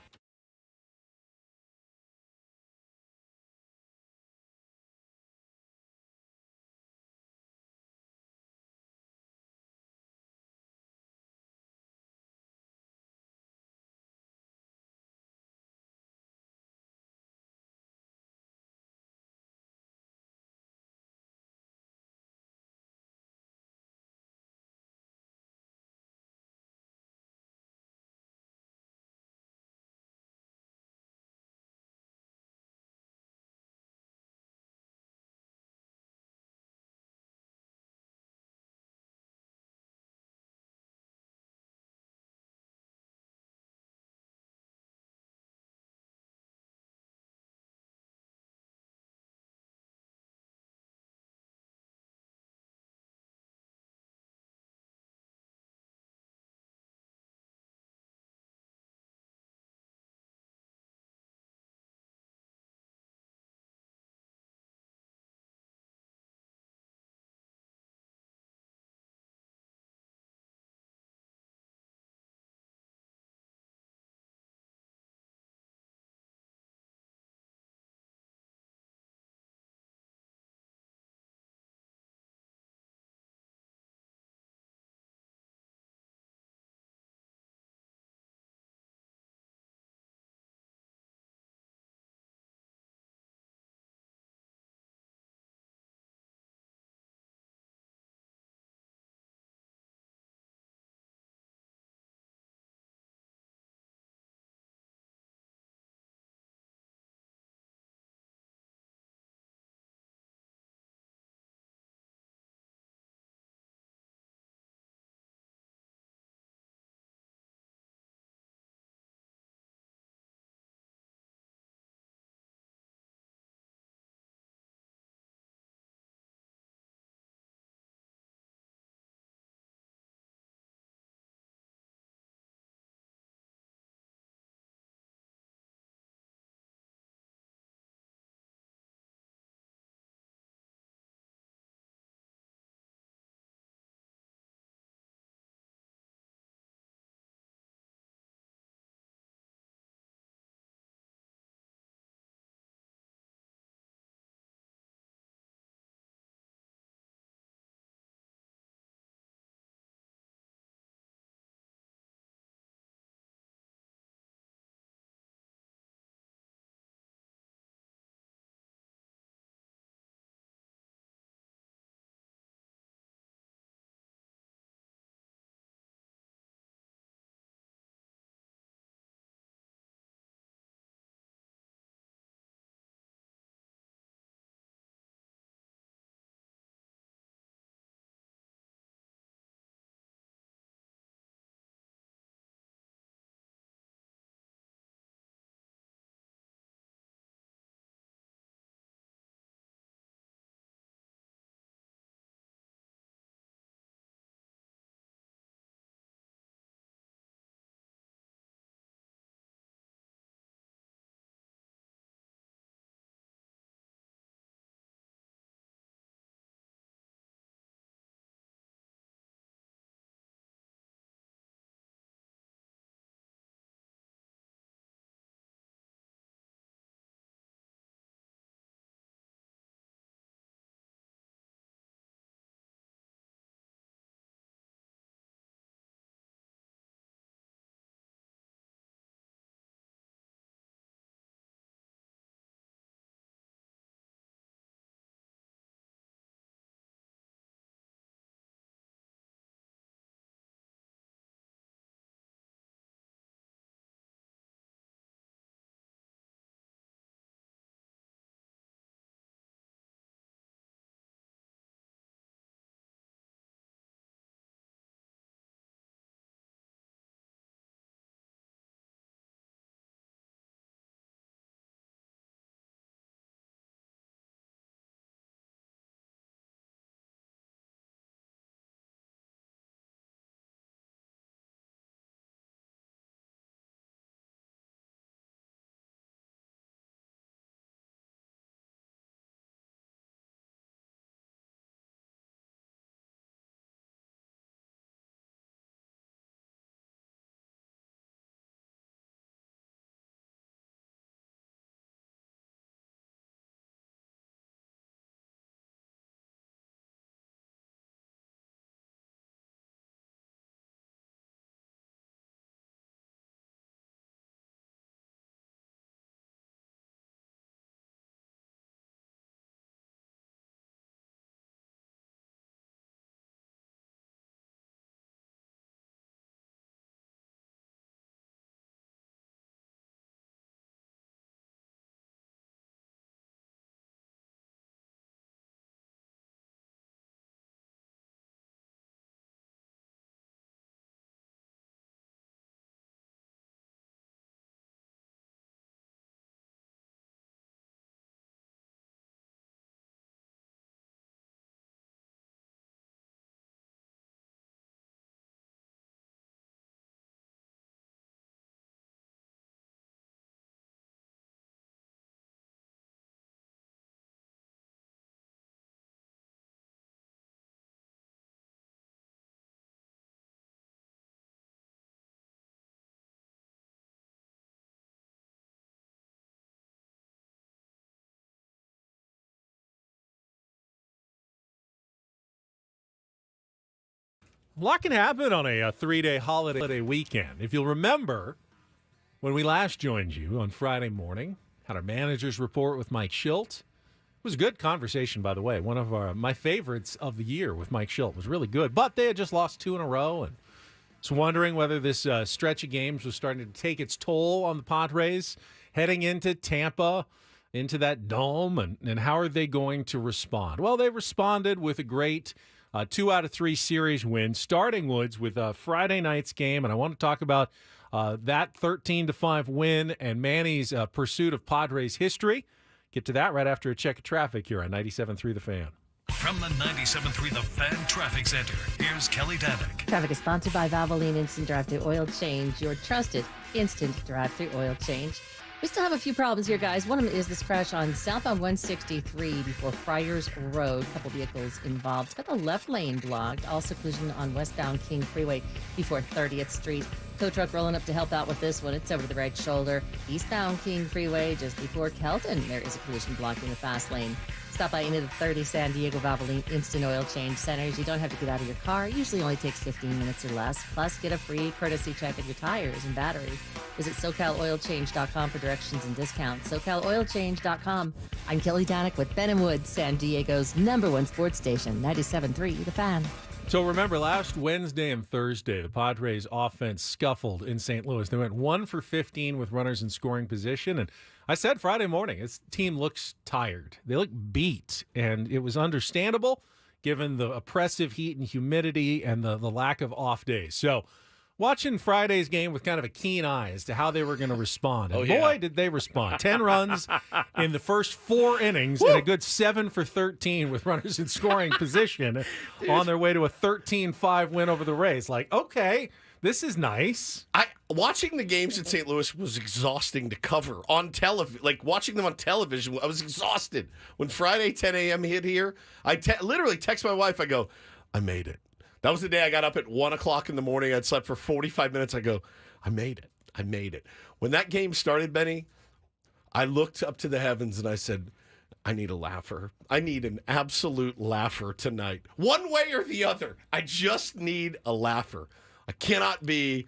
A lot can happen on a 3-day holiday weekend. If you'll remember, when we last joined you on Friday morning, had our manager's report with Mike Schilt. It was a good conversation, by the way. One of my favorites of the year with Mike Schilt. It was really good. But they had just lost 2 in a row, and was wondering whether this stretch of games was starting to take its toll on the Padres heading into Tampa, into that dome, and how are they going to respond? Well, they responded with a great 2 out of 3 series win, starting Woods with Friday night's game, and I want to talk about that 13-5 win and Manny's pursuit of Padres history. Get to that right after a check of traffic here on 97.3 The Fan. From the 97.3 The Fan Traffic Center, here's Kelly Danick. Traffic is sponsored by Valvoline Instant Drive-Thru Oil Change, your trusted instant drive-thru oil change. We still have a few problems here, guys. One of them is this crash on southbound 163 before Friars Road. A couple vehicles involved. It's got the left lane blocked. Also collision on westbound King Freeway before 30th Street. Tow truck rolling up to help out with this one. It's over the right shoulder. Eastbound King Freeway just before Kelton. There is a collision blocking the fast lane. Stop by any of the 30 San Diego Valvoline Instant Oil Change Centers. You don't have to get out of your car. It usually only takes 15 minutes or less. Plus, get a free courtesy check of your tires and battery. Visit SoCalOilChange.com for directions and discounts. SoCalOilChange.com. I'm Kelly Danick with Ben & Woods, San Diego's #1 sports station, 97.3 The Fan. So remember, last Wednesday and Thursday, the Padres offense scuffled in St. Louis. They went 1 for 15 with runners in scoring position. And I said Friday morning, this team looks tired. They look beat. And it was understandable given the oppressive heat and humidity and the lack of off days. So watching Friday's game with kind of a keen eye as to how they were going to respond. And boy, did they respond. 10 runs in the first 4 innings and a good 7 for 13 with runners in scoring position on their way to a 13-5 win over the Rays. Like, okay, this is nice. Watching the games in St. Louis was exhausting to cover on television. Like, watching them on television, I was exhausted. When Friday 10 a.m. hit here, I literally text my wife. I go, I made it. That was the day I got up at 1 o'clock in the morning. I'd slept for 45 minutes. I go, I made it. I made it. When that game started, Benny, I looked up to the heavens and I said, I need a laugher. I need an absolute laugher tonight. One way or the other. I just need a laugher. I cannot be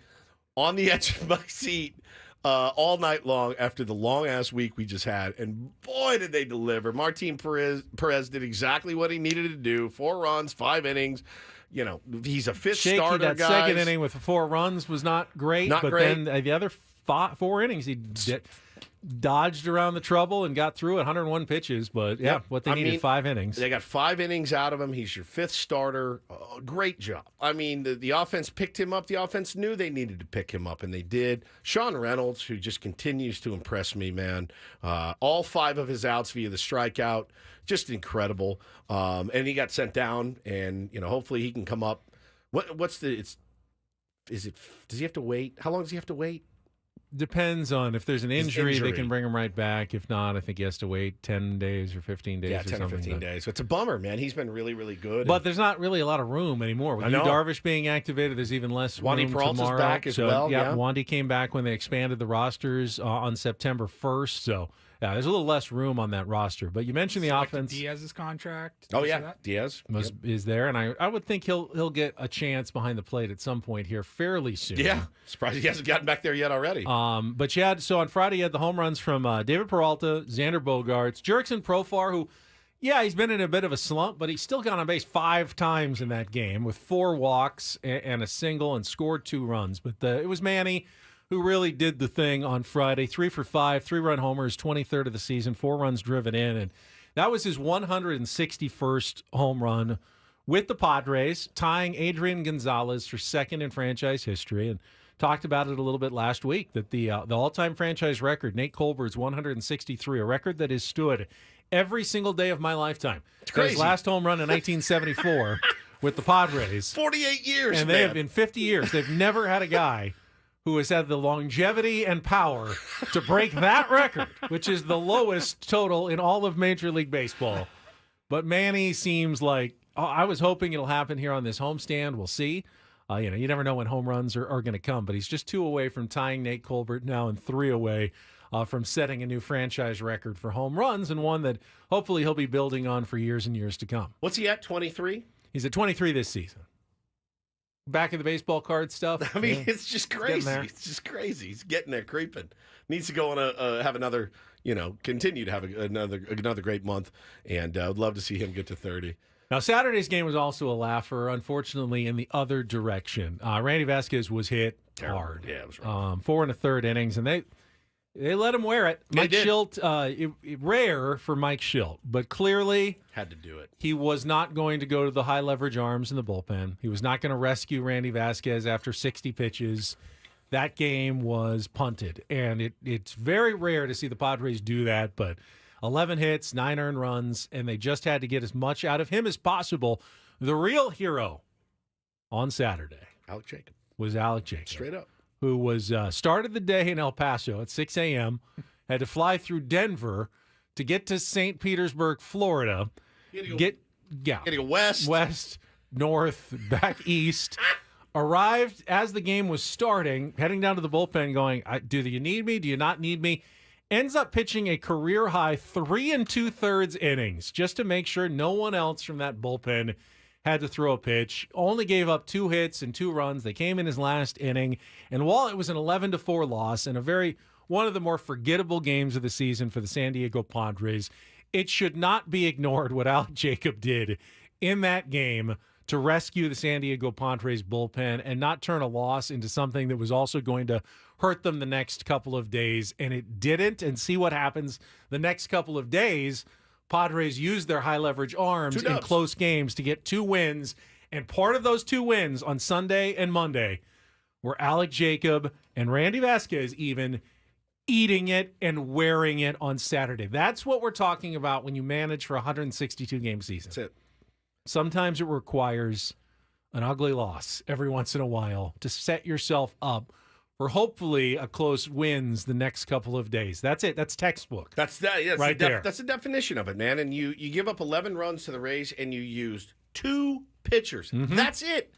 on the edge of my seat all night long after the long-ass week we just had. And boy, did they deliver. Martin Perez did exactly what he needed to do. 4 runs, 5 innings. You know, he's a fifth starter, that guys. Second inning with 4 runs was not great. But then the other 4 innings, he dodged around the trouble and got through 101 pitches. But, yeah, what they needed, 5 innings. They got 5 innings out of him. He's your 5th starter. Oh, great job. I mean, the offense picked him up. The offense knew they needed to pick him up, and they did. Sean Reynolds, who just continues to impress me, man. All 5 of his outs via the strikeout. Just incredible. And he got sent down, and, you know, hopefully he can come up. Does he have to wait? How long does he have to wait? Depends on if there's an injury, they can bring him right back. If not, I think he has to wait 10 days or 15 days. Yeah, 10 or 15 days. So it's a bummer, man. He's been really, really good. But there's not really a lot of room anymore. With Darvish being activated, there's even less room Wandy Peralta's tomorrow. back as well. Yeah, Wandy came back when they expanded the rosters on September 1st. So, yeah, there's a little less room on that roster. But you mentioned the offense. Diaz's contract. Oh, yeah. Diaz is there. And I would think he'll get a chance behind the plate at some point here fairly soon. Yeah. Surprised he hasn't gotten back there yet already. But so on Friday, you had the home runs from David Peralta, Xander Bogaerts, Jurickson Profar, who, yeah, he's been in a bit of a slump, but he still got on base 5 times in that game with 4 walks and a single and scored 2 runs. But it was Manny who really did the thing on Friday. 3 for 5, 3-run homers, 23rd of the season, 4 runs driven in. And that was his 161st home run with the Padres, tying Adrian Gonzalez for 2nd in franchise history. And talked about it a little bit last week, that the all-time franchise record, Nate Colbert's 163, a record that has stood every single day of my lifetime. It's crazy. His last home run in 1974 with the Padres. 48 years, and they have, in 50 years, they've never had a guy who has had the longevity and power to break that record, which is the lowest total in all of Major League Baseball. But Manny seems like, I was hoping it'll happen here on this homestand. We'll see. You never know when home runs are going to come, but he's just 2 away from tying Nate Colbert now and 3 away from setting a new franchise record for home runs, and one that hopefully he'll be building on for years and years to come. What's he at, 23? He's at 23 this season. back of the baseball card stuff. I mean, it's just crazy. It's just crazy. He's getting there, creeping. Needs to go on have another, continue to have another great month, and I would love to see him get to 30. Now, Saturday's game was also a laugher, unfortunately, in the other direction. Randy Vasquez was hit hard. Yeah, it was rough. 4 1/3 innings, and they let him wear it. Mike Schilt, rare for Mike Schilt, but clearly had to do it. He was not going to go to the high leverage arms in the bullpen. He was not going to rescue Randy Vasquez after 60 pitches. That game was punted, and it's very rare to see the Padres do that, but 11 hits, 9 earned runs, and they just had to get as much out of him as possible. The real hero on Saturday was Alec Jacob. Straight up. Who was started the day in El Paso at 6 a.m., had to fly through Denver to get to St. Petersburg, Florida. Get go west, north, back east. Arrived as the game was starting, heading down to the bullpen going, do you need me? Do you not need me? Ends up pitching a career-high 3 2/3 innings just to make sure no one else from that bullpen had to throw a pitch. Only gave up 2 hits and 2 runs. They came in his last inning. And while it was an 11-4 loss and one of the more forgettable games of the season for the San Diego Padres, it should not be ignored what Alec Jacob did in that game to rescue the San Diego Padres bullpen and not turn a loss into something that was also going to hurt them the next couple of days. And it didn't. And see what happens the next couple of days. Padres used their high leverage arms in close games to get 2 wins. And part of those 2 wins on Sunday and Monday were Alec Jacob and Randy Vasquez even eating it and wearing it on Saturday. That's what we're talking about when you manage for a 162-game season. That's it. Sometimes it requires an ugly loss every once in a while to set yourself up for hopefully a close wins the next couple of days. That's it. That's textbook. That's there. That's the definition of it, man. And you give up 11 runs to the Rays and you used 2 pitchers. Mm-hmm. That's it.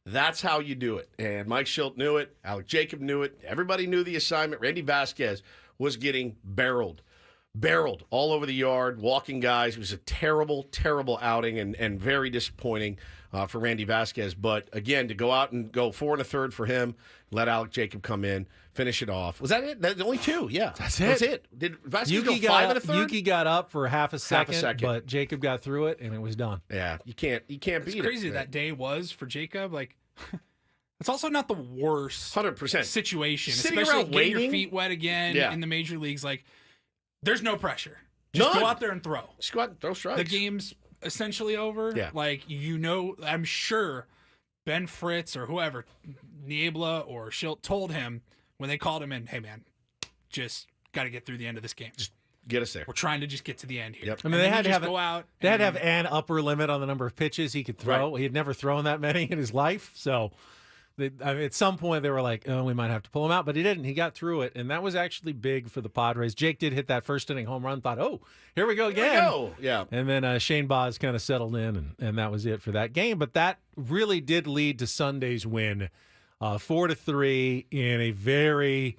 That's how you do it. And Mike Schilt knew it. Alec Jacob knew it. Everybody knew the assignment. Randy Vasquez was getting barreled all over the yard, walking guys. It was a terrible, terrible outing and very disappointing for Randy Vasquez. But again, to go out and go 4 1/3 for him, let Alec Jacob come in, finish it off. Was that it? That's only 2. Yeah, that's it. Did Vasquez go 5 1/3? Yuki got up for half a second, but Jacob got through it and it was done. Yeah, you can't beat it. It's crazy that day was for Jacob. Like, it's also not the worst 100% situation, sitting especially around getting your waiting. feet wet again in the major leagues. Like, there's no pressure. Just go out there and throw. Just go out and throw strikes. The game's essentially over. Yeah. Like, I'm sure Ben Fritz or whoever, Niebla or Schilt told him when they called him in, hey, man, just got to get through the end of this game. Just get us there. We're trying to just get to the end here. Yep. I mean, they had to have go out. They had to have an upper limit on the number of pitches he could throw. Right. He had never thrown that many in his life. So at some point they were like, oh, we might have to pull him out. But he didn't. He got through it. And that was actually big for the Padres. Jake did hit that first inning home run. Thought, oh, here we go again. Yeah. And then Shane Baz kind of settled in, and that was it for that game. But that really did lead to Sunday's win, 4-3 in a very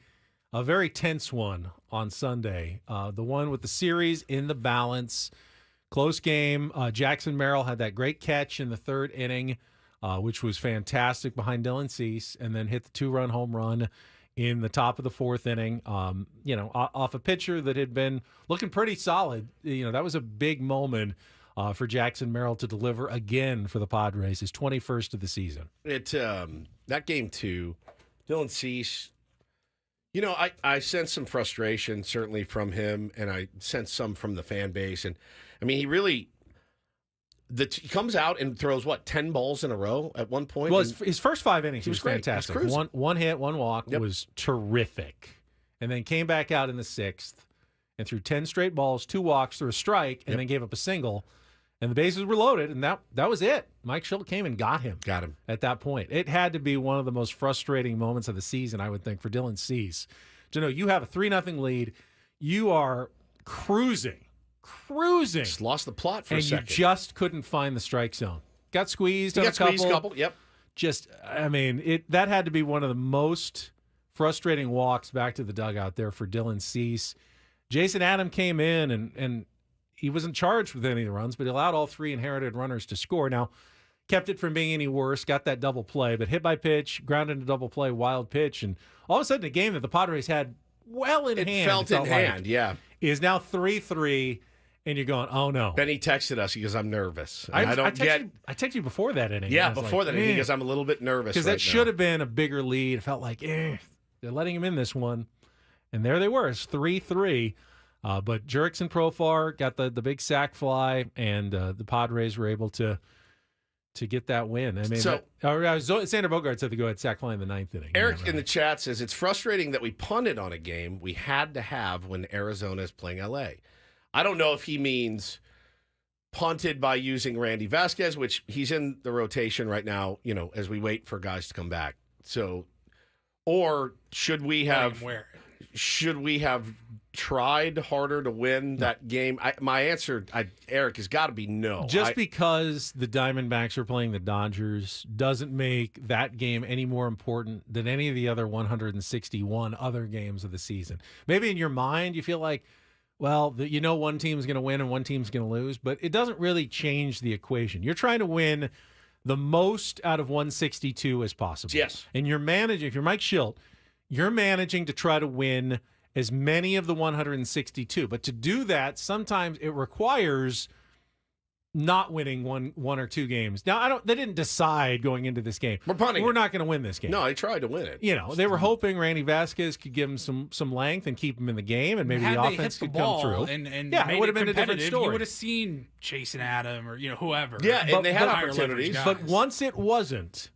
tense one on Sunday. The one with the series in the balance. Close game. Jackson Merrill had that great catch in the 3rd inning, which was fantastic behind Dylan Cease, and then hit the 2-run home run in the top of the 4th inning, off a pitcher that had been looking pretty solid. That was a big moment for Jackson Merrill to deliver again for the Padres, his 21st of the season. That game too, Dylan Cease, I sense some frustration certainly from him, and I sense some from the fan base. And I mean, he really he comes out and throws 10 balls in a row at one point. Well, his first 5 innings, he was great. fantastic. He was one hit, 1 walk, Yep. was terrific, and then came back out in the 6th and threw 10 straight balls, 2 walks, threw a strike, and then gave up a single. And the bases were loaded, and that was it. Mike Schilt came and got him at that point. It had to be one of the most frustrating moments of the season, I would think, for Dylan Cease. To know you have a 3-0 lead, you are cruising. Just lost the plot for a second. And you just couldn't find the strike zone. Got squeezed on a couple. Yep. That had to be one of the most frustrating walks back to the dugout there for Dylan Cease. Jason Adam came in and he wasn't charged with any of the runs, but he allowed all 3 inherited runners to score. Now, kept it from being any worse, got that double play, but hit by pitch, grounded into double play, wild pitch, and all of a sudden a game that the Padres had well in hand. It felt in hand, yeah. Is now 3-3, and you're going, oh no. Benny texted us. He goes, I'm nervous. I texted you before that inning. Yeah, before that inning. He goes, I'm a little bit nervous because that should have been a bigger lead. It felt like, they're letting him in this one. And there they were. It's 3-3. But Jurickson and Profar got the big sac fly, and the Padres were able to get that win. I mean, Sander Bogart said the go-ahead sac fly in the 9th inning. Eric in the chat says, it's frustrating that we punted on a game we had to have when Arizona is playing L.A. I don't know if he means punted by using Randy Vasquez, which he's in the rotation right now, as we wait for guys to come back. So, or should we have tried harder to win that game? My answer, Eric, has got to be no. Just because the Diamondbacks are playing the Dodgers doesn't make that game any more important than any of the other 161 other games of the season. Maybe in your mind you feel like, well, one team's going to win and one team's going to lose, but it doesn't really change the equation. You're trying to win the most out of 162 as possible. Yes. And you're managing, if you're Mike Schilt, you're managing to try to win as many of the 162. But to do that, sometimes it requires not winning one or two games. Now, they didn't decide going into this game. We're not going to win this game. No, they tried to win it. They were hoping Randy Vasquez could give him some length and keep him in the game, and maybe the offense could come through. And it would have been a different story. You would have seen Jason Adam or whoever. Yeah, and they had opportunities. But once it wasn't,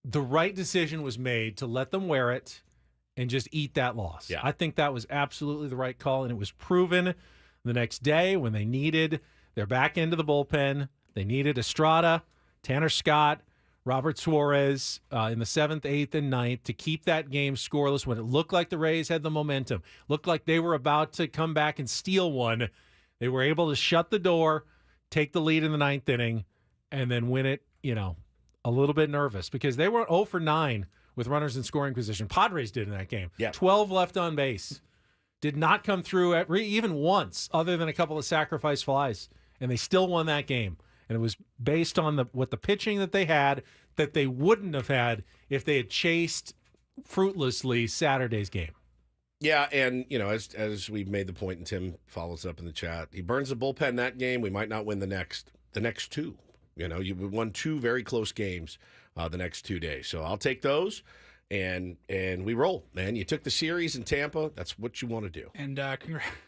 the right decision was made to let them wear it and just eat that loss. Yeah. I think that was absolutely the right call, and it was proven the next day when they needed their back end of the bullpen. They needed Estrada, Tanner Scott, Robert Suarez in the 7th, 8th, and 9th to keep that game scoreless when it looked like the Rays had the momentum, looked like they were about to come back and steal one. They were able to shut the door, take the lead in the 9th inning, and then win it, a little bit nervous because they were 0 for 9 with runners in scoring position. Padres did in that game. Yeah. 12 left on base. Did not come through even once other than a couple of sacrifice flies. And they still won that game. And it was based on what the pitching that they had that they wouldn't have had if they had chased fruitlessly Saturday's game. Yeah, and, as we've made the point, and Tim follows up in the chat, he burns the bullpen that game. We might not win the next two. You won two very close games the next 2 days. So I'll take those, and we roll, man. You took the series in Tampa. That's what you want to do. And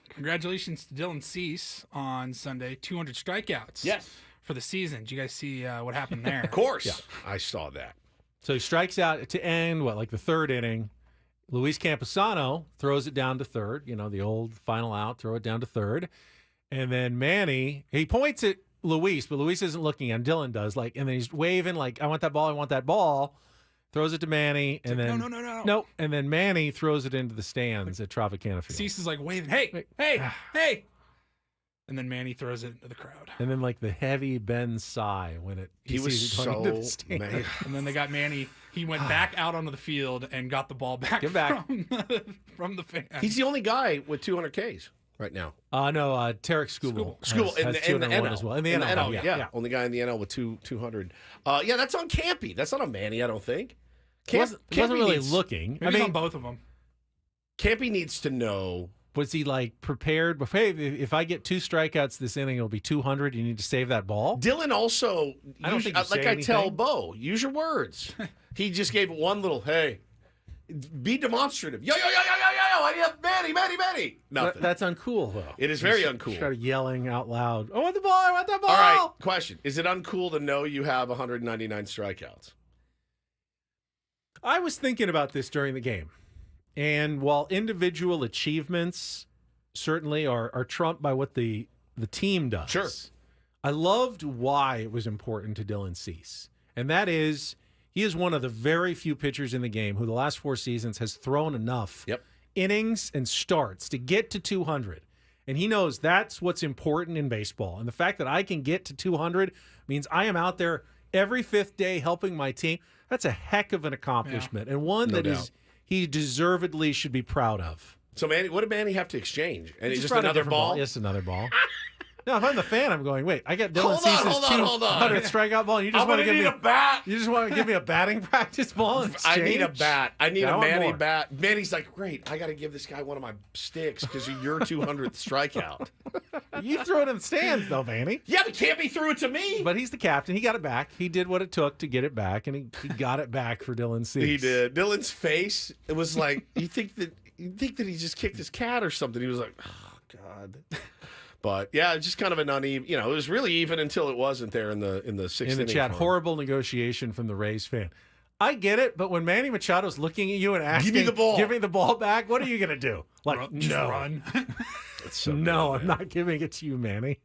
congratulations to Dylan Cease on Sunday, 200 strikeouts. Yes. For the season. Did you guys see what happened there? Of course. Yeah. I saw that. So he strikes out to end, the 3rd inning. Luis Camposano throws it down to 3rd, the old final out, throw it down to 3rd. And then Manny, he points at Luis, but Luis isn't looking, and Dylan does, and then he's waving, I want that ball, throws it to Manny, and then no, and then Manny throws it into the stands at Tropicana Field. Cease is waving, hey, and then Manny throws it into the crowd. And then the heavy Ben sigh when he was so mad. And then they got Manny. He went back out onto the field and got the ball back. From the fans. He's the only guy with 200 Ks right now. No, Tarek Skubal. In the NL as well. In the NL, yeah. Only guy in the NL with 200. That's on Campy. That's not on Manny, I don't think. He wasn't really looking. Maybe on both of them. Campy needs to know. Was he prepared? Hey, if I get 2 strikeouts this inning, it'll be 200. You need to save that ball. Dylan also, I tell Bo, use your words. He just gave one little, hey, be demonstrative. Yo, I have Manny. Nothing. That's uncool, though. It is very uncool. Started yelling out loud, I want the ball, I want that ball. All right, question. Is it uncool to know you have 199 strikeouts? I was thinking about this during the game. And while individual achievements certainly are trumped by what the team does, sure, I loved why it was important to Dylan Cease. And that is, he is one of the very few pitchers in the game who the last 4 seasons has thrown enough innings and starts to get to 200. And he knows that's what's important in baseball. And the fact that I can get to 200 means I am out there every 5th day helping my team. That's a heck of an accomplishment, and one that is he deservedly should be proud of. So, Manny, what did Manny have to exchange? And just another ball? Just another ball. No, if I'm the fan, I'm going, wait, I got Dylan Cease's hold on. 200th strikeout ball. And you just want to give me a bat. You just want to give me a batting practice ball in I exchange? need a bat. I need a Manny more. bat. Manny's like, great. I got to give this guy one of my sticks because of your 200th strikeout. You threw it in the stands, though, Manny. Yeah, but can't be threw it to me. But he's the captain. He got it back. He did what it took to get it back, and he got it back for Dylan Cease. He did. Dylan's face, it was like, you think that he just kicked his cat or something. He was like, oh, God. But, yeah, it's just kind of an uneven. You know, it was really even until it wasn't there in the sixth inning. In the chat, horrible negotiation from the Rays fan. I get it, but when Manny Machado's looking at you and asking, give me the ball back, what are you going to do? Like, Just no. run. So no, good, I'm not giving it to you, Manny.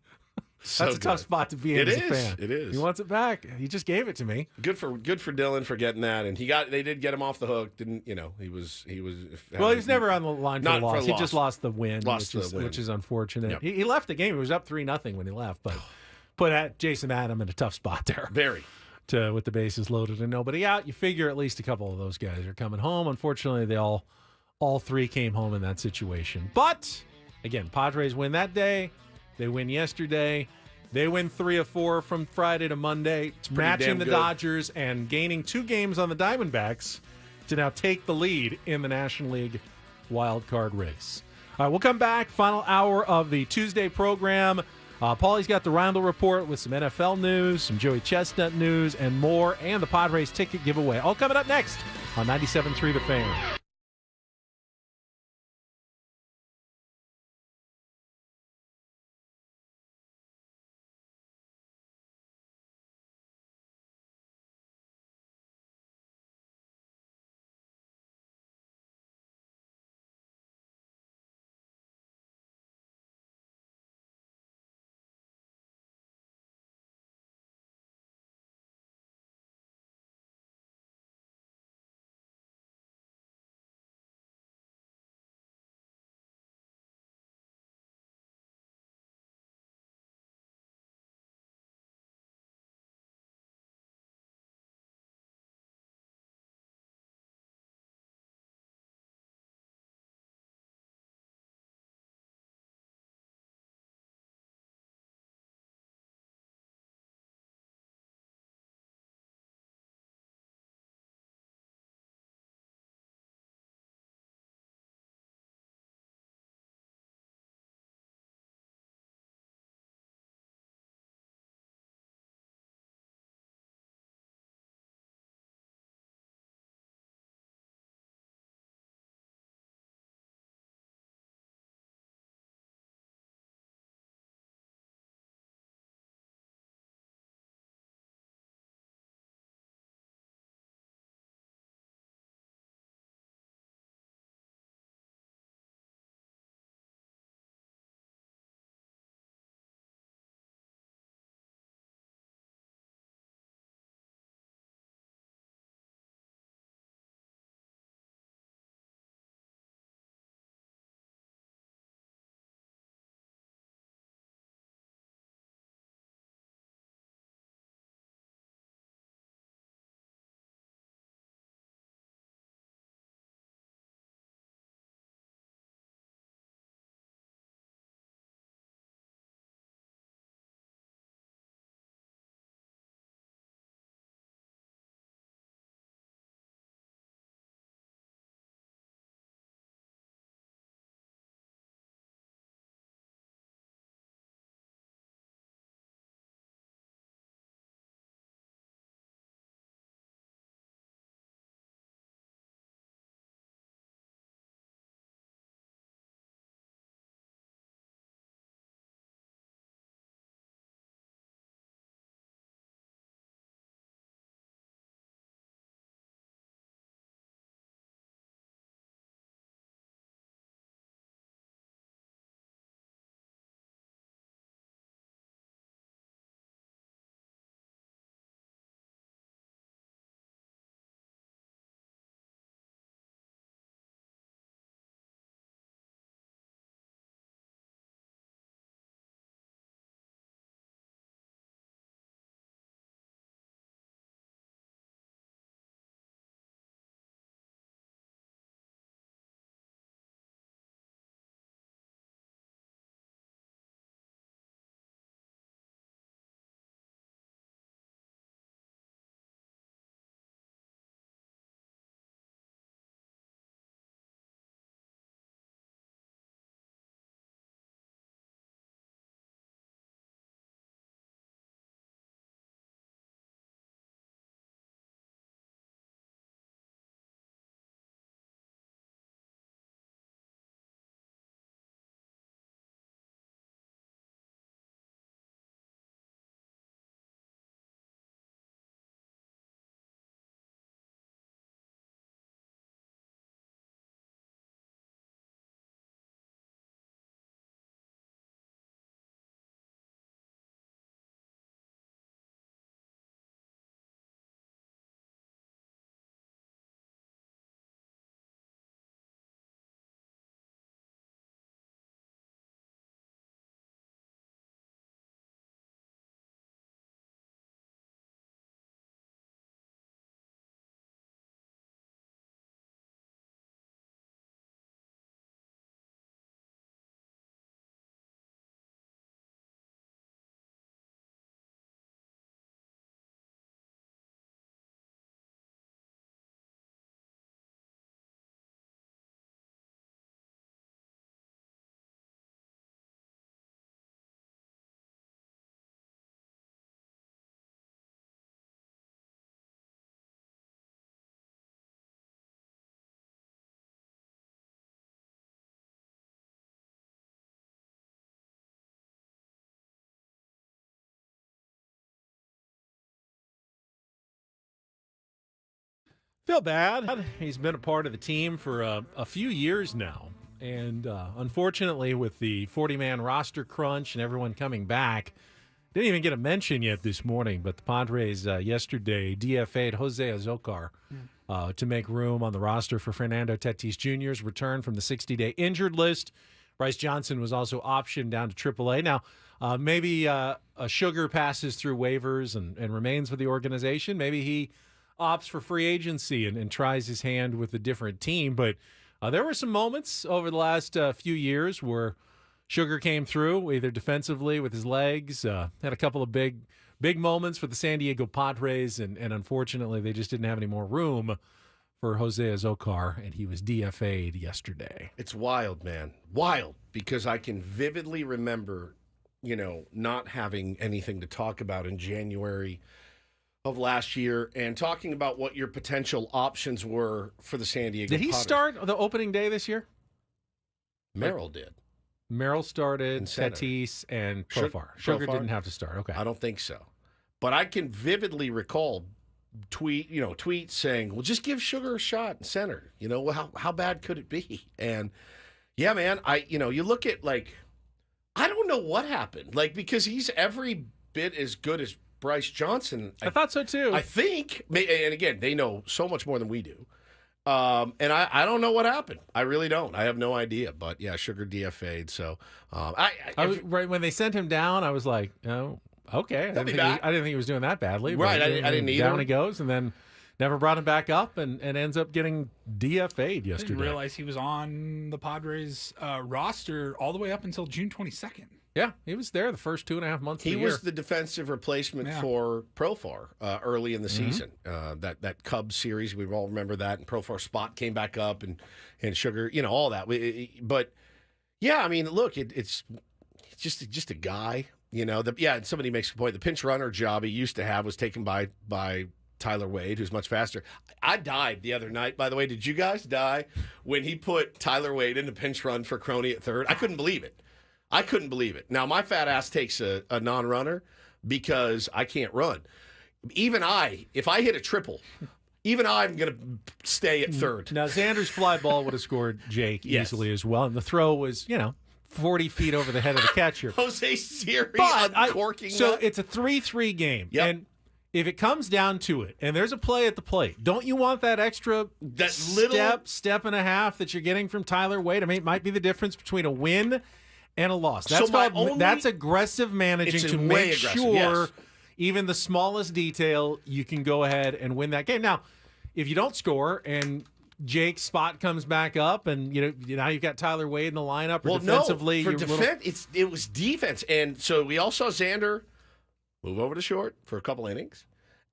So That's a tough good. spot to be in as a fan. It is. He wants it back. He just gave it to me. Good for Dylan for getting that, and they did get him off the hook. Didn't he was Well, he was never on the line for a loss. He just lost the win, win. which is unfortunate. Yep. He left the game. He was up 3-0 when he left, but put at Jason Adam in a tough spot there. Very. With the bases loaded and nobody out, you figure at least a couple of those guys are coming home. Unfortunately, they all three came home in that situation. But again, Padres win that day. They win yesterday. They win 3 of 4 from Friday to Monday, matching the Dodgers and gaining 2 games on the Diamondbacks to now take the lead in the National League wild card race. All right, we'll come back. Final hour of the Tuesday program. Paulie's got the Roundup report with some NFL news, some Joey Chestnut news, and more, and the Padres ticket giveaway. All coming up next on 97.3 The Fan. Feel bad. He's been a part of the team for a few years now. And unfortunately, with the 40-man roster crunch and everyone coming back, didn't even get a mention yet this morning, but the Padres yesterday DFA'd Jose Azocar to make room on the roster for Fernando Tatis Jr.'s return from the 60-day injured list. Bryce Johnson was also optioned down to AAA. Now, maybe a Sugar passes through waivers and remains with the organization. Maybe he opts for free agency and tries his hand with a different team. But there were some moments over the last few years where Sugar came through, either defensively with his legs, had a couple of big moments for the San Diego Padres, and unfortunately they just didn't have any more room for Jose Azocar, and he was DFA'd yesterday. It's wild, man. Wild, because I can vividly remember, not having anything to talk about in January of last year and talking about what your potential options were for the San Diego Did he Padres. start the opening day this year? Merrill did. Merrill started, Tatis, and Profar. Sugar didn't have to start. Okay. I don't think so. But I can vividly recall tweets saying, well, just give Sugar a shot in center. How bad could it be? And yeah, man, you look at I don't know what happened. Because he's every bit as good as Bryce Johnson. I thought so too. I think, and again, they know so much more than we do. And I don't know what happened. I really don't. I have no idea. But yeah, Sugar DFA'd. So right when they sent him down, I was like, oh, okay. I didn't think he was doing that badly. Right, I didn't either. Down he goes, and then never brought him back up, and ends up getting DFA'd yesterday. I didn't realize he was on the Padres roster all the way up until June 22nd. Yeah, he was there the first 2.5 months of the year. He was the defensive replacement for Profar early in the season. That Cubs series, we all remember that. And Profar's spot came back up, and Sugar, all that. But yeah, I mean, look, it's just a guy. And somebody makes a point. The pinch runner job he used to have was taken by Tyler Wade, who's much faster. I died the other night, by the way. Did you guys die when he put Tyler Wade in the pinch run for Crony at third? I couldn't believe it. Now, my fat ass takes a non-runner because I can't run. If I hit a triple, I'm going to stay at third. Now, Xander's fly ball would have scored Jake easily as well, and the throw was, 40 feet over the head of the catcher. Jose Siri uncorking So that. it's a 3-3 game. Yep. And if it comes down to it, and there's a play at the plate, don't you want that extra step and a half that you're getting from Tyler Wade? I mean, it might be the difference between a win and a loss. That's aggressive managing to make sure even the smallest detail, you can go ahead and win that game. Now, if you don't score and Jake's spot comes back up, and now you've got Tyler Wade in the lineup. Or defensively, no, for defense, it was defense, and so we all saw Xander move over to short for a couple innings,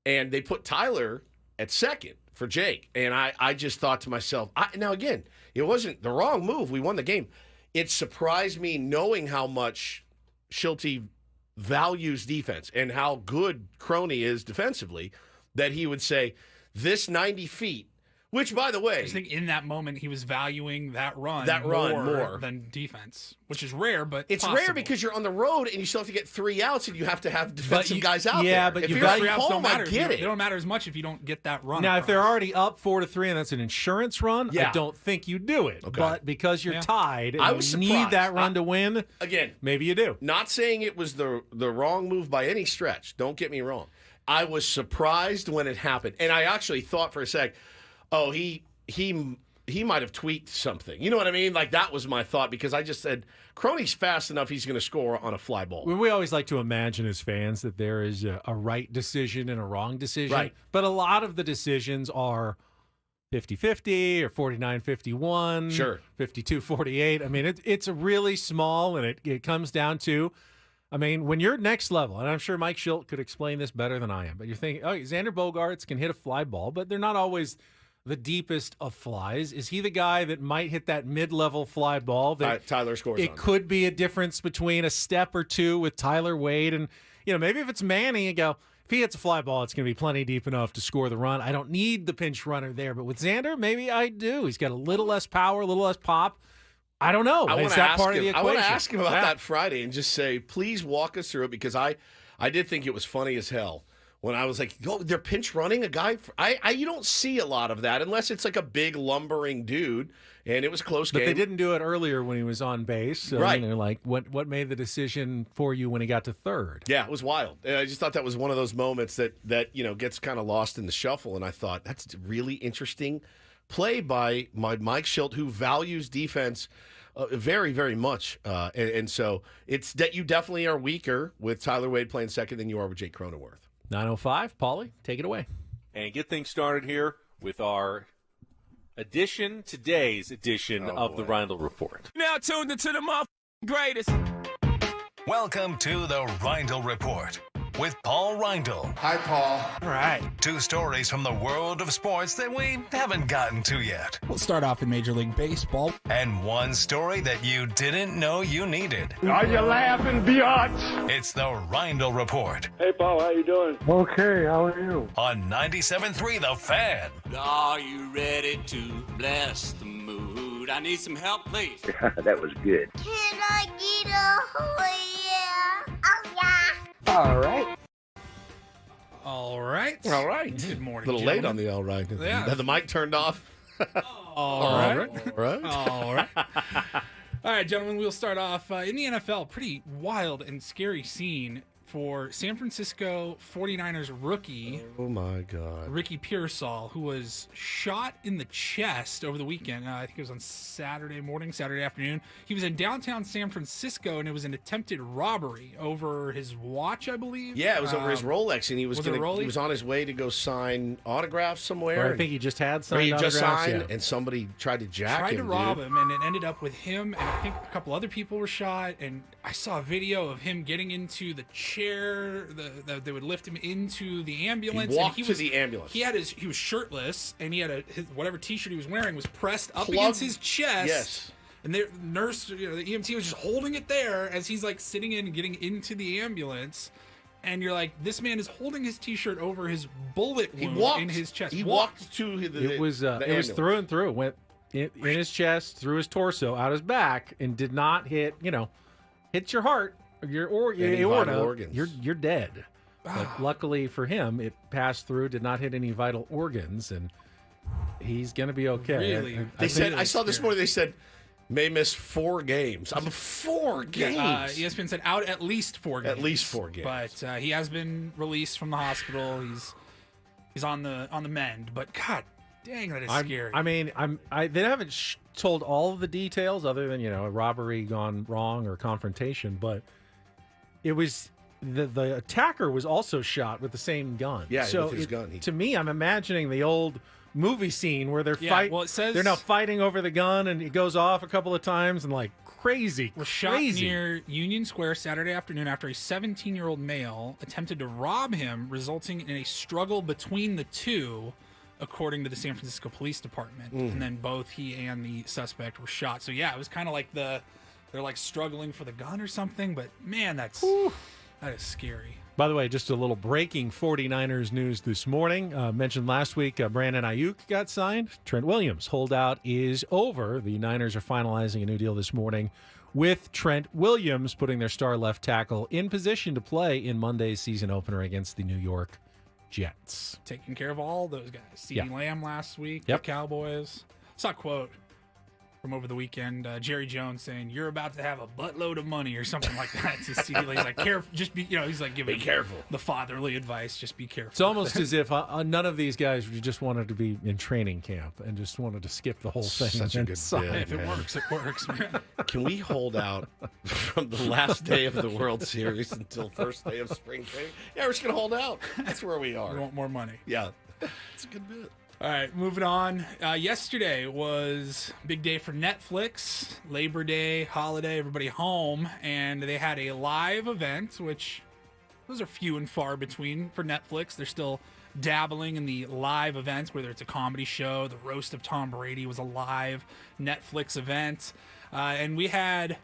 and they put Tyler at second for Jake, and I just thought to myself, now again, it wasn't the wrong move. We won the game. It surprised me knowing how much Schulte values defense and how good Crony is defensively that he would say this 90 feet. Which, by the way, I just think in that moment he was valuing that run more than defense, which is rare, but it's possible. rare because you're on the road and you still have to get 3 outs and you have to have defensive guys out there. Yeah, but if you you're value home, I get it. They don't matter as much if you don't get that run. Now, across. if they're already up 4-3 and that's an insurance run, Yeah. I don't think you do it. Okay. But because you're tied and I was you need surprised. that run to win, Again, maybe you do. not saying it was the wrong move by any stretch. Don't get me wrong. I was surprised when it happened. And I actually thought for a sec, he might have tweaked something. You know what I mean? That was my thought because I just said, Crony's fast enough, he's going to score on a fly ball. We always like to imagine as fans that there is a right decision and a wrong decision. Right. But a lot of the decisions are 50-50 or 49-51. Sure. 52-48. I mean, it's really small, and it comes down to, when you're next level, and I'm sure Mike Schilt could explain this better than I am, but you're thinking, Xander Bogaerts can hit a fly ball, but they're not always the deepest of flies. Is he the guy that might hit that mid-level fly ball that Tyler scores it on? Could be a difference between a step or two with Tyler Wade, and maybe if it's Manny, you go, if he hits a fly ball, it's going to be plenty deep enough to score the run. I don't need the pinch runner there, but with Xander, maybe I do. He's got a little less power, a little less pop. I don't know. Is that part of the equation? I want to ask him about that Friday and just say, please walk us through it because I did think it was funny as hell when I was like, "Oh, they're pinch running a guy." You don't see a lot of that unless it's like a big lumbering dude, and it was a close game. But they didn't do it earlier when he was on base, so, right? You know, like what made the decision for you when he got to third? Yeah, it was wild. I just thought that was one of those moments that gets kind of lost in the shuffle, and I thought that's really interesting play by Mike Schilt, who values defense very, very much, and so it's that you definitely are weaker with Tyler Wade playing second than you are with Jake Cronenworth. 9:05, Paulie, take it away. And get things started here with our today's edition of the Roundup Report. Now tuned into the greatest. Welcome to the Reindl Report with Paul Reindl. Hi, Paul. All right. 2 stories from the world of sports that we haven't gotten to yet. We'll start off in Major League Baseball. And 1 story that you didn't know you needed. Are you laughing, biatch? It's the Reindl Report. Hey, Paul, how you doing? Okay, how are you? On 97.3 The Fan. Are you ready to bless the mood? I need some help, please. That was good. Can I get a yeah? Oh, yeah. All right. All right. All right. Good morning, A little late gentlemen. on the all right. Yeah. Had the mic turned off. All right. All right. All right. All right, gentlemen, we'll start off in the NFL. Pretty wild and scary scene for San Francisco 49ers rookie Oh, my God. Ricky Pearsall, who was shot in the chest over the weekend. I think it was on Saturday afternoon. He was in downtown San Francisco, and it was an attempted robbery over his watch, I believe. Yeah, it was over his Rolex, and he was Rollie? he was on his way to go sign autographs somewhere. Or I think he just had or signed he just autographs, signed, yeah. and somebody tried to jack him. rob him, and it ended up with him, and I think a couple other people were shot. And I saw a video of him getting into the chair that they would lift him into the ambulance. He walked and to the ambulance. He was shirtless, and he had his whatever T-shirt he was wearing was pressed up Plugged- against his chest. Yes. And the nurse, the EMT was just holding it there as he's like sitting in and getting into the ambulance. And you're like, this man is holding his T-shirt over his bullet wound in his chest. He walked to the It was ambulance. through and through. It went in his chest, through his torso, out his back, and did not hit your heart, your Any aorta. vital organs. You're dead. But luckily for him, it passed through, did not hit any vital organs, and he's going to be okay. Really? They said, I saw this morning, they said, may miss 4 games. 4 games. ESPN said out at least 4 games. At least 4 games. But he has been released from the hospital. He's on the mend. But God dang, that is scary. I mean, they haven't told all of the details other than a robbery gone wrong or confrontation, but it was the attacker was also shot with the same gun. Yeah, so with his gun. To me, I'm imagining the old movie scene where they're fighting. Well, it says they're now fighting over the gun, and it goes off a couple of times, and like crazy. Was shot near Union Square Saturday afternoon after a 17-year-old male attempted to rob him, resulting in a struggle between the two, according to the San Francisco Police Department. And then both he and the suspect were shot. So yeah, it was kind of like they're like struggling for the gun or something. But man, that is scary. By the way, just a little breaking 49ers news this morning. Mentioned last week, Brandon Ayuk got signed. Trent Williams' holdout is over. The Niners are finalizing a new deal this morning with Trent Williams, putting their star left tackle in position to play in Monday's season opener against the New York Jets. Taking care of all those guys. CeeDee Lamb last week, Yep. the Cowboys. Saw a quote from over the weekend, Jerry Jones saying, "You're about to have a buttload of money," or something like that. To CeeDee, he's like, "Careful, just be," he's like giving careful. the fatherly advice, just be careful. It's almost as if none of these guys just wanted to be in training camp and just wanted to skip the whole thing. Such a and good sign. bit. If it works, it works, man. Can we hold out from the last day of the World Series until first day of spring training? Yeah, we're just going to hold out. That's where we are. We want more money. Yeah. It's a good bit. All right, moving on. Yesterday was big day for Netflix, Labor Day, holiday, everybody home, and they had a live event, which those are few and far between for Netflix. They're still dabbling in the live events, whether it's a comedy show. The Roast of Tom Brady was a live Netflix event. And we had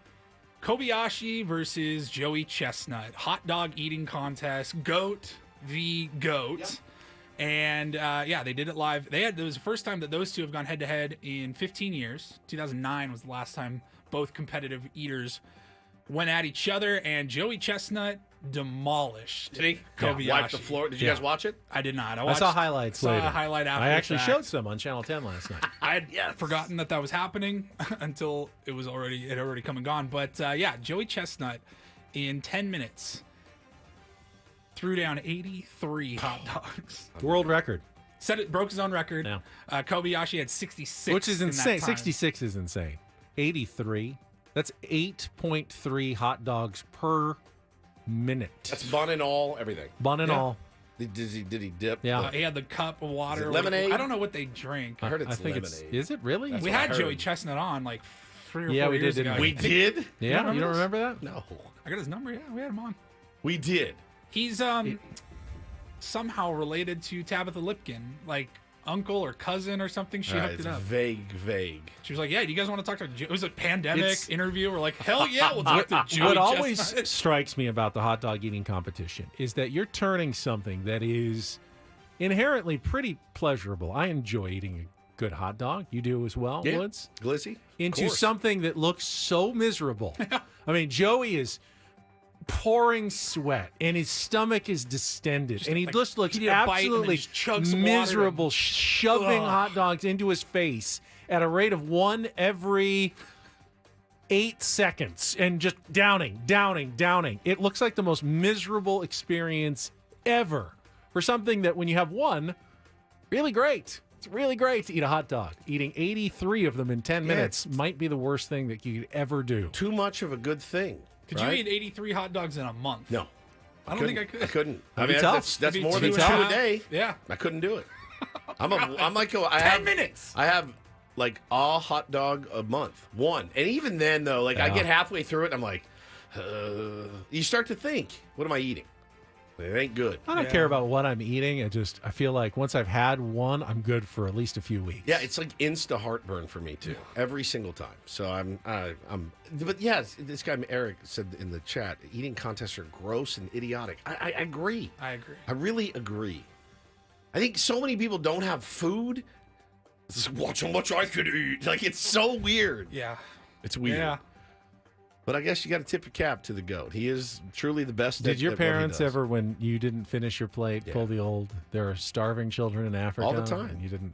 Kobayashi versus Joey Chestnut, hot dog eating contest, GOAT v. GOAT. Yep. And they did it live. It was the first time that those two have gone head to head in 15 years. 2009 was the last time both competitive eaters went at each other. And Joey Chestnut demolished. Did he? Kobayashi. Wipe the floor. Did you guys watch it? I did not. I saw highlights saw later. a highlight after I the actually fact. showed some on Channel 10 last night. I had forgotten that was happening until it had already come and gone. But Joey Chestnut in 10 minutes threw down 83 hot dogs. World record. Broke his own record. Yeah. Kobayashi had 66, which is in insane. that time. 66 is insane. 83. That's 8.3 hot dogs per minute. That's bun and all, everything. Bun and all. Did he dip? Yeah. He had the cup of water. Lemonade? I don't know what they drink. I heard it's think lemonade. Is it really? We had Joey Chestnut on like 3 or 4 we years did, ago. didn't we did? Yeah, you don't remember that? No. I got his number. Yeah, we had him on. We did. He's somehow related to Tabitha Lipkin, like uncle or cousin or something. She hooked it up. Vague. She was like, "Yeah, do you guys want to talk to?" It was a pandemic interview. We're like, "Hell yeah, we'll talk to Joey What Chestnut." always strikes me about the hot dog eating competition is that you're turning something that is inherently pretty pleasurable. I enjoy eating a good hot dog. You do as well, Yeah. Woods? Glizzy? Into something that looks so miserable. I mean, Joey is pouring sweat and his stomach is distended and he just looks he bite and then absolutely just chug some water miserable, and- shoving Ugh. hot dogs into his face at a rate of 1 every 8 seconds and just downing. It looks like the most miserable experience ever for something that when you have one, really great. It's really great to eat a hot dog. Eating 83 of them in 10 minutes might be the worst thing that you could ever do. Too much of a good thing. Could you eat 83 hot dogs in a month? No. I don't think I could. I couldn't. I It'd be mean, tough. that's It'd be more two than and a 2 a half. day. Yeah. I couldn't do it. I'm like, I 10 have minutes. I have like a hot dog a month. One. And even then though, like I get halfway through it and I'm like, you start to think, what am I eating? It ain't good. I don't care about what I'm eating. I feel like once I've had one, I'm good for at least a few weeks. Yeah, it's like insta heartburn for me too, every single time. So I'm. But yeah, this guy Eric said in the chat, eating contests are gross and idiotic. I agree. I agree. I really agree. I think so many people don't have food. It's like, watch how much I could eat. Like it's so weird. Yeah. It's weird. Yeah. But I guess you got to tip your cap to the GOAT. He is truly the best. Did your at what he parents does. ever, when you didn't finish your plate, pull the old, there are starving children in Africa? All the time. And you didn't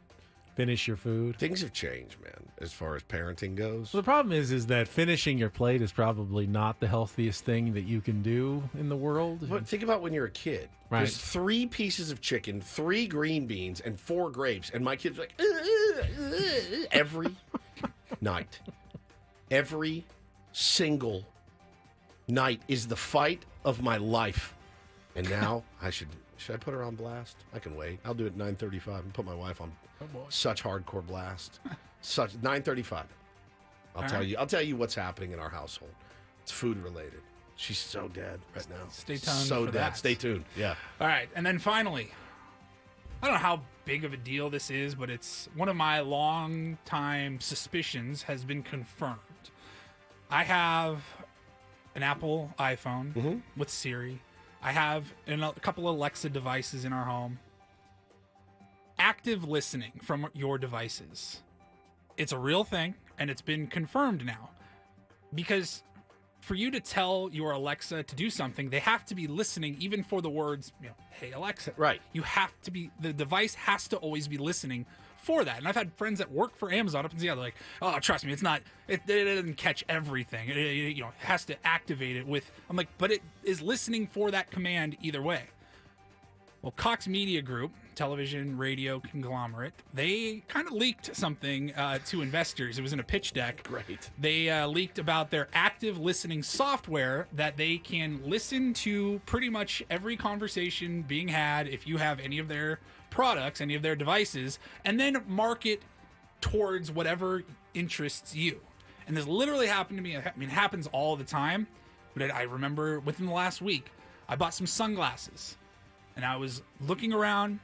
finish your food? Things have changed, man, as far as parenting goes. Well, the problem is that finishing your plate is probably not the healthiest thing that you can do in the world. But think about when you're a kid. Right. There's 3 pieces of chicken, 3 green beans, and 4 grapes. And my kid's like, every night. Every single night is the fight of my life. And now should I put her on blast? I can wait. I'll do it at 9:35 and put my wife on such hardcore blast. Such 9:35. I'll tell you what's happening in our household. It's food related. She's so dead right now. Stay tuned So for dead. that. Stay tuned. Yeah. All right, and then finally, I don't know how big of a deal this is, but it's one of my long-time suspicions has been confirmed. I have an Apple iPhone with Siri. I have a couple of Alexa devices in our home. Active listening from your devices. It's a real thing, and it's been confirmed now. Because for you to tell your Alexa to do something, they have to be listening even for the words, hey, Alexa. Right. You have to be, the device has to always be listening for that. And I've had friends that work for Amazon up and down, they're like, oh, trust me, it doesn't catch everything. It has to activate it with, I'm like, but it is listening for that command either way. Well, Cox Media Group, television, radio conglomerate, they kind of leaked something to investors. It was in a pitch deck. Great. They leaked about their active listening software that they can listen to pretty much every conversation being had if you have any of their products, any of their devices, and then market towards whatever interests you. And this literally happened to me. I mean, it happens all the time. But I remember within the last week, I bought some sunglasses. And I was looking around,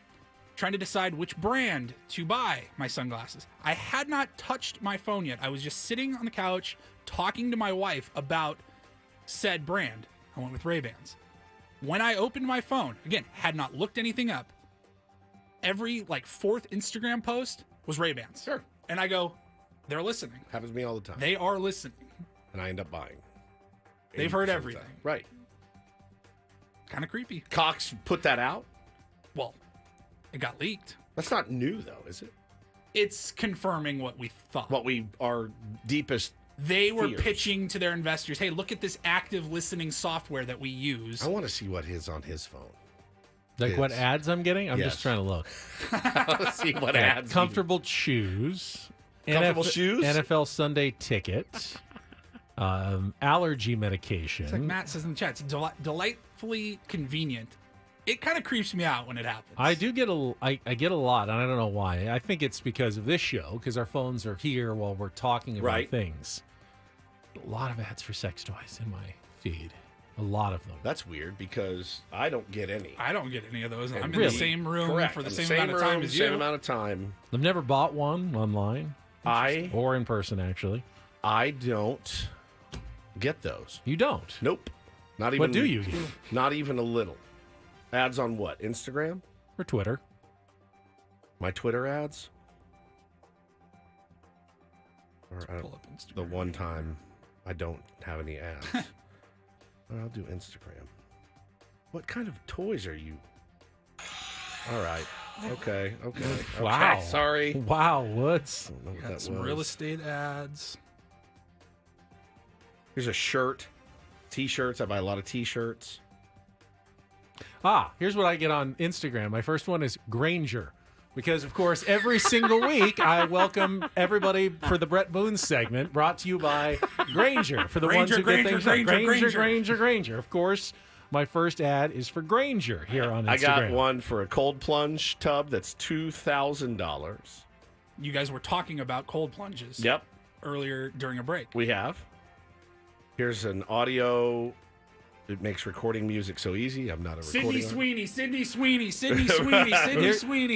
trying to decide which brand to buy my sunglasses. I had not touched my phone yet. I was just sitting on the couch talking to my wife about said brand. I went with Ray-Bans. When I opened my phone, again, had not looked anything up, every 4th Instagram post was Ray-Bans. Sure. And I go, they're listening. Happens to me all the time. They are listening. And I end up buying. They've heard 80% of the everything. time. Right. Kind of creepy. Cox put that out? Well, it got leaked. That's not new, though, is it? It's confirming what we thought. What we are deepest They were fears. pitching to their investors, hey, look at this active listening software that we use. I want to see what is on his phone. Like what ads I'm getting? I'm just trying to look. Let's see what ads. Comfortable shoes. Comfortable shoes? NFL Sunday ticket. Allergy medication. It's like Matt says in the chat, it's delightfully convenient. It kind of creeps me out when it happens. I do get I get a lot, and I don't know why. I think it's because of this show, because our phones are here while we're talking about things. A lot of ads for sex toys in my feed. A lot of them. That's weird because I don't get any. I don't get any of those. I'm in Really? the same room Correct. for the In same amount of time as you. Same amount of time. I've never bought one online. Or in person, actually. I don't get those. You don't? Nope. Not even. What do you get? Not even a little. Ads on what? Instagram? Or Twitter? My Twitter ads? Or pull up Instagram. The one time I don't have any ads. I'll do Instagram. What kind of toys are you? All right. Okay. Wow. Okay, sorry. Wow. What's... Don't know what Got that some was. real estate ads. Here's a shirt. T-shirts. I buy a lot of T-shirts. Here's what I get on Instagram. My first one is Granger. Because, of course, every single week I welcome everybody for the Brett Boone segment brought to you by Granger. For the ones who get things right. Granger. Of course, my first ad is for Granger here on Instagram. I got one for a cold plunge tub that's $2,000. You guys were talking about cold plunges. Yep. Earlier during a break. We have. Here's an audio. It makes recording music so easy. I'm not a recording. Sydney Sweeney.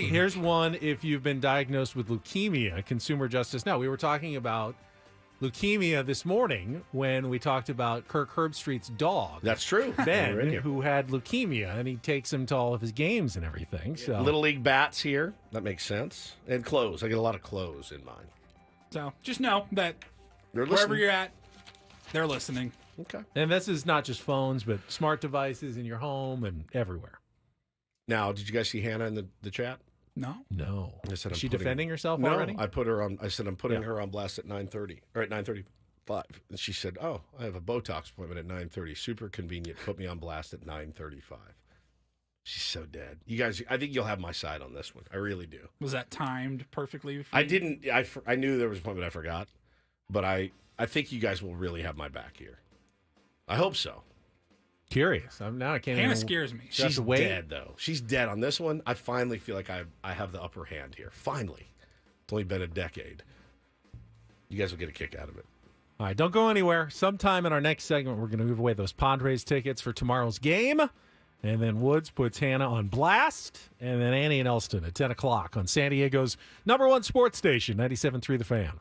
Here's one if you've been diagnosed with leukemia, Consumer Justice Now. We were talking about leukemia this morning when we talked about Kirk Herbstreit's dog. That's true. Ben, We're in here. who had leukemia, and he takes him to all of his games and everything. So Little League bats here. That makes sense. And clothes. I get a lot of clothes in mine. So just know that They're wherever listening. you're at, they're listening. Okay. And this is not just phones, but smart devices in your home and everywhere. Now, did you guys see Hannah in the chat? No. I said, Is she defending herself already? I put her on. I said I'm putting her on blast at 9:30 or at 9:35, and she said, "Oh, I have a Botox appointment at 9:30. Super convenient. Put me on blast at 9:35." She's so dead. You guys, I think you'll have my side on this one. I really do. Was that timed perfectly? I didn't. I knew there was an appointment. I forgot, but I think you guys will really have my back here. I hope so. Curious. Now I can't. Hannah even scares me. Just She's wait. dead though. She's dead on this one. I finally feel like I have the upper hand here. Finally, it's only been a decade. You guys will get a kick out of it. All right, don't go anywhere. Sometime in our next segment, we're going to give away those Padres tickets for tomorrow's game. And then Woods puts Hannah on blast. And then Annie and Elston at 10 o'clock on San Diego's #1 sports station, 97.3 The Fan.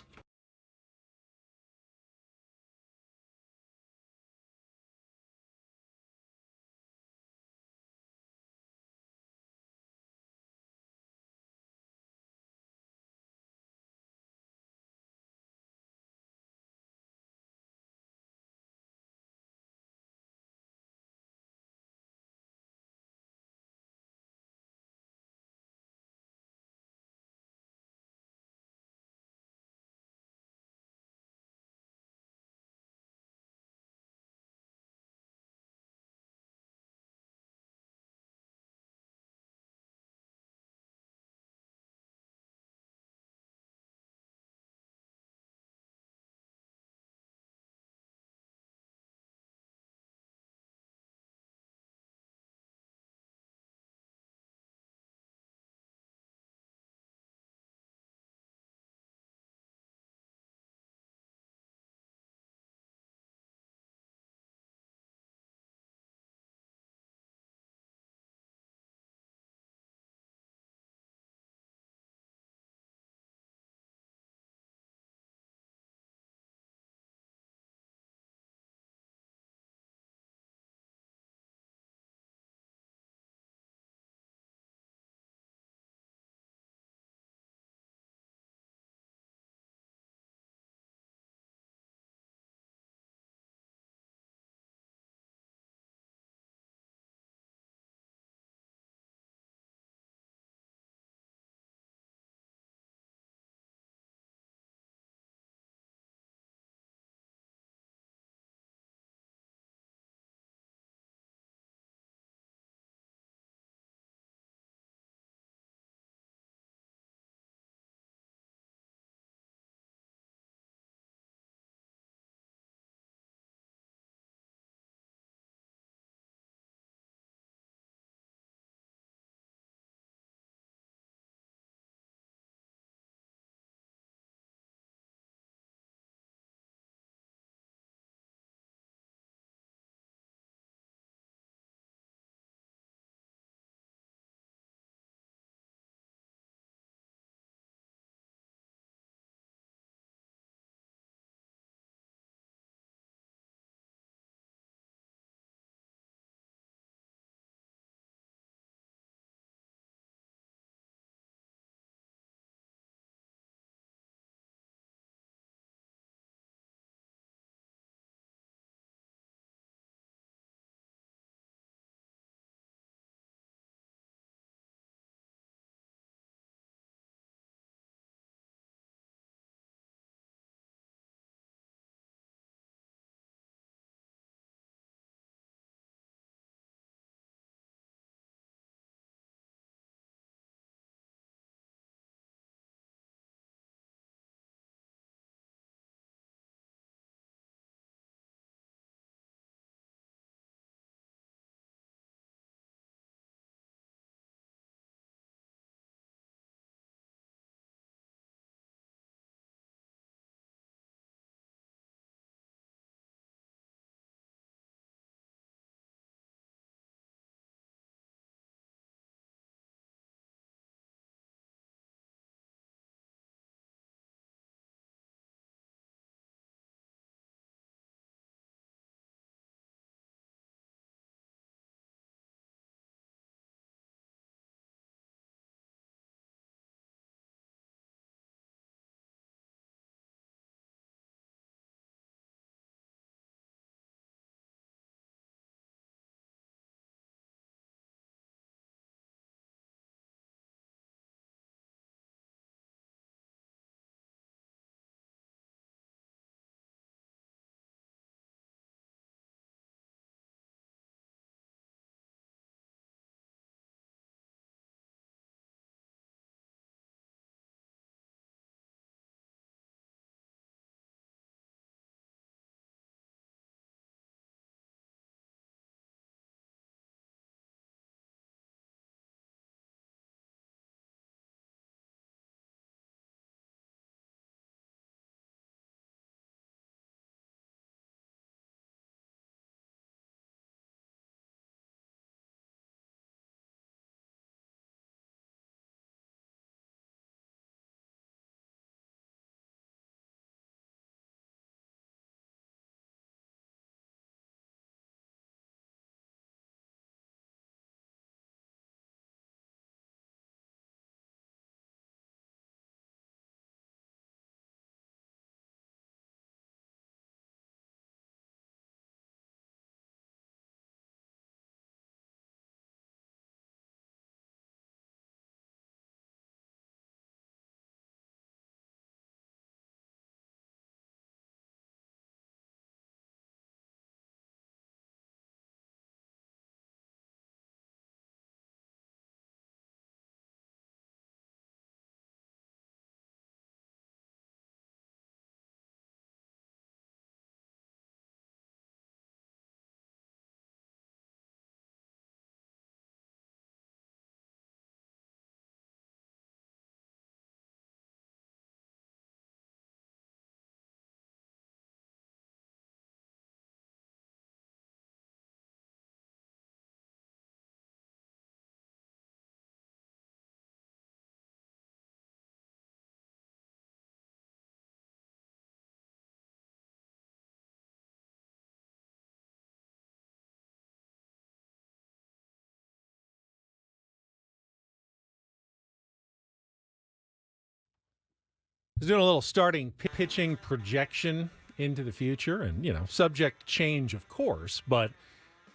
was doing a little starting pitching projection into the future, and subject to change, of course. But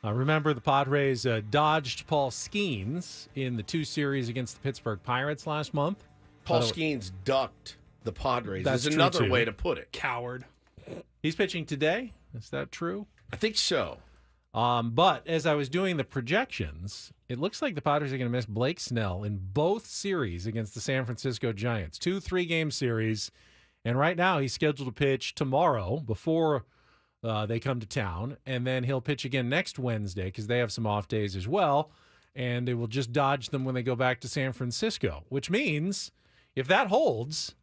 remember, the Padres dodged Paul Skeens in the 2 series against the Pittsburgh Pirates last month. Paul Skeens ducked the Padres. That's That's another true, too. way to put it. Coward. He's pitching today. Is that true? I think so. But as I was doing the projections, it looks like the Padres are going to miss Blake Snell in both series against the San Francisco Giants. 2 3-game series. And right now he's scheduled to pitch tomorrow before they come to town. And then he'll pitch again next Wednesday because they have some off days as well. And they will just dodge them when they go back to San Francisco, which means if that holds,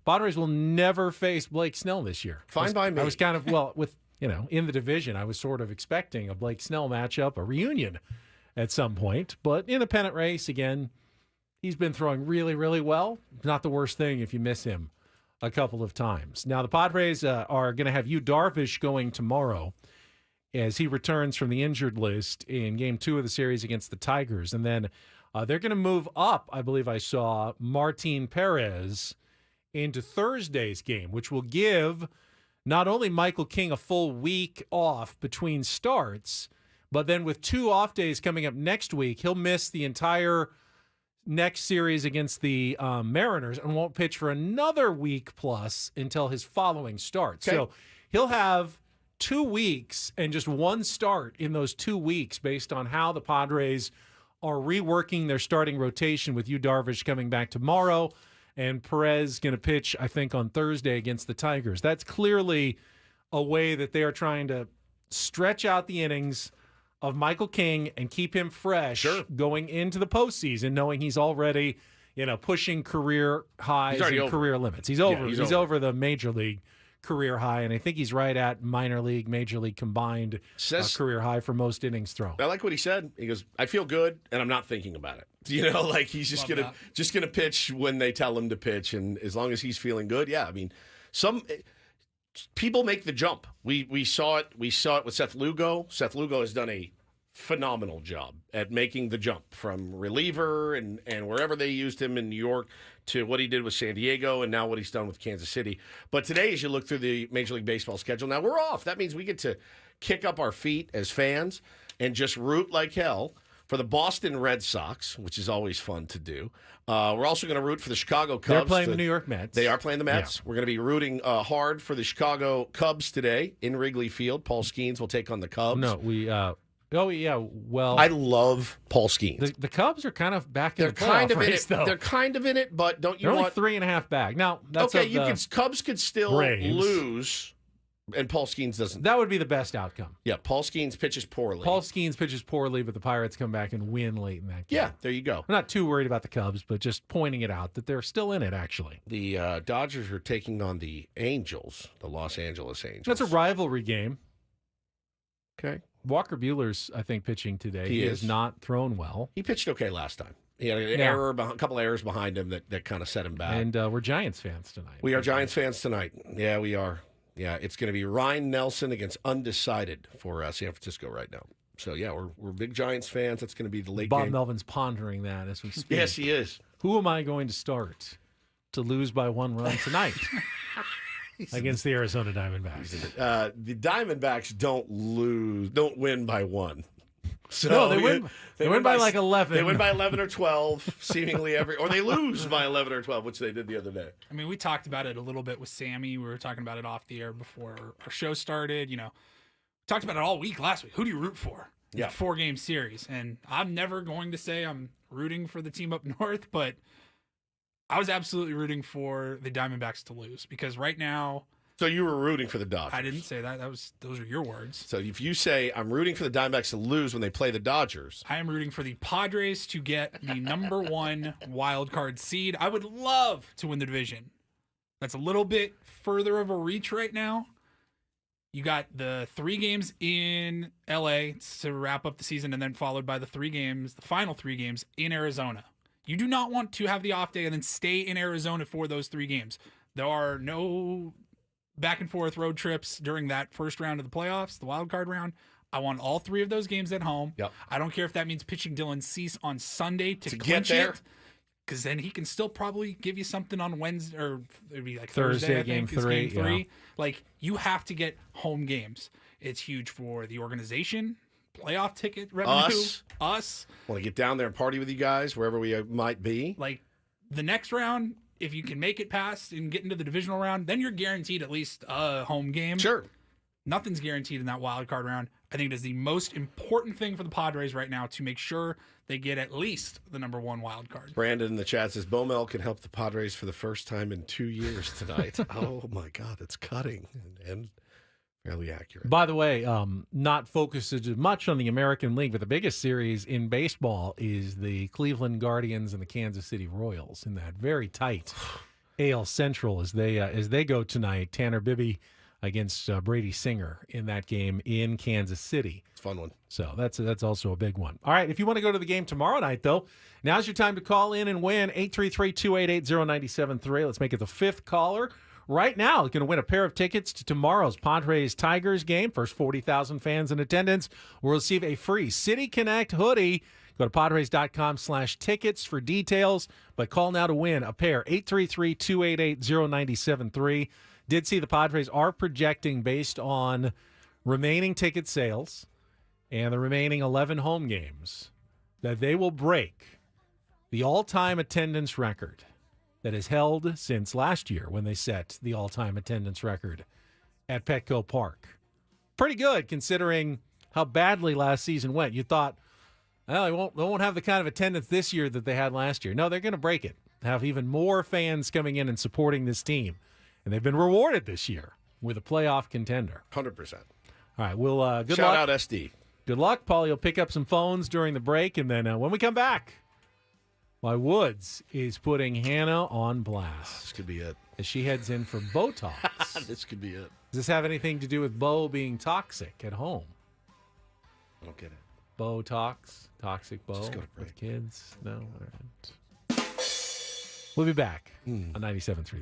Padres will never face Blake Snell this year. Fine by me. I was kind of, in the division, I was sort of expecting a Blake Snell matchup, a reunion at some point. But in the pennant race, again, he's been throwing really, really well. Not the worst thing if you miss him a couple of times. Now, the Padres are going to have Yu Darvish going tomorrow as he returns from the injured list in Game 2 of the series against the Tigers. And then they're going to move up, I believe I saw, Martin Perez into Thursday's game, which will give not only Michael King a full week off between starts, but then with 2 off days coming up next week, he'll miss the entire next series against the Mariners and won't pitch for another week plus until his following start. Okay. So he'll have 2 weeks and just 1 start in those 2 weeks based on how the Padres are reworking their starting rotation with Yu Darvish coming back tomorrow and Perez going to pitch, I think, on Thursday against the Tigers. That's clearly a way that they are trying to stretch out the innings of Michael King and keep him fresh going into the postseason, knowing he's already, pushing career highs and career limits. He's over. He's over the major league career high, and I think he's right at minor league, major league combined career high for most innings thrown. I like what he said. He goes, "I feel good, and I'm not thinking about it." He's just gonna pitch when they tell him to pitch, and as long as he's feeling good, yeah. I mean, some people make the jump. We saw it. We saw it with Seth Lugo. Seth Lugo has done a phenomenal job at making the jump from reliever and wherever they used him in New York to what he did with San Diego and now what he's done with Kansas City. But today, as you look through the Major League Baseball schedule, now we're off. That means we get to kick up our feet as fans and just root like hell for the Boston Red Sox, which is always fun to do. We're also going to root for the Chicago Cubs. They're playing the New York Mets. They are playing the Mets. Yeah. We're going to be rooting hard for the Chicago Cubs today in Wrigley Field. Paul Skeens will take on the Cubs. No, oh, yeah, well... I love Paul Skeens. The Cubs are kind of back in the playoff race, though. They're kind of in it, but don't you They're want... only 3.5 back. Now, that's okay, Cubs could still Braves. lose, and Paul Skeens doesn't. That would be the best outcome. Yeah, Paul Skeens pitches poorly. Paul Skeens pitches poorly, but the Pirates come back and win late in that game. Yeah, there you go. I'm not too worried about the Cubs, but just pointing it out that they're still in it, actually. The Dodgers are taking on the Angels, the Los Angeles Angels. That's a rivalry game. Okay. Walker Buehler's, I think, pitching today. He has not thrown well. He pitched okay last time. He had a couple errors behind him that kind of set him back. And we're Giants fans tonight. We are Giants fans tonight. Yeah, we are. Yeah, it's going to be Ryan Nelson against undecided for San Francisco right now. So, yeah, we're big Giants fans. That's going to be the late Bob game. Melvin's pondering that as we speak. Yes, he is. Who am I going to start to lose by 1 run tonight against the Arizona Diamondbacks? The Diamondbacks don't win by 1. So no, they win by like 11. They win by 11 or 12, seemingly or they lose by 11 or 12, which they did the other day. I mean, we talked about it a little bit with Sammy. We were talking about it off the air before our show started. We talked about it all week last week. Who do you root for? Yeah. 4-game series. And I'm never going to say I'm rooting for the team up north, but I was absolutely rooting for the Diamondbacks to lose because right now. So you were rooting for the Dodgers. I didn't say that. Those are your words. So if you say I'm rooting for the Diamondbacks to lose when they play the Dodgers, I am rooting for the Padres to get the number 1 wild card seed. I would love to win the division. That's a little bit further of a reach right now. You got the 3 games in LA to wrap up the season, and then followed by the final 3 games in Arizona. You do not want to have the off day and then stay in Arizona for those 3 games. There are no back and forth road trips during that first round of the playoffs, the wild card round. I want all 3 of those games at home. Yep. I don't care if that means pitching Dylan Cease on Sunday to get clinch there. it. because then he can still probably give you something on Wednesday, or it'd be like Thursday, I think, game three. Game 3. Yeah. Like, you have to get home games. It's huge for the organization, playoff ticket revenue. Us. Want to get down there and party with you guys wherever we might be. Like, the next round, if you can make it past and get into the divisional round, then you're guaranteed at least a home game. Sure. Nothing's guaranteed in that wild card round. I think it is the most important thing for the Padres right now to make sure they get at least the number 1 wild card. Brandon in the chat says Bomel can help the Padres for the first time in 2 years tonight. Oh my God, it's cutting and fairly accurate. By the way, not focused as much on the American League, but the biggest series in baseball is the Cleveland Guardians and the Kansas City Royals in that very tight AL Central as they go tonight. Tanner Bibby against Brady Singer in that game in Kansas City. It's a fun one. So that's also a big one. All right, if you want to go to the game tomorrow night, though, now's your time to call in and win. 833-288-0973. Let's make it the 5th caller. Right now, going to win a pair of tickets to tomorrow's Padres-Tigers game. First 40,000 fans in attendance will receive a free City Connect hoodie. Go to Padres.com/tickets for details, but call now to win a pair. 833-288-0973. Did see the Padres are projecting, based on remaining ticket sales and the remaining 11 home games, that they will break the all-time attendance record that is held since last year when they set the all-time attendance record at Petco Park. Pretty good considering how badly last season went. You thought, well, they won't have the kind of attendance this year that they had last year. No, they're going to break it. Have even more fans coming in and supporting this team. And they've been rewarded this year with a playoff contender. 100%. All right, well, good Shout luck. out SD. Good luck, Paulie. You'll pick up some phones during the break, and then when we come back, my Woods is putting Hannah on blast. This could be it. As she heads in for Botox. This could be it. Does this have anything to do with Bo being toxic at home? I don't get it. Botox, toxic Bo Just go to break. with kids? No? All right. We'll be back on 97.3 The Fan.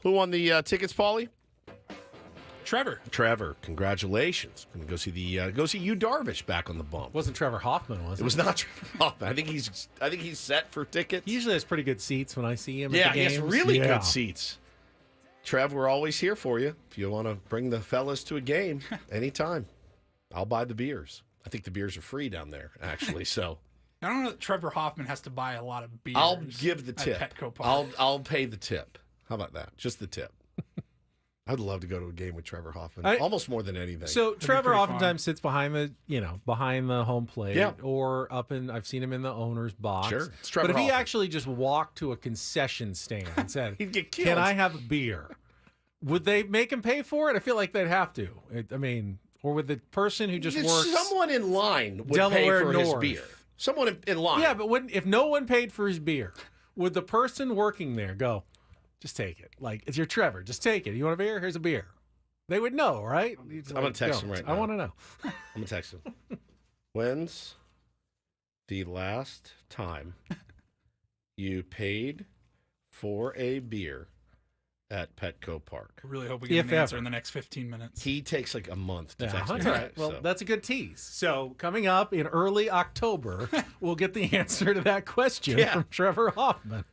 Who won the tickets, Paulie? Trevor, congratulations. Gonna go see Yu Darvish back on the bump. Wasn't Trevor Hoffman, was it? It was not Trevor Hoffman. I think he's set for tickets. He usually has pretty good seats when I see him. Yeah, at the he games. has really good seats. Trev, we're always here for you. If you want to bring the fellas to a game, anytime. I'll buy the beers. I think the beers are free down there, actually. So I don't know that Trevor Hoffman has to buy a lot of beers. I'll give the tip. At Petco Park. I'll pay the tip. How about that? Just the tip. I'd love to go to a game with Trevor Hoffman, almost more than anything. So Trevor oftentimes sits behind the home plate, Yeah. or I've seen him in the owner's box. Sure, it's Trevor but if he Hoffman. actually just walked to a concession stand and said, He'd get killed. "Can I have a beer?" Would they make him pay for it? I feel like they'd have to. Or would the person who just works someone in line would Delaware pay for North. his beer? Someone in line. Yeah, but if no one paid for his beer, would the person working there go, "Just take it. Like, it's your Trevor. Just take it. You want a beer? Here's a beer." They would know, right? I'm going to text him right now. I want to know. I'm going to text him. When's the last time you paid for a beer at Petco Park? I really hope we get an answer in the next 15 minutes. He takes like a month to text me. That's all right. Well, that's a good tease. So coming up in early October, we'll get the answer to that question from Trevor Hoffman.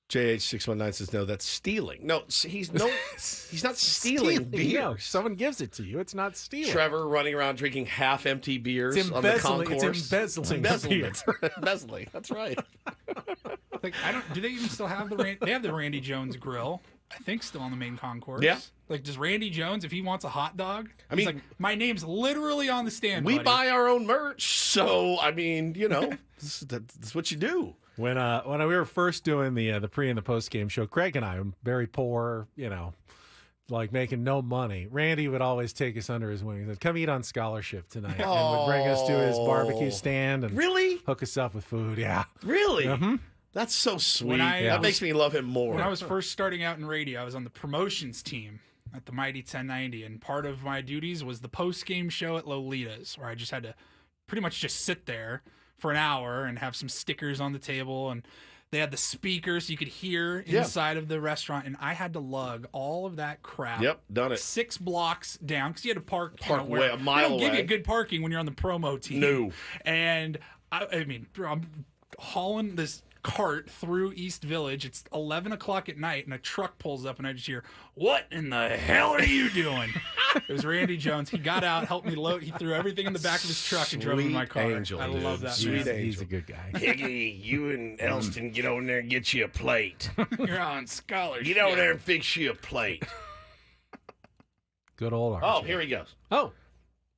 JH619 says, no, that's stealing. No, he's not stealing beer. No, someone gives it to you. It's not stealing. Trevor running around drinking half-empty beers on the concourse. It's embezzling. It's embezzlement. Embezzling. That's right. Like, do they even still have they have the Randy Jones grill? I think still on the main concourse. Yeah. Like, does Randy Jones, if he wants a hot dog, I mean, he's like, my name's literally on the stand. We buddy. buy our own merch, so I mean, that's what you do. When we were first doing the pre and the post game show, Craig and I were very poor, like making no money. Randy would always take us under his wing. He said, "Come eat on scholarship tonight," and would bring us to his barbecue stand and hook us up with food. Yeah, really. Mm-hmm. That's so sweet. That makes me love him more. When I was first starting out in radio, I was on the promotions team at the Mighty 1090, and part of my duties was the post game show at Lolita's, where I just had to pretty much just sit there for an hour and have some stickers on the table, and they had the speakers so you could hear inside of the restaurant, and I had to lug all of that crap. Yep, done it. 6 blocks down because you had to park way, a mile they don't give away. you good parking when you're on the promo team. No. And I mean, I'm hauling this cart through East Village. It's 11 o'clock at night, and a truck pulls up, and I just hear, "What in the hell are you doing?" It was Randy Jones. He got out, helped me load. He threw everything in the back of his truck and drove in my car. Angel, I love that. Sweet man. angel. He's a good guy. Higgy, you and Elston get over there and get you a plate. You're on scholarship. Get over there and fix you a plate. Good old Archie. Oh, here he goes. Oh,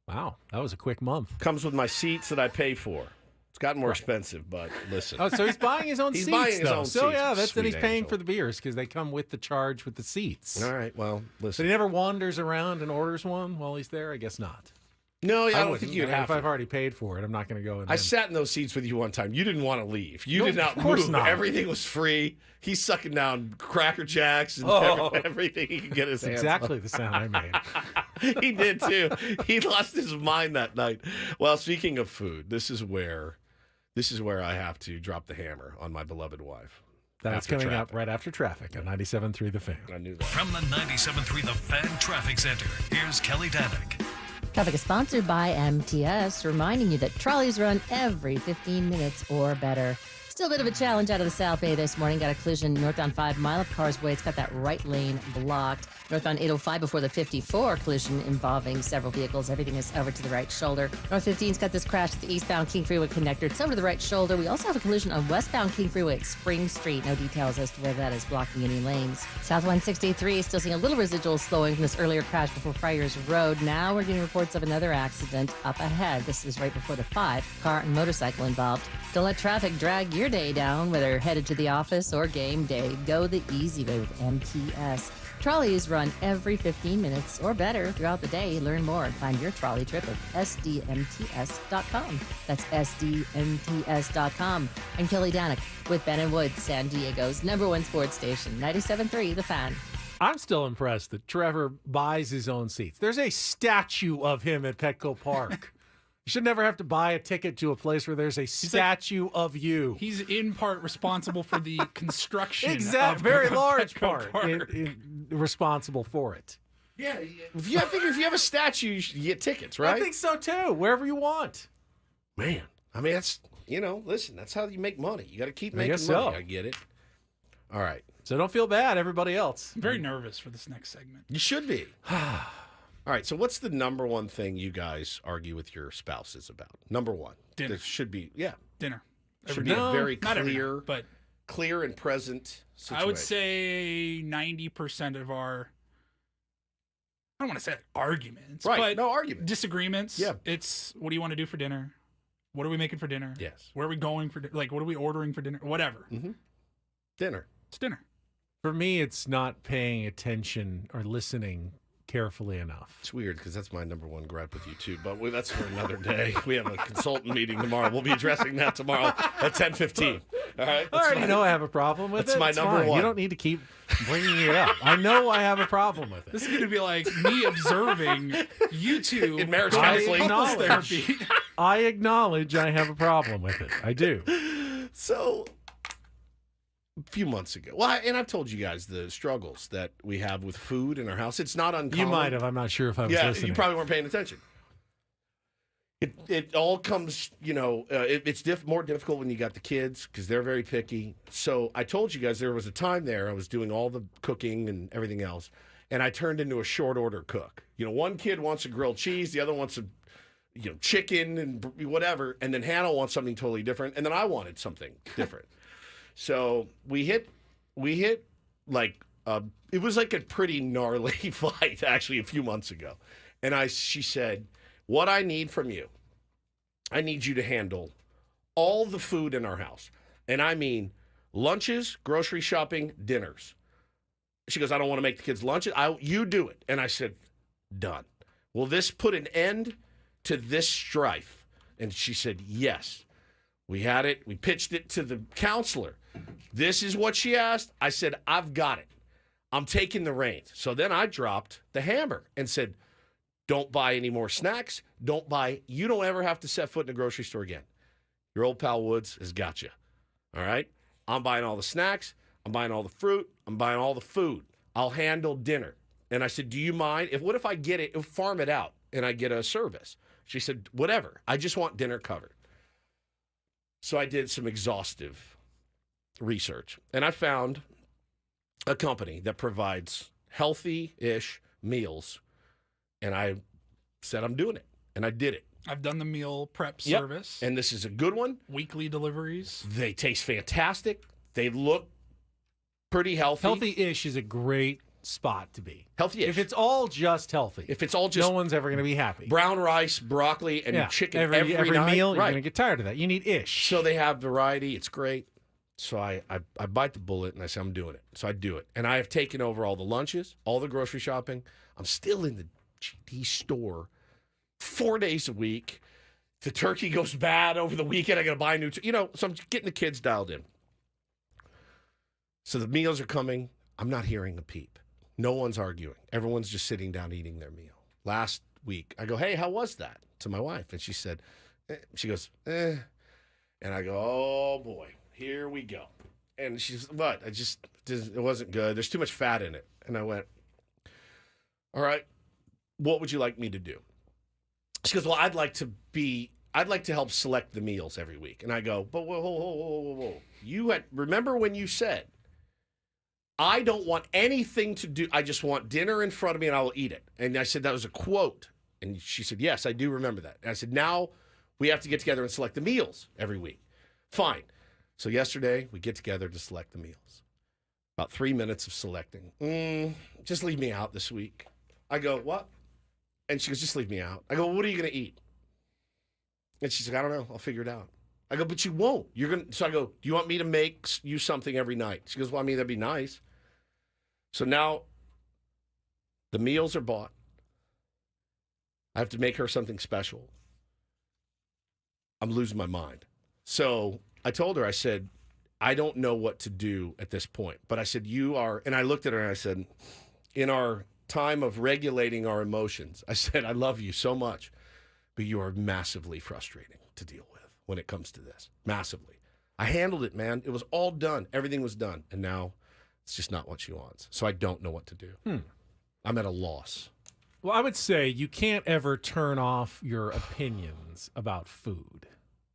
wow. That was a quick month. Comes with my seats that I pay for. It's gotten more expensive, but listen. Oh, so he's buying his own He's seats, buying his though. own So, seats. yeah, then Sweet he's paying angel. for the beers because they come with the charge with the seats. All right, well, But listen. he never wanders around and orders one while he's there? I guess not. No, I don't wouldn't. think you'd If have I've to. already paid for it, I'm not going to go in. I sat in those seats with you one time. You didn't want to leave. You No, did not of course move. not. Everything was free. He's sucking down Cracker Jacks and everything he could get his hands exactly the sound I made. on. He did too. He lost his mind that night. Well, speaking of food, this is where I have to drop the hammer on my beloved wife. That's After coming traffic. up right after traffic on 97.3 The Fan. I knew that. From the 97.3 The Fan Traffic Center, here's Kelly Danick. Traffic is sponsored by MTS, reminding you that trolleys run every 15 minutes or better. Still a bit of a challenge out of the South Bay this morning. Got a collision northbound 5 Mile of Carsway. It's got that right lane blocked. Northbound 805 before the 54 collision involving several vehicles. Everything is over to the right shoulder. North 15's got this crash at the eastbound King Freeway connector. It's over to the right shoulder. We also have a collision on westbound King Freeway at Spring Street. No details as to whether that is blocking any lanes. South 163 still seeing a little residual slowing from this earlier crash before Friars Road. Now we're getting reports of another accident up ahead. This is right before the 5 car and motorcycle involved. Don't let traffic drag your day down, whether headed to the office or game day. Go the easy way with MTS. Trolleys run every 15 minutes or better throughout the day. Learn more and find your trolley trip at sdmts.com. That's sdmts.com. I'm Kelly Danick with Ben & Woods, San Diego's #1 sports station, 97.3 The Fan. I'm still impressed that Trevor buys his own seats. There's a statue of him at Petco Park. You should never have to buy a ticket to a place where there's a statue of you. He's in part responsible for the construction. Very large Petco part responsible for it. Yeah, I figure if you have a statue, you get tickets, right? I think so too. Wherever you want. Man, I mean that's listen, that's how you make money. You got to keep making money. So. I get it. All right. So don't feel bad, everybody else. I'm very nervous for this next segment. You should be. All right, so what's the number one thing you guys argue with your spouses about? Number one. Dinner. There should be, Dinner. Should be a very not every clear, night, but clear and present situation. I would say 90% of our, I don't want to say arguments, right? But no arguments, disagreements. Yeah, it's what do you want to do for dinner? What are we making for dinner? Yes. Where are we going for dinner? Like, what are we ordering for dinner? Whatever. Mm-hmm. Dinner. It's dinner. For me, it's not paying attention or listening carefully enough. It's weird because that's my number one gripe with you too, but that's for another day. We have a consultant meeting tomorrow. We'll be addressing that tomorrow at 10:15. All right. I already know I have a problem with it. That's my number one. You don't need to keep bringing it up. I know I have a problem with it. This is going to be like me observing you two in marriage counseling. I acknowledge I have a problem with it. I do. So a few months ago. Well, and I've told you guys the struggles that we have with food in our house. It's not uncommon. You might have. I'm not sure if I was listening. You probably weren't paying attention. It all comes, it's more difficult when you got the kids because they're very picky. So I told you guys there was a time there I was doing all the cooking and everything else, and I turned into a short order cook. One kid wants a grilled cheese, the other wants a chicken and whatever, and then Hannah wants something totally different, and then I wanted something different. So we hit like it was like a pretty gnarly fight actually a few months ago, and she said, "What I need from you, I need you to handle all the food in our house, and I mean lunches, grocery shopping, dinners." She goes, "I don't want to make the kids lunches. You do it." And I said, "Done. Will this put an end to this strife?" And she said, "Yes." We had it. We pitched it to the counselor. This is what she asked. I said, "I've got it. I'm taking the reins." So then I dropped the hammer and said, "Don't buy any more snacks. You don't ever have to set foot in a grocery store again. Your old pal Woods has got you. All right? I'm buying all the snacks. I'm buying all the fruit. I'm buying all the food. I'll handle dinner." And I said, "Do you mind? What if I get it, farm it out, and I get a service?" She said, "Whatever. I just want dinner covered." So I did some exhaustive research, and I found a company that provides healthy-ish meals, and I said I'm doing it, and I did it. I've done the meal prep service. And this is a good one. Weekly deliveries. They taste fantastic. They look pretty healthy. Healthy-ish is a great spot to be. Healthy-ish. If it's all just healthy. If it's all just... No one's ever going to be happy. Brown rice, broccoli, and chicken every night. Meal, right. You're going to get tired of that. You need ish. So they have variety. It's great. So I bite the bullet, and I say, I'm doing it. So I do it. And I have taken over all the lunches, all the grocery shopping. I'm still in the GD store 4 days a week. The turkey goes bad over the weekend. I got to buy a new... so I'm getting the kids dialed in. So the meals are coming. I'm not hearing a peep. No one's arguing. Everyone's just sitting down eating their meal. Last week, I go, "Hey, how was that?" to my wife. And she said, she goes, "Eh." And I go, "Oh, boy, here we go." And she's, "What?" It wasn't good. There's too much fat in it. And I went, "All right, what would you like me to do?" She goes, "Well, I'd like to help select the meals every week." And I go, "But whoa. Remember when you said, I don't want anything to do. I just want dinner in front of me and I will eat it." And I said, that was a quote. And she said, "Yes, I do remember that." And I said, "Now we have to get together and select the meals every week." Fine. So yesterday we get together to select the meals. About 3 minutes of selecting. Just leave me out this week. I go, "What?" And she goes, "Just leave me out." I go, "What are you going to eat?" And she's like, "I don't know. I'll figure it out." I go, "But you won't. So I go, "Do you want me to make you something every night?" She goes, "Well, I mean, that'd be nice." So now the meals are bought. I have to make her something special. I'm losing my mind. So I told her, I said, "I don't know what to do at this point." But I said, "You are," and I looked at her and I said, "In our time of regulating our emotions," I said, "I love you so much. but you are massively frustrating to deal with when it comes to this. Massively. I handled it, man. It was all done. Everything was done. And now it's just not what she wants. So I don't know what to do. I'm at a loss. Well, I would say you can't ever turn off your opinions about food.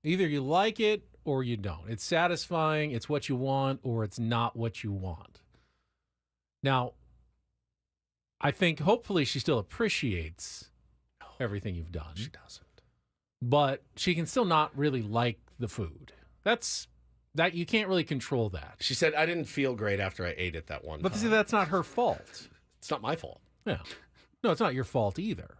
Either you like it or you don't. It's satisfying, it's what you want, or it's not what you want. Now, I think hopefully she still appreciates everything you've done. She doesn't. But she can still not really like the food. That you can't really control that. She said, I didn't feel great after I ate it that one time. But see, that's not her fault. It's not my fault. Yeah. No, it's not your fault either.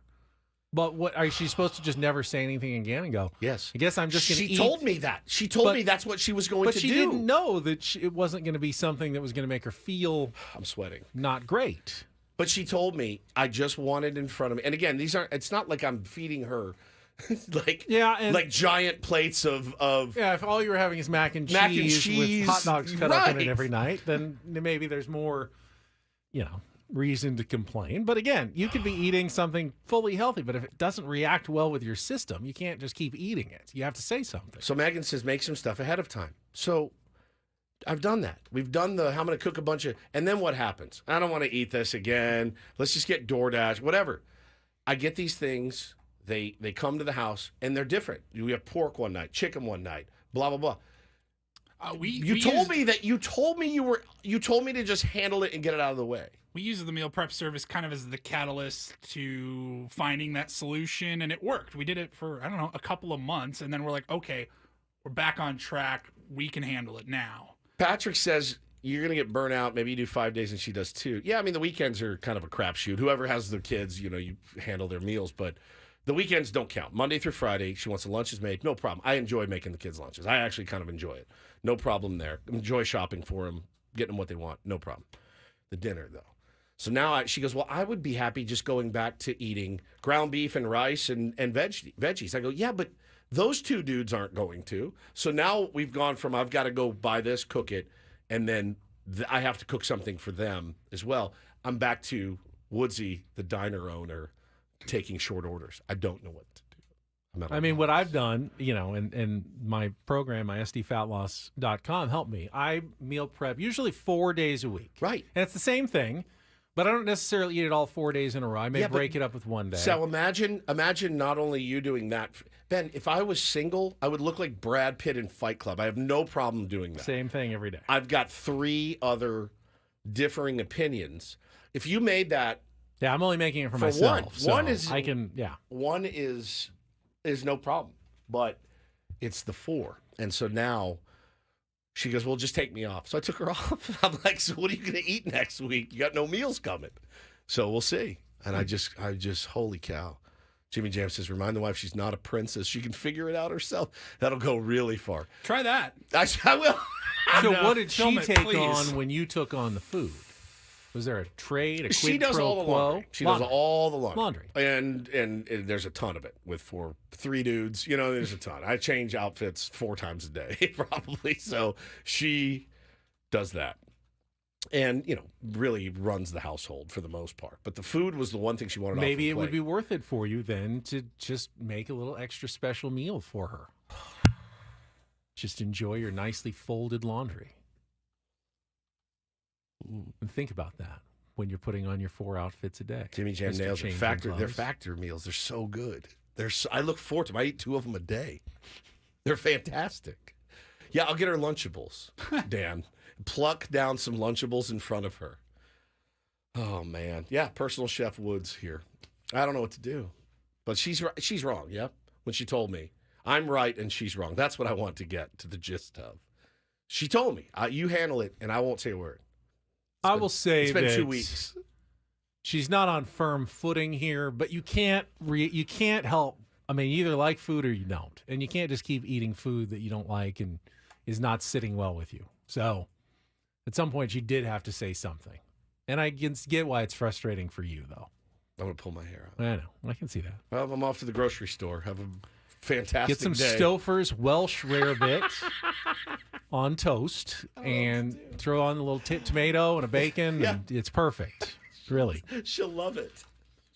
But what are she supposed to just never say anything again and go, yes, I guess I'm just going to eat? She told me that. She told me that's what she was going to do. But she didn't know that it wasn't going to be something that was going to make her feel I'm sweating. Not great. But she told me, I just want it in front of me. And again, it's not like I'm feeding her like giant plates of if all you were having is mac and cheese with hot dogs cut up in it every night, then maybe there's more, reason to complain. But again, you could be eating something fully healthy, but if it doesn't react well with your system, you can't just keep eating it. You have to say something. So Megan says, make some stuff ahead of time. So I've done that. We've done I'm going to cook a bunch of, and then what happens? I don't want to eat this again. Let's just get DoorDash, whatever. I get these things. They come to the house, and they're different. We have pork one night, chicken one night, blah, blah, blah. You told me to just handle it and get it out of the way. We use the meal prep service kind of as the catalyst to finding that solution, and it worked. We did it for, a couple of months, and then we're like, okay, we're back on track. We can handle it now. Patrick says you're going to get burnt out. Maybe you do 5 days and she does 2. Yeah, I mean, the weekends are kind of a crapshoot. Whoever has their kids, you handle their meals, but the weekends don't count. Monday through Friday, she wants the lunches made. No problem. I enjoy making the kids' lunches. I actually kind of enjoy it. No problem there. Enjoy shopping for them, getting them what they want. No problem. The dinner, though. So now she goes, well, I would be happy just going back to eating ground beef and rice and veggies. I go, yeah, but those two dudes aren't going to. So now we've gone from I've got to go buy this, cook it, and then I have to cook something for them as well. I'm back to Woodsy, the diner owner, taking short orders. I don't know what to do. I mean, what I've done, and my program, my sdfatloss.com, helped me. I meal prep usually 4 days a week. Right. And it's the same thing, but I don't necessarily eat it all 4 days in a row. I may break it up with one day. So imagine not only you doing that. Ben, if I was single, I would look like Brad Pitt in Fight Club. I have no problem doing that. Same thing every day. I've got 3 other differing opinions. If you made that. Yeah, I'm only making it for myself. One is I can, yeah. One is no problem, but it's the 4. And so now she goes, well, just take me off. So I took her off. I'm like, so what are you going to eat next week? You got no meals coming. So we'll see. And I just, holy cow. Jimmy Jam says, remind the wife she's not a princess. She can figure it out herself. That'll go really far. Try that. I will. So what did she take on when you took on the food? Was there a trade, a quid She does pro all the quo? laundry. She does all the laundry. Laundry. And there's a ton of it for 3 dudes. There's a ton. I change outfits 4 times a day, probably. So she does that. And, really runs the household for the most part. But the food was the one thing she wanted off the plate. Maybe it would be worth it for you then to just make a little extra special meal for her. Just enjoy your nicely folded laundry. And think about that when you're putting on your 4 outfits a day. Jimmy Jam nails it. They're factor meals. They're so good. I look forward to them. I eat 2 of them a day. They're fantastic. Yeah, I'll get her Lunchables, Dan. Pluck down some Lunchables in front of her. Oh, man. Yeah, personal chef Woods here. I don't know what to do. But she's wrong, yeah? When she told me. I'm right and she's wrong. That's what I want to get to the gist of. She told me, you handle it, and I won't say a word. I will say it's been that 2 weeks. She's not on firm footing here, but you can't help. I mean, you either like food or you don't. And you can't just keep eating food that you don't like and is not sitting well with you. So at some point, she did have to say something. And I can get why it's frustrating for you, though. I'm going to pull my hair out. I know. I can see that. Well, I'm off to the grocery store. Have a fantastic day. Get some day. Stouffer's Welsh Rarebit on toast and throw on a little tomato and a bacon. Yeah. And it's perfect. Really. She'll love it.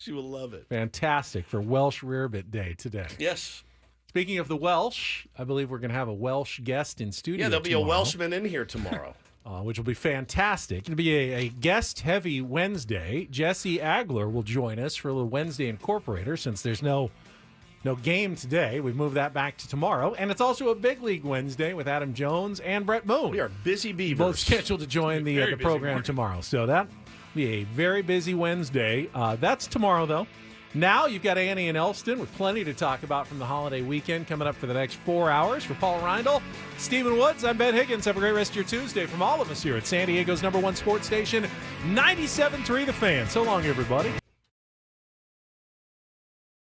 She will love it. Fantastic for Welsh Rarebit Day today. Yes. Speaking of the Welsh, I believe we're going to have a Welsh guest in studio. Yeah, there'll be tomorrow, a Welshman in here tomorrow. which will be fantastic. It'll be a guest-heavy Wednesday. Jesse Agler will join us for a little Wednesday Incorporator since there's no game today. We've moved that back to tomorrow. And it's also a Big League Wednesday with Adam Jones and Brett Moon. We are busy beavers. Both scheduled to join the program tomorrow. So that'll be a very busy Wednesday. That's tomorrow, though. Now you've got Annie and Elston with plenty to talk about from the holiday weekend coming up for the next 4 hours. For Paul Reindl, Stephen Woods, I'm Ben Higgins. Have a great rest of your Tuesday from all of us here at San Diego's #1 sports station, 97.3 The Fan. So long, everybody.